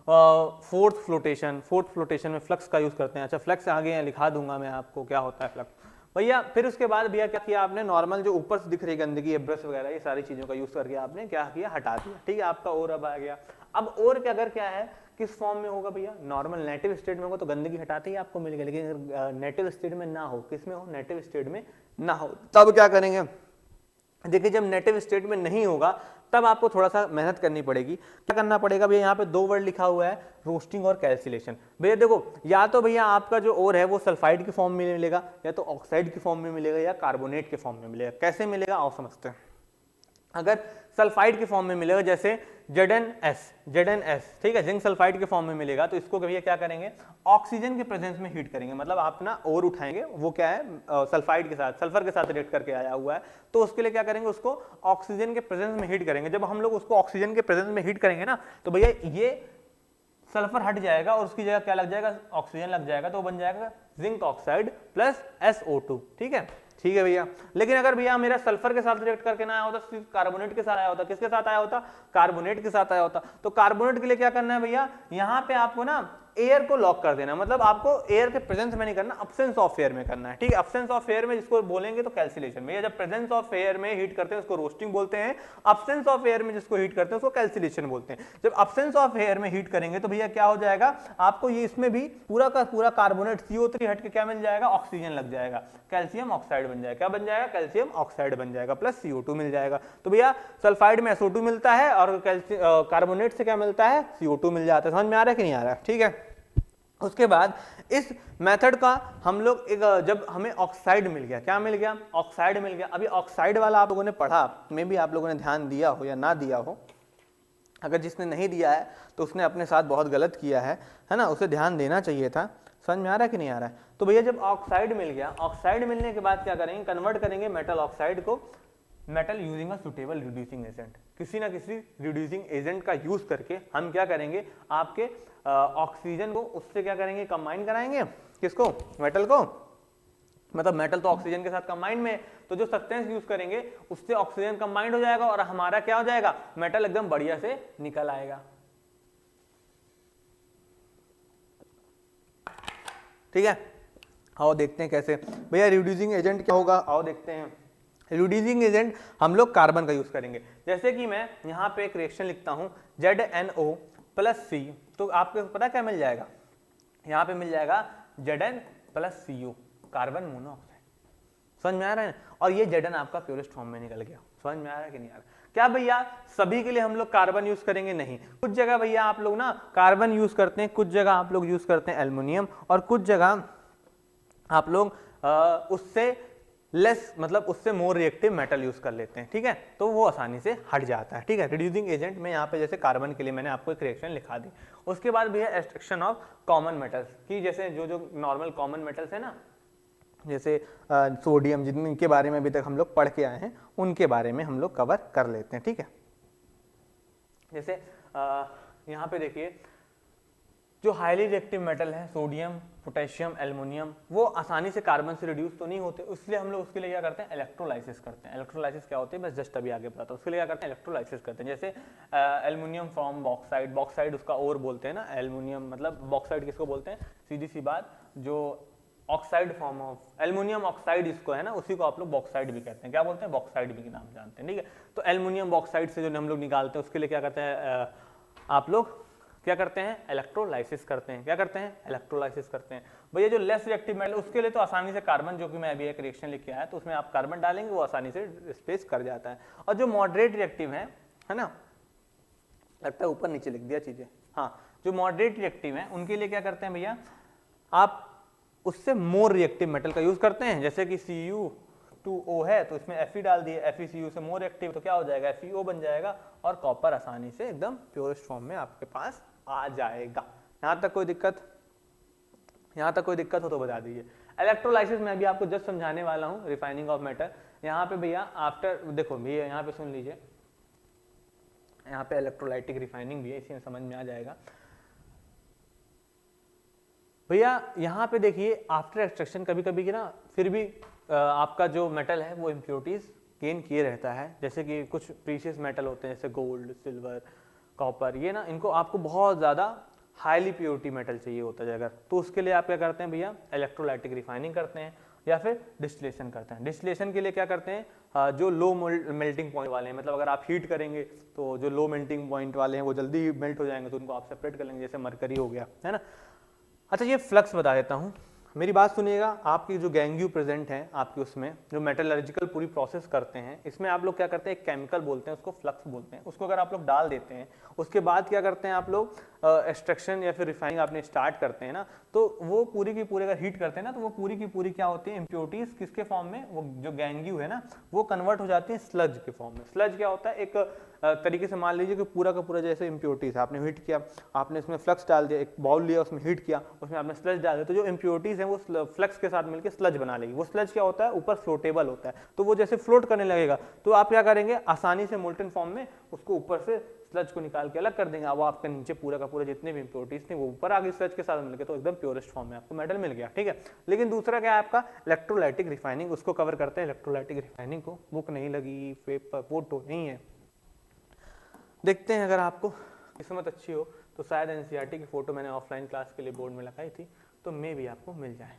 फोर्थ फ्लोटेशन में फ्लक्स का यूज करते हैं। अच्छा, फ्लक्स आगे यहाँ लिखा दूंगा मैं आपको क्या होता है फ्लक्स भैया। फिर उसके बाद भैया क्या किया आपने, नॉर्मल जो ऊपर से दिख रही गंदगी है, ब्रश वगैरह, ये सारी चीजों का यूज करके आपने क्या किया, हटा दिया। ठीक है, आपका और अब आ गया। अब और क्या, अगर क्या है, किस फॉर्म में होगा भैया, नॉर्मल नेटिव स्टेट में होगा तो गंदगी हटाते ही आपको मिलेगा, लेकिन अगर नेटिव स्टेट में ना हो, किस में हो, नेटिव स्टेट में ना हो, तब क्या करेंगे। देखिए, जब नेटिव स्टेट में नहीं होगा तब आपको थोड़ा सा मेहनत करनी पड़ेगी। क्या करना पड़ेगा भैया, यहाँ पे दो वर्ड लिखा हुआ है, रोस्टिंग और कैल्सिलेशन। भैया देखो, या तो भैया आपका जो ओर है वो सल्फाइड की फॉर्म में मिलेगा, या तो ऑक्साइड की फॉर्म में मिलेगा, या कार्बोनेट के फॉर्म में मिलेगा। कैसे मिलेगा आओ समझते हैं। अगर सल्फाइड के फॉर्म में मिलेगा जैसे ZnS, ठीक है, जिंक सल्फाइड के फॉर्म में मिलेगा, तो इसको भैया क्या करेंगे, ऑक्सीजन के प्रेजेंस में हीट करेंगे, मतलब आप ना और उठाएंगे, वो क्या है सल्फाइड के साथ, सल्फर के साथ रिएक्ट करके आया हुआ है, तो उसके लिए क्या करेंगे, उसको ऑक्सीजन के प्रेजेंस में हीट करेंगे। जब हम लोग उसको ऑक्सीजन के प्रेजेंस में हीट करेंगे ना, तो भैया ये सल्फर हट जाएगा और उसकी जगह क्या लग जाएगा, ऑक्सीजन लग जाएगा, तो बन जाएगा जिंक ऑक्साइड प्लस SO2, ठीक है, ठीक है भैया। लेकिन अगर भैया मेरा सल्फर के साथ रिएक्ट करके ना आया होता, सिर्फ कार्बोनेट के साथ आया होता, किसके साथ आया होता, कार्बोनेट के साथ आया होता, तो कार्बोनेट के लिए क्या करना है भैया, यहाँ पे आपको ना एयर को लॉक कर देना, मतलब आपको एयर के प्रेजेंस में नहीं करना, अब्सेंस ऑफ एयर में करना है, ठीक है। अब्सेंस ऑफ एयर में जिसको बोलेंगे तो कैल्सिलेशन, भैया जब प्रेजेंस ऑफ एयर में हीट करते हैं उसको रोस्टिंग बोलते हैं, अब्सेंस ऑफ एयर में जिसको हीट करते हैं उसको कैल्सिलेशन बोलते हैं। जब अब्सेंस ऑफ एयर में हीट करेंगे तो भैया क्या हो जाएगा, आपको ये इसमें भी पूरा का पूरा कार्बोनेट CO3 हट के क्या मिल जाएगा, ऑक्सीजन लग जाएगा, कैल्शियम ऑक्साइड बन जाएगा, क्या बन जाएगा, कैल्शियम ऑक्साइड बन जाएगा, प्लस CO2 मिल जाएगा। तो भैया सल्फाइड में SO2 मिलता है और कार्बोनेट से क्या मिलता है, CO2 मिल जाता है। समझ में आ रहा है कि नहीं आ रहा है, ठीक है। उसके बाद इस मेथड का हम लोग एक, जब हमें ऑक्साइड मिल गया, क्या मिल गया, ऑक्साइड मिल गया। अभी ऑक्साइड वाला आप लोगों ने पढ़ा, में भी आप लोगों ने ध्यान दिया हो या ना दिया हो, अगर जिसने नहीं दिया है तो उसने अपने साथ बहुत गलत किया है ना, उसे ध्यान देना चाहिए था। समझ में आ रहा है कि नहीं आ रहा है। तो भैया जब ऑक्साइड मिल गया, ऑक्साइड मिलने के बाद क्या करेंगे, कन्वर्ट करेंगे मेटल ऑक्साइड को metal using a suitable reducing agent, किसी ना किसी रिड्यूसिंग एजेंट का यूज करके हम क्या करेंगे, आपके ऑक्सीजन को उससे क्या करेंगे, कंबाइन कराएंगे, किसको, मेटल को, मतलब मेटल तो ऑक्सीजन के साथ कंबाइन में, तो जो सब्सटेंस यूज करेंगे उससे ऑक्सीजन कंबाइंड हो जाएगा और हमारा क्या हो जाएगा, मेटल एकदम बढ़िया से निकल आएगा, ठीक है। आओ देखते हैं कैसे भैया रिड्यूसिंग एजेंट क्या होगा, आओ देखते हैं। रिड्यूसिंग एजेंट हम लोग कार्बन का यूज करेंगे, जैसे कि मैं यहाँ पे एक रिएक्शन लिखता हूँ ZnO + C, तो आपको पता क्या मिल जाएगा, यहाँ पे मिल जाएगा Zn + CO, कार्बन मोनोऑक्साइड। समझ में आ रहा है ना, और ये Zn आपका प्योरेस्ट फॉर्म में निकल गया। समझ में आ रहा है कि नहीं आ रहा। क्या भैया सभी के लिए हम लोग कार्बन यूज करेंगे, नहीं, कुछ जगह भैया आप लोग ना कार्बन यूज करते हैं, कुछ जगह आप लोग यूज करते हैं एल्युमिनियम, और कुछ जगह आप लोग उससे लेस, मतलब उससे मोर रिएक्टिव मेटल यूज कर लेते हैं, ठीक है, तो वो आसानी से हट जाता है, ठीक है। रिड्यूसिंग एजेंट में यहाँ पे जैसे कार्बन के लिए मैंने आपको एक रिएक्शन लिखा दी। उसके बाद भैया एक्सट्रैक्शन ऑफ कॉमन मेटल्स की, जैसे जो जो नॉर्मल कॉमन मेटल्स है ना, जैसे सोडियम, जिनके बारे में अभी तक हम लोग पढ़ के आए हैं, उनके बारे में हम लोग कवर कर लेते हैं, ठीक है। जैसे यहाँ पे देखिए जो हाईली रिएक्टिव मेटल है, सोडियम, पोटेशियम, एल्युमिनियम, वो आसानी से कार्बन से रिड्यूस तो नहीं होते, इसलिए हम लोग उसके लिए क्या करते हैं, इलेक्ट्रोलाइसिस करते हैं। इलेक्ट्रोलाइसिस क्या होती है, बस जस्ट अभी आगे बताता हूँ। उसके लिए क्या करते हैं, इलेक्ट्रोलाइसिस करते हैं। जैसे एल्युमिनियम फ्रॉम बॉक्साइड, बॉक्साइड उसका और बोलते हैं ना, एल्युमिनियम मतलब बॉक्साइड किसको बोलते हैं, सीधी सी बात, जो oxide form of aluminium oxide इसको है ना, उसी को आप लोग बॉक्साइड भी कहते हैं। क्या बोलते हैं, बॉक्साइड भी के नाम जानते हैं, ठीक है। तो एल्युमिनियम बॉक्साइड से जो हम लोग निकालते हैं, उसके लिए क्या करते हैं, आप लोग क्या करते हैं, इलेक्ट्रोलाइसिस करते हैं। क्या करते हैं, इलेक्ट्रोलाइसिस करते हैं। भैया जो लेस रिएक्टिव मेटल, उसके लिए तो आसानी से कार्बन, जो कि मैं अभी एक रिएक्शन लिख के आया, तो उसमें आप कार्बन डालेंगे, वो आसानी से स्पेस कर जाता है। और जो मॉडरेट रिएक्टिव है ना, लगता है ऊपर नीचे लिख दिया चीजें, हाँ, जो मॉडरेट रिएक्टिव है उनके लिए क्या करते हैं भैया, आप उससे मोर रिएक्टिव मेटल का यूज करते हैं। जैसे कि Cu2O है, तो इसमें Fe डाल दिए, FeCu से मोर रिएक्टिव, तो क्या हो जाएगा, FeO बन जाएगा, और कॉपर आसानी से एकदम प्योरेस्ट फॉर्म में आपके पास आ जाएगा। यहाँ तक कोई दिक्कत, यहाँ तक कोई दिक्कत हो तो बता दीजिए। इलेक्ट्रोलाइसिस में अभी आपको जस्ट समझाने वाला हूँ, रिफाइनिंग ऑफ मेटल। यहाँ पे भैया आफ्टर, देखो भैया यहाँ पे सुन लीजिए, यहाँ पे इलेक्ट्रोलाइटिक रिफाइनिंग भी है, इसी में समझ में आ जाएगा भैया। यहाँ पे देखिए आफ्टर एक्सट्रैक्शन कभी कभी की ना, फिर भी आपका जो मेटल है वो इम्प्योरिटीज गेन किए रहता है। जैसे कि कुछ प्रीशियस मेटल होते हैं, जैसे गोल्ड, सिल्वर, कॉपर, ये ना इनको आपको बहुत ज़्यादा हाईली प्योरिटी मेटल चाहिए होता है अगर, तो उसके लिए आप क्या करते हैं भैया, इलेक्ट्रोलाइटिक रिफाइनिंग करते हैं या फिर डिस्टिलेशन करते हैं। डिस्टिलेशन के लिए क्या करते हैं, जो लो मेल्टिंग पॉइंट वाले हैं, मतलब अगर आप हीट करेंगे तो जो लो मेल्टिंग पॉइंट वाले हैं वो जल्दी मेल्ट हो जाएंगे, तो उनको आप सेपरेट कर लेंगे, जैसे मरकरी हो गया, है ना। अच्छा ये फ्लक्स बता देता हूँ मेरी बात सुनिएगा, आपकी जो गैंग्यू प्रेजेंट है आपकी उसमें जो मेटलर्जिकल पूरी प्रोसेस करते हैं, इसमें आप लोग क्या करते हैं, एक केमिकल बोलते हैं उसको, फ्लक्स बोलते हैं उसको, अगर आप लोग डाल देते हैं उसके बाद क्या करते हैं आप लोग एक्सट्रैक्शन या फिर रिफाइनिंग आपने स्टार्ट करते हैं ना, तो वो पूरी की पूरी अगर हीट करते हैं ना तो वो पूरी की पूरी क्या होती है, इम्प्योरिटीज किसके फॉर्म में, वो जो गैंग्यू है ना वो कन्वर्ट हो जाती है स्लज के फॉर्म में। स्लज क्या होता है, एक तरीके से मान लीजिए कि पूरा का पूरा जैसे इम्प्योरिटीज आपने हीट किया, आपने इसमें फ्लक्स डाल दिया, एक बाउल लिया उसमें हीट किया, उसमें आपने स्लज डाल दिया, तो जो इम्प्योरिटीज है वो फ्लक्स के साथ मिलकर स्लज बना लेगी। वो स्लज क्या होता है, ऊपर फ्लोटेबल होता है, तो वो जैसे फ्लोट करने लगेगा तो आप क्या करेंगे, आसानी से मोल्टन फॉर्म में उसको ऊपर से स्लज को निकाल के अलग कर देंगे। अब आपके नीचे पूरा का पूरा जितने भी इम्प्योरिटीज थे वो ऊपर आ गई स्लज के साथ मिलकर, तो एकदम प्योरेस्ट फॉर्म में आपको मेटल मिल गया, ठीक है। लेकिन दूसरा क्या है आपका इलेक्ट्रोलाइटिक रिफाइनिंग, उसको कवर करते हैं। इलेक्ट्रोलाइटिक रिफाइनिंग को बुक नहीं लगी, पेपर फोटो नहीं है, देखते हैं। अगर आपको किस्मत अच्छी हो तो शायद एनसीईआरटी की फोटो मैंने ऑफलाइन क्लास के लिए बोर्ड में लगाई थी, तो मे भी आपको मिल जाए।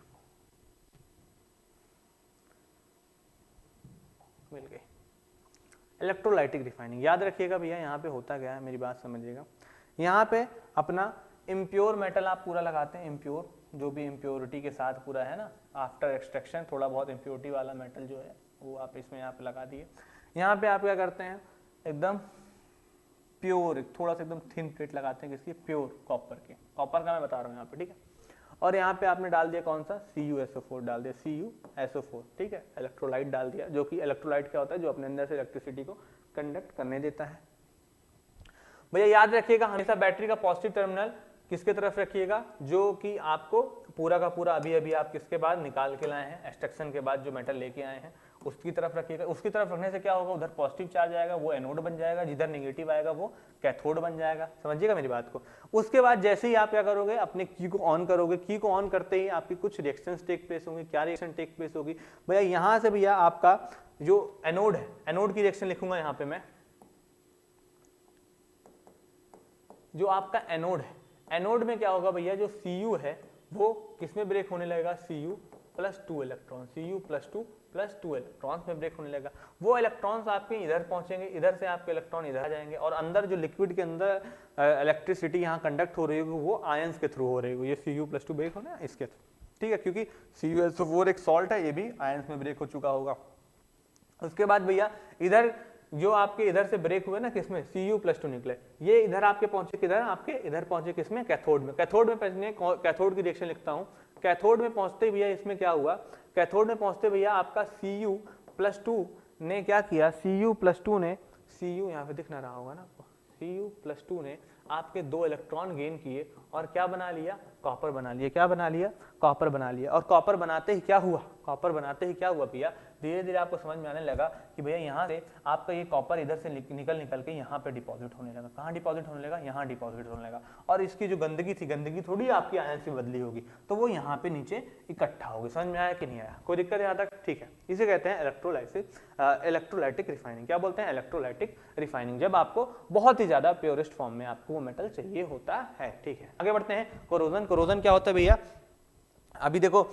मिल गई इलेक्ट्रोलाइटिक रिफाइनिंग। याद रखिएगा भैया यहाँ पे होता क्या है, मेरी बात समझिएगा। यहाँ पे अपना इम्प्योर मेटल आप पूरा लगाते हैं, इम्प्योर जो भी इम्प्योरिटी के साथ पूरा है ना, आफ्टर एक्सट्रैक्शन थोड़ा बहुत इम्प्योरिटी वाला मेटल जो है वो आप इसमें यहाँ पे लगा दिए। यहाँ पे आप क्या करते हैं, एकदम प्योर थोड़ा सा एकदम थिन प्लेट लगाते हैं, किसकी, प्योर कॉपर के, कॉपर का मैं बता रहा हूँ यहाँ पे, ठीक है। और यहाँ पे आपने डाल दिया कौन सा, CuSO4 डाल दिया, CuSO4, ठीक है। इलेक्ट्रोलाइट डाल दिया, जो कि इलेक्ट्रोलाइट क्या होता है, जो अपने अंदर से इलेक्ट्रिसिटी को कंडक्ट करने देता है। भैया याद रखिएगा हमेशा बैटरी का पॉजिटिव टर्मिनल किसके तरफ रखिएगा, जो कि आपको पूरा का पूरा अभी अभी आप किसके बाद निकाल के लाए हैं, एक्सट्रैक्शन के बाद जो मेटल लेके आए हैं उसकी तरफ रखिएगा। उसकी तरफ रखने से क्या होगा, उधर पॉजिटिव चार्ज आएगा वो एनोड बन जाएगा, जिधर नेगेटिव आएगा वो कैथोड बन जाएगा। समझिएगा मेरी बात को। उसके बाद जैसे ही आप क्या करोगे, अपने की को ऑन करोगे, की को ऑन करते ही आपकी कुछ रिएक्शंस टेक प्लेस होंगी। क्या रिएक्शन टेक प्लेस होगी भैया, यहाँ से भैया आपका जो एनोड है, एनोड की रिएक्शन लिखूंगा यहाँ पे मैं, जो आपका एनोड है, एनोड में क्या होगा भैया, जो Cu है वो किसमें ब्रेक होने लगेगा, Cu+2 इलेक्ट्रॉन, Cu+2 इलेक्ट्रॉन्स में ब्रेक होने लगेगा। वो इलेक्ट्रॉन्स आपके इधर पहुंचेंगे, इधर से आपके इलेक्ट्रॉन इधर आ जाएंगे, और अंदर जो लिक्विड के अंदर इलेक्ट्रिसिटी यहाँ कंडक्ट हो रही होगी वो आयंस के थ्रू हो रही होगी। ये Cu+2 ब्रेक होना है इसके थ्रू, ठीक है, क्योंकि CuSO4 एक सॉल्ट है, ये भी आयंस में ब्रेक हो चुका होगा। उसके बाद भैया इधर जो आपके इधर से ब्रेक हुए ना, किसमें, Cu+2 निकले, ये इधर आपके पहुंचे किधर, आपके इधर पहुंचे किसमें, कैथोड में। कैथोड में पहुंचने, कैथोड की रिएक्शन लिखता हूं, कैथोड में पहुंचते भैया इसमें क्या हुआ, कैथोड में पहुंचते भैया आपका Cu+2 ने क्या किया, Cu+2 ने, Cu यहाँ पे दिख ना रहा होगा ना आपको, Cu+2 ने आपके 2 इलेक्ट्रॉन गेन किए और क्या बना लिया, कॉपर बना लिया। क्या बना लिया, कॉपर बना लिया। और कॉपर बनाते ही क्या हुआ, कॉपर बनाते ही क्या हुआ भैया, धीरे धीरे आपको समझ में आने लगा कि भैया यहाँ से आपका ये कॉपर इधर से निकल के यहाँ पे डिपॉजिट होने लगा। कहाँ डिपॉजिट होने लगा, यहाँ डिपॉजिट होने लगा। और इसकी जो गंदगी थी, गंदगी थोड़ी आपकी आयन से बदली होगी, तो वो यहाँ पे नीचे इकट्ठा होगी। समझ में आया कि नहीं आया, कोई दिक्कत यहाँ तक, ठीक है। इसे कहते हैं इलेक्ट्रोलाइटिक रिफाइनिंग। क्या बोलते हैं, इलेक्ट्रोलाइटिक रिफाइनिंग, जब आपको बहुत ही ज्यादा प्योरेस्ट फॉर्म में आपको वो मेटल चाहिए होता है, ठीक है। आगे बढ़ते हैं, कोरोजन। कोरोजन क्या होता है भैया, अभी देखो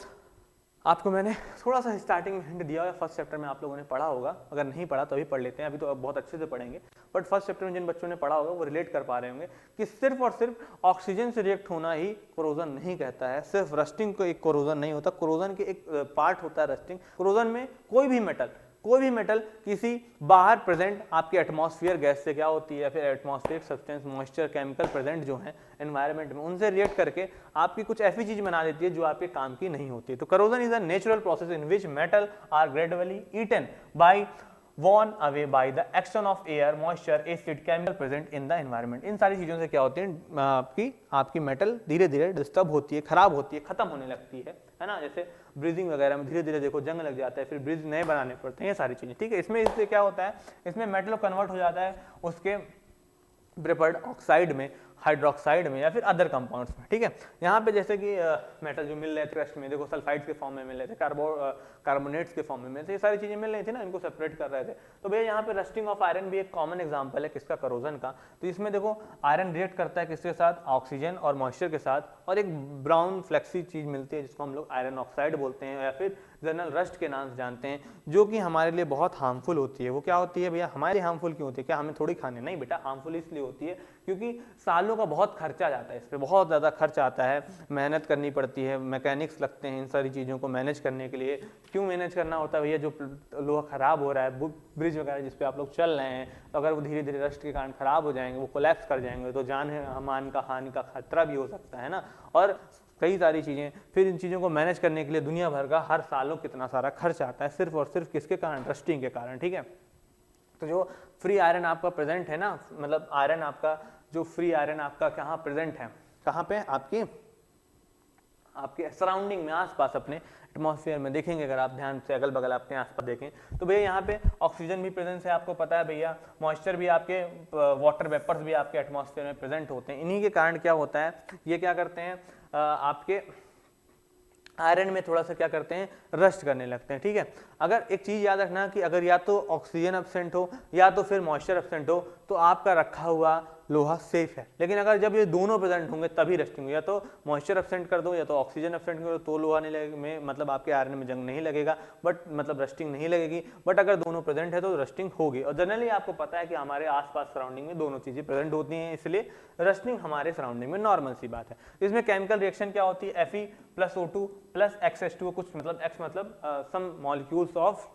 आपको मैंने थोड़ा सा स्टार्टिंग में हिंट दिया है, फर्स्ट चैप्टर में आप लोगों ने पढ़ा होगा, अगर नहीं पढ़ा तो अभी पढ़ लेते हैं, अभी तो बहुत अच्छे से पढ़ेंगे, बट फर्स्ट चैप्टर में जिन बच्चों ने पढ़ा होगा वो रिलेट कर पा रहे होंगे कि सिर्फ और सिर्फ ऑक्सीजन से रिएक्ट होना ही कोरोजन नहीं कहता है, सिर्फ रस्टिंग को एक कोरोजन नहीं होता, कोरोजन के एक पार्ट होता है रस्टिंग। कोरोजन में कोई भी मेटल किसी बाहर प्रेजेंट आपके एटमॉस्फेयर गैस से क्या होती है, फिर atmospheric substance, moisture, chemical present जो है एनवायरनमेंट में, उनसे रिएक्ट करके आपकी कुछ ऐसी चीज बना देती है जो आपके काम की नहीं होती है। तो corrosion is a natural process in which metal are gradually eaten by worn away by the action of air, moisture, acid, chemical present in the environment। इन सारी चीजों से क्या होती है, आपकी मेटल धीरे धीरे डिस्टर्ब होती है, खराब होती है, खत्म होने लगती है ना। जैसे ब्रीजिंग वगैरह में धीरे धीरे देखो जंग लग जाता है, फिर ब्रिज नए बनाने पड़ते हैं, ये सारी चीजें, ठीक है। इसमें इससे क्या होता है, इसमें मेटल कन्वर्ट हो जाता है उसके प्रिफर्ड ऑक्साइड में, हाइड्रोक्साइड में, या फिर अदर कंपाउंड्स में, ठीक है। यहाँ पे जैसे कि मेटल जो मिल रहे थे क्रस्ट में, देखो सल्फाइड्स के फॉर्म में मिल रहे थे, कार्बोनेट्स के फॉर्म में मिल रहे थे, ये सारी चीजें मिल रही थी ना, इनको सेपरेट कर रहे थे। तो भैया यहाँ पे रस्टिंग ऑफ आयरन भी एक कॉमन एग्जांपल है किसका, कोरोजन का। तो इसमें देखो आयरन रिएक्ट करता है किसके साथ, ऑक्सीजन और मॉइस्चर के साथ, और एक ब्राउन फ्लेक्सी चीज मिलती है जिसको हम लोग आयरन ऑक्साइड बोलते हैं, या फिर जनरल रस्ट के नाम से जानते हैं, जो कि हमारे लिए बहुत हार्मफुल होती है। वो क्या होती है भैया, हमारे हार्मफुल क्यों होती है, क्या हमें थोड़ी खाने, नहीं बेटा, हार्मफुल इसलिए होती है क्योंकि सालों सालों का बहुत खर्चा जाता है, इस पर बहुत ज़्यादा खर्च आता है, मेहनत करनी पड़ती है, मैकेनिक्स लगते हैं इन सारी चीज़ों को मैनेज करने के लिए। क्यों मैनेज करना होता है भैया, जो लोहा ख़राब हो रहा है, ब्रिज वगैरह जिस पे आप लोग चल रहे हैं, तो अगर वो धीरे धीरे रस्ट के कारण ख़राब हो जाएंगे, वो कोलैप्स कर जाएंगे, तो जान मान का हानि का खतरा भी हो सकता है ना। और कई सारी चीज़ें, फिर इन चीज़ों को मैनेज करने के लिए दुनिया भर का हर सालों कितना सारा खर्च आता है, सिर्फ और सिर्फ किसके कारण, रस्टिंग के कारण, ठीक है। तो जो फ्री आयरन आपका प्रेजेंट है ना, मतलब आयरन आपका जो फ्री आयरन आपका कहाँ प्रेजेंट है, कहाँ पे, आपके सराउंडिंग में, आसपास अपने एटमॉस्फेयर में देखेंगे, अगर आप ध्यान से अगल बगल अपने आसपास देखें तो भैया यहाँ पे ऑक्सीजन भी प्रेजेंस है, आपको पता है भैया, मॉइस्चर भी आपके, वाटर वेपर्स भी आपके एटमॉस्फेयर में प्रेजेंट होते हैं। इन्हीं के कारण क्या होता है, ये क्या करते हैं, आपके आयरन में थोड़ा सा क्या करते हैं, रस्ट करने लगते हैं, ठीक है। अगर एक चीज़ याद रखना कि अगर या तो ऑक्सीजन एब्सेंट हो या तो फिर मॉइस्चर एब्सेंट हो, तो आपका रखा हुआ लोहा सेफ है। लेकिन अगर जब ये दोनों प्रेजेंट होंगे तभी रस्टिंग, या तो मॉइस्चर एब्सेंट कर दो या तो ऑक्सीजन एब्सेंट कर दो, तो लोहा नहीं लगेगा में, मतलब आपके आयरन में जंग नहीं लगेगा, बट मतलब रस्टिंग नहीं लगेगी। बट अगर दोनों प्रेजेंट है तो रस्टिंग होगी। और जनरली आपको पता है कि हमारे आसपास सराउंडिंग में दोनों चीज़ें प्रेजेंट होती हैं, इसलिए रस्टिंग हमारे सराउंडिंग में नॉर्मल सी बात है। इसमें केमिकल रिएक्शन क्या होती है, Fe+O2 + XH2O, कुछ मतलब X मतलब सम मॉलिक्यूल्स ऑफ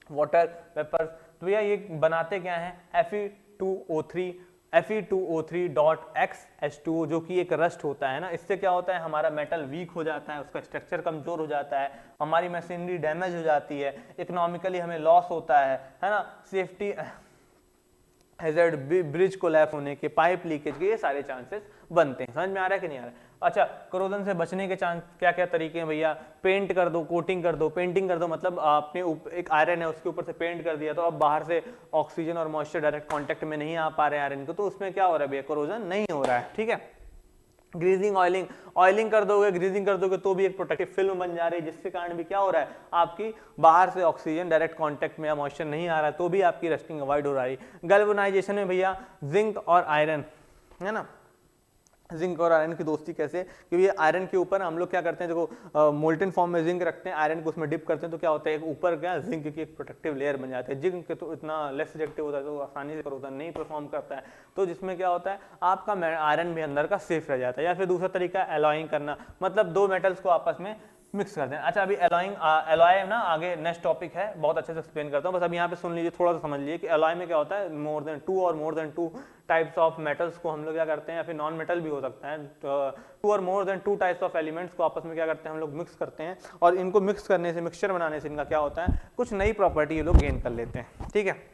वाटर वेपर। तो भैया ये बनाते क्या है, Fe2O3.XH2O, जो कि एक रस्ट होता है ना। इससे क्या होता है, हमारा मेटल वीक हो जाता है, उसका स्ट्रक्चर कमजोर हो जाता है, हमारी मशीनरी डैमेज हो जाती है, इकोनॉमिकली हमें लॉस होता है ना, सेफ्टी हैजर्ड, ब्रिज कोलैप्स होने के, पाइप लीकेज के, ये सारे चांसेस बनते हैं। समझ में आ रहा है कि नहीं आ रहा है। अच्छा, करोजन से बचने के चांस क्या क्या तरीके हैं भैया, पेंट कर दो, कोटिंग कर दो। पेंटिंग कर दो मतलब आपने एक आयरन है उसके ऊपर से पेंट कर दिया, तो अब बाहर से ऑक्सीजन और मॉइस्चर डायरेक्ट कांटेक्ट में नहीं आ पा रहे आयरन को, तो उसमें क्या हो रहा है भैया, करोजन नहीं हो रहा है, ठीक है। ग्रीजिंग, ऑयलिंग कर दोगे, ग्रीजिंग कर दोगे तो भी एक प्रोटेक्टिव फिल्म बन जा रही है, जिसके कारण भी क्या हो रहा है, आपकी बाहर से ऑक्सीजन डायरेक्ट कांटेक्ट में या मॉइस्चर नहीं आ रहा है, तो भी आपकी रस्टिंग अवॉइड हो रही है। गैल्वेनाइजेशन में भैया जिंक और आयरन है ना, जिंक और आयरन की दोस्ती कैसे, क्योंकि आयरन के ऊपर हम लोग क्या करते हैं, देखो मोल्टन फॉर्म में जिंक रखते हैं, आयरन को उसमें डिप करते हैं, तो क्या होता है, एक ऊपर क्या जिंक की एक प्रोटेक्टिव लेयर बन जाती है। जिंक तो इतना लेस रिएक्टिव होता है, तो आसानी से करोजन नहीं परफॉर्म करता है, तो जिसमें क्या होता है, आपका आयरन भी अंदर का सेफ रह जाता है। या फिर दूसरा तरीका एलॉइंग करना, मतलब दो मेटल्स को आपस में मिक्स कर दें। अच्छा, अभी एलॉय ना आगे नेक्स्ट टॉपिक है, बहुत अच्छे से एक्सप्लेन करता हूँ, बस अभी यहाँ पे सुन लीजिए, थोड़ा सा समझ लीजिए कि एलॉय में क्या होता है, more than two types of metals को हम लोग क्या करते हैं, या फिर नॉन मेटल भी हो सकता है, टू और more than two types of elements को आपस में क्या करते हैं, हम लोग मिक्स करते हैं, और इनको मिक्स करने से, मिक्सचर बनाने से इनका क्या होता है, कुछ नई प्रॉपर्टी ये लोग गेन कर लेते हैं, ठीक है।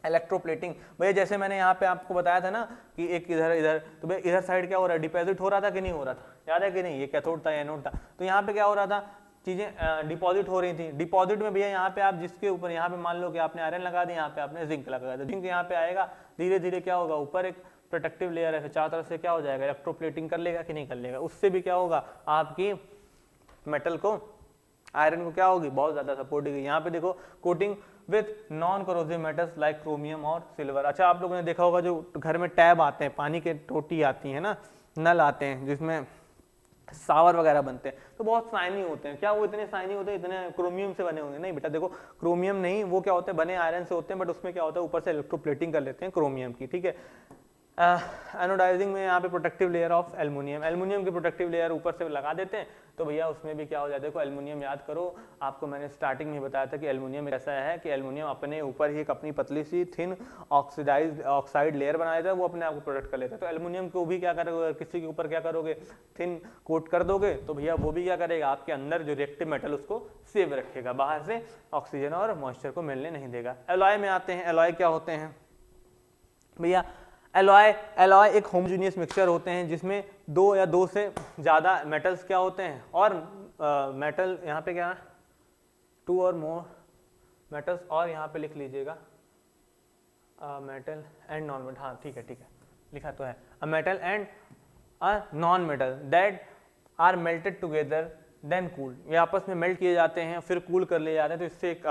इलेक्ट्रोप्लेटिंग भैया, जैसे मैंने यहाँ पे आपको बताया था ना कि एक इधर, तो भैया इधर साइड क्या हो रहा है, डिपॉजिट हो रहा था कि नहीं हो रहा था, याद है कि नहीं, ये कैथोड था, एनोड था, तो यहाँ पे क्या हो रहा था, चीजें डिपॉजिट हो रही थी। डिपॉजिट में भैया यहाँ पे आप जिसके ऊपर, यहाँ पे मान लो कि आपने आयरन लगा दिया, यहाँ पे आपने जिंक लगा दिया, जिंक यहाँ पे आएगा, धीरे धीरे क्या होगा, ऊपर एक प्रोटेक्टिव लेयर है, फिर चारों तरफ से क्या हो जाएगा, इलेक्ट्रोप्लेटिंग कर लेगा कि नहीं कर लेगा, उससे भी क्या होगा, आपकी मेटल को, आयरन को क्या होगी, बहुत ज्यादा सपोर्ट होगी। यहाँ पे देखो, coating with non corrosive metals like chromium और सिल्वर। अच्छा, आप लोगों ने देखा होगा जो घर में टैब आते हैं, पानी के टोटी आती है ना, नल आते हैं जिसमें सावर वगैरह बनते हैं, तो बहुत शाइनी होते हैं। क्या वो इतने शाइनी होते हैं, इतने क्रोमियम से बने होंगे? नहीं बेटा, देखो क्रोमियम नहीं, वो क्या होते हैं, बने आयरन से होते हैं, बट उसमें क्या होता है, ऊपर से इलेक्ट्रोप्लेटिंग कर लेते हैं क्रोमियम की, ठीक है। एनोडाइजिंग में यहाँ पे प्रोटेक्टिव लेयर ऑफ एल्युमिनियम की प्रोटेक्टिव लेयर ऊपर से लगा देते हैं, तो भैया उसमें भी क्या हो जाता है, देखो एल्युमिनियम याद करो, आपको मैंने स्टार्टिंग में बताया था कि एल्युमिनियम ऐसा है कि एल्युमिनियम अपने ऊपर ही एक अपनी पतली सी थिन ऑक्साइड लेयर बना देता है, वो अपने आप को प्रोटेक्ट कर लेता है। तो एल्युमिनियम को भी क्या करोगे, किसी के ऊपर क्या करोगे, थिन कोट कर दोगे, तो भैया वो भी क्या करेगा, आपके अंदर जो रिएक्टिव मेटल उसको सेव रखेगा, बाहर से ऑक्सीजन और मॉइस्चर को मिलने नहीं देगा। एलॉय में आते हैं, एलॉय क्या होते हैं भैया, एलॉय एक होमोजेनियस मिक्सचर होते हैं जिसमें दो या दो से ज़्यादा मेटल्स क्या होते हैं, और मेटल यहाँ पे क्या है, टू और मोर मेटल्स, और यहाँ पे लिख लीजिएगा मेटल एंड नॉन मेटल, हाँ ठीक है लिखा तो है, a metal and a non metal that are melted together then cool. ये आपस में मेल्ट किए जाते हैं, फिर कूल कर लिए जाते हैं, तो इससे एक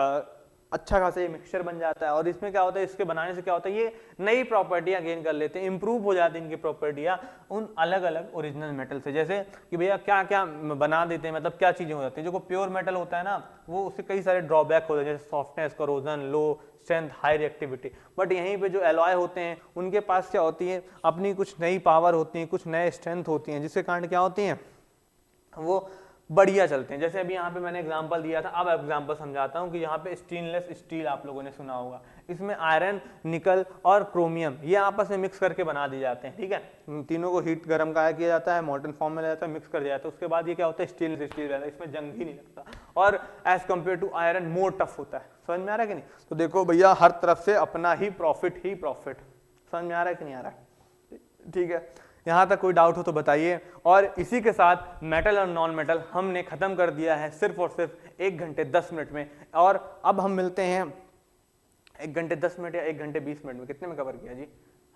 अच्छा खासा ये मिक्सचर बन जाता है। और इसमें क्या होता है, इसके बनाने से क्या होता है, ये नई प्रॉपर्टियां गेन कर लेते हैं, इंप्रूव हो जाती है इनकी प्रॉपर्टियां उन अलग अलग ओरिजिनल मेटल से। जैसे कि भैया क्या क्या बना देते हैं, मतलब क्या चीजें हो जाती है। जो प्योर मेटल होता है ना, वो उससे कई सारे ड्रॉबैक होते हैं, जैसे softness, corrosion, low strength, high reactivity. But यहीं पे जो एलॉय होते हैं उनके पास क्या होती है, अपनी कुछ नई पावर होती है, कुछ नए स्ट्रेंथ होती हैं, जिसके कारण क्या होती हैं, वो बढ़िया चलते हैं। जैसे अभी यहाँ पे मैंने एग्जांपल दिया था, अब एग्जांपल समझाता हूँ कि यहाँ पे स्टेनलेस स्टील आप लोगों ने सुना होगा, इसमें आयरन, निकल और क्रोमियम ये आपस में मिक्स करके बना दिए जाते हैं, ठीक है। तीनों को हीट गर्म किया जाता है, मॉडर्न फॉर्म में जाता है, मिक्स कर दिया जाता है, उसके बाद ये क्या होता है, स्टेनलेस स्टील रहता है, इसमें जंग ही नहीं लगता और as compare to iron more tough होता है। समझ में आ रहा है कि नहीं? तो देखो भैया, हर तरफ से अपना ही प्रॉफिट। समझ में आ रहा है कि नहीं आ रहा है? ठीक है, यहाँ तक कोई डाउट हो तो बताइए। और इसी के साथ मेटल और नॉन मेटल हमने खत्म कर दिया है सिर्फ और सिर्फ 1 घंटे 10 मिनट में। और अब हम मिलते हैं 1 घंटे 10 मिनट या 1 घंटे 20 मिनट में। कितने में कवर किया जी?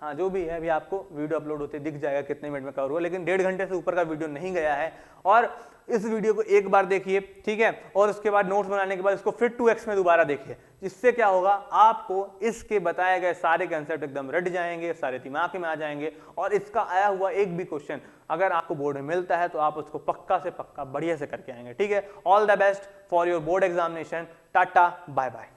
हाँ, जो भी है, अभी आपको वीडियो अपलोड होते दिख जाएगा कितने मिनट में कवर हुआ, लेकिन 1.5 घंटे से ऊपर का वीडियो नहीं गया है। और इस वीडियो को एक बार देखिए, ठीक है, और उसके बाद नोट्स बनाने के बाद इसको फिर 2x में दोबारा देखिए। जिससे क्या होगा, आपको इसके बताए गए सारे कंसेप्ट एकदम रट जाएंगे, सारे दिमाग में आ जाएंगे। और इसका आया हुआ एक भी क्वेश्चन अगर आपको बोर्ड में मिलता है तो आप उसको पक्का से पक्का बढ़िया से करके आएंगे, ठीक है। All the best for your board examination. Tata, bye bye.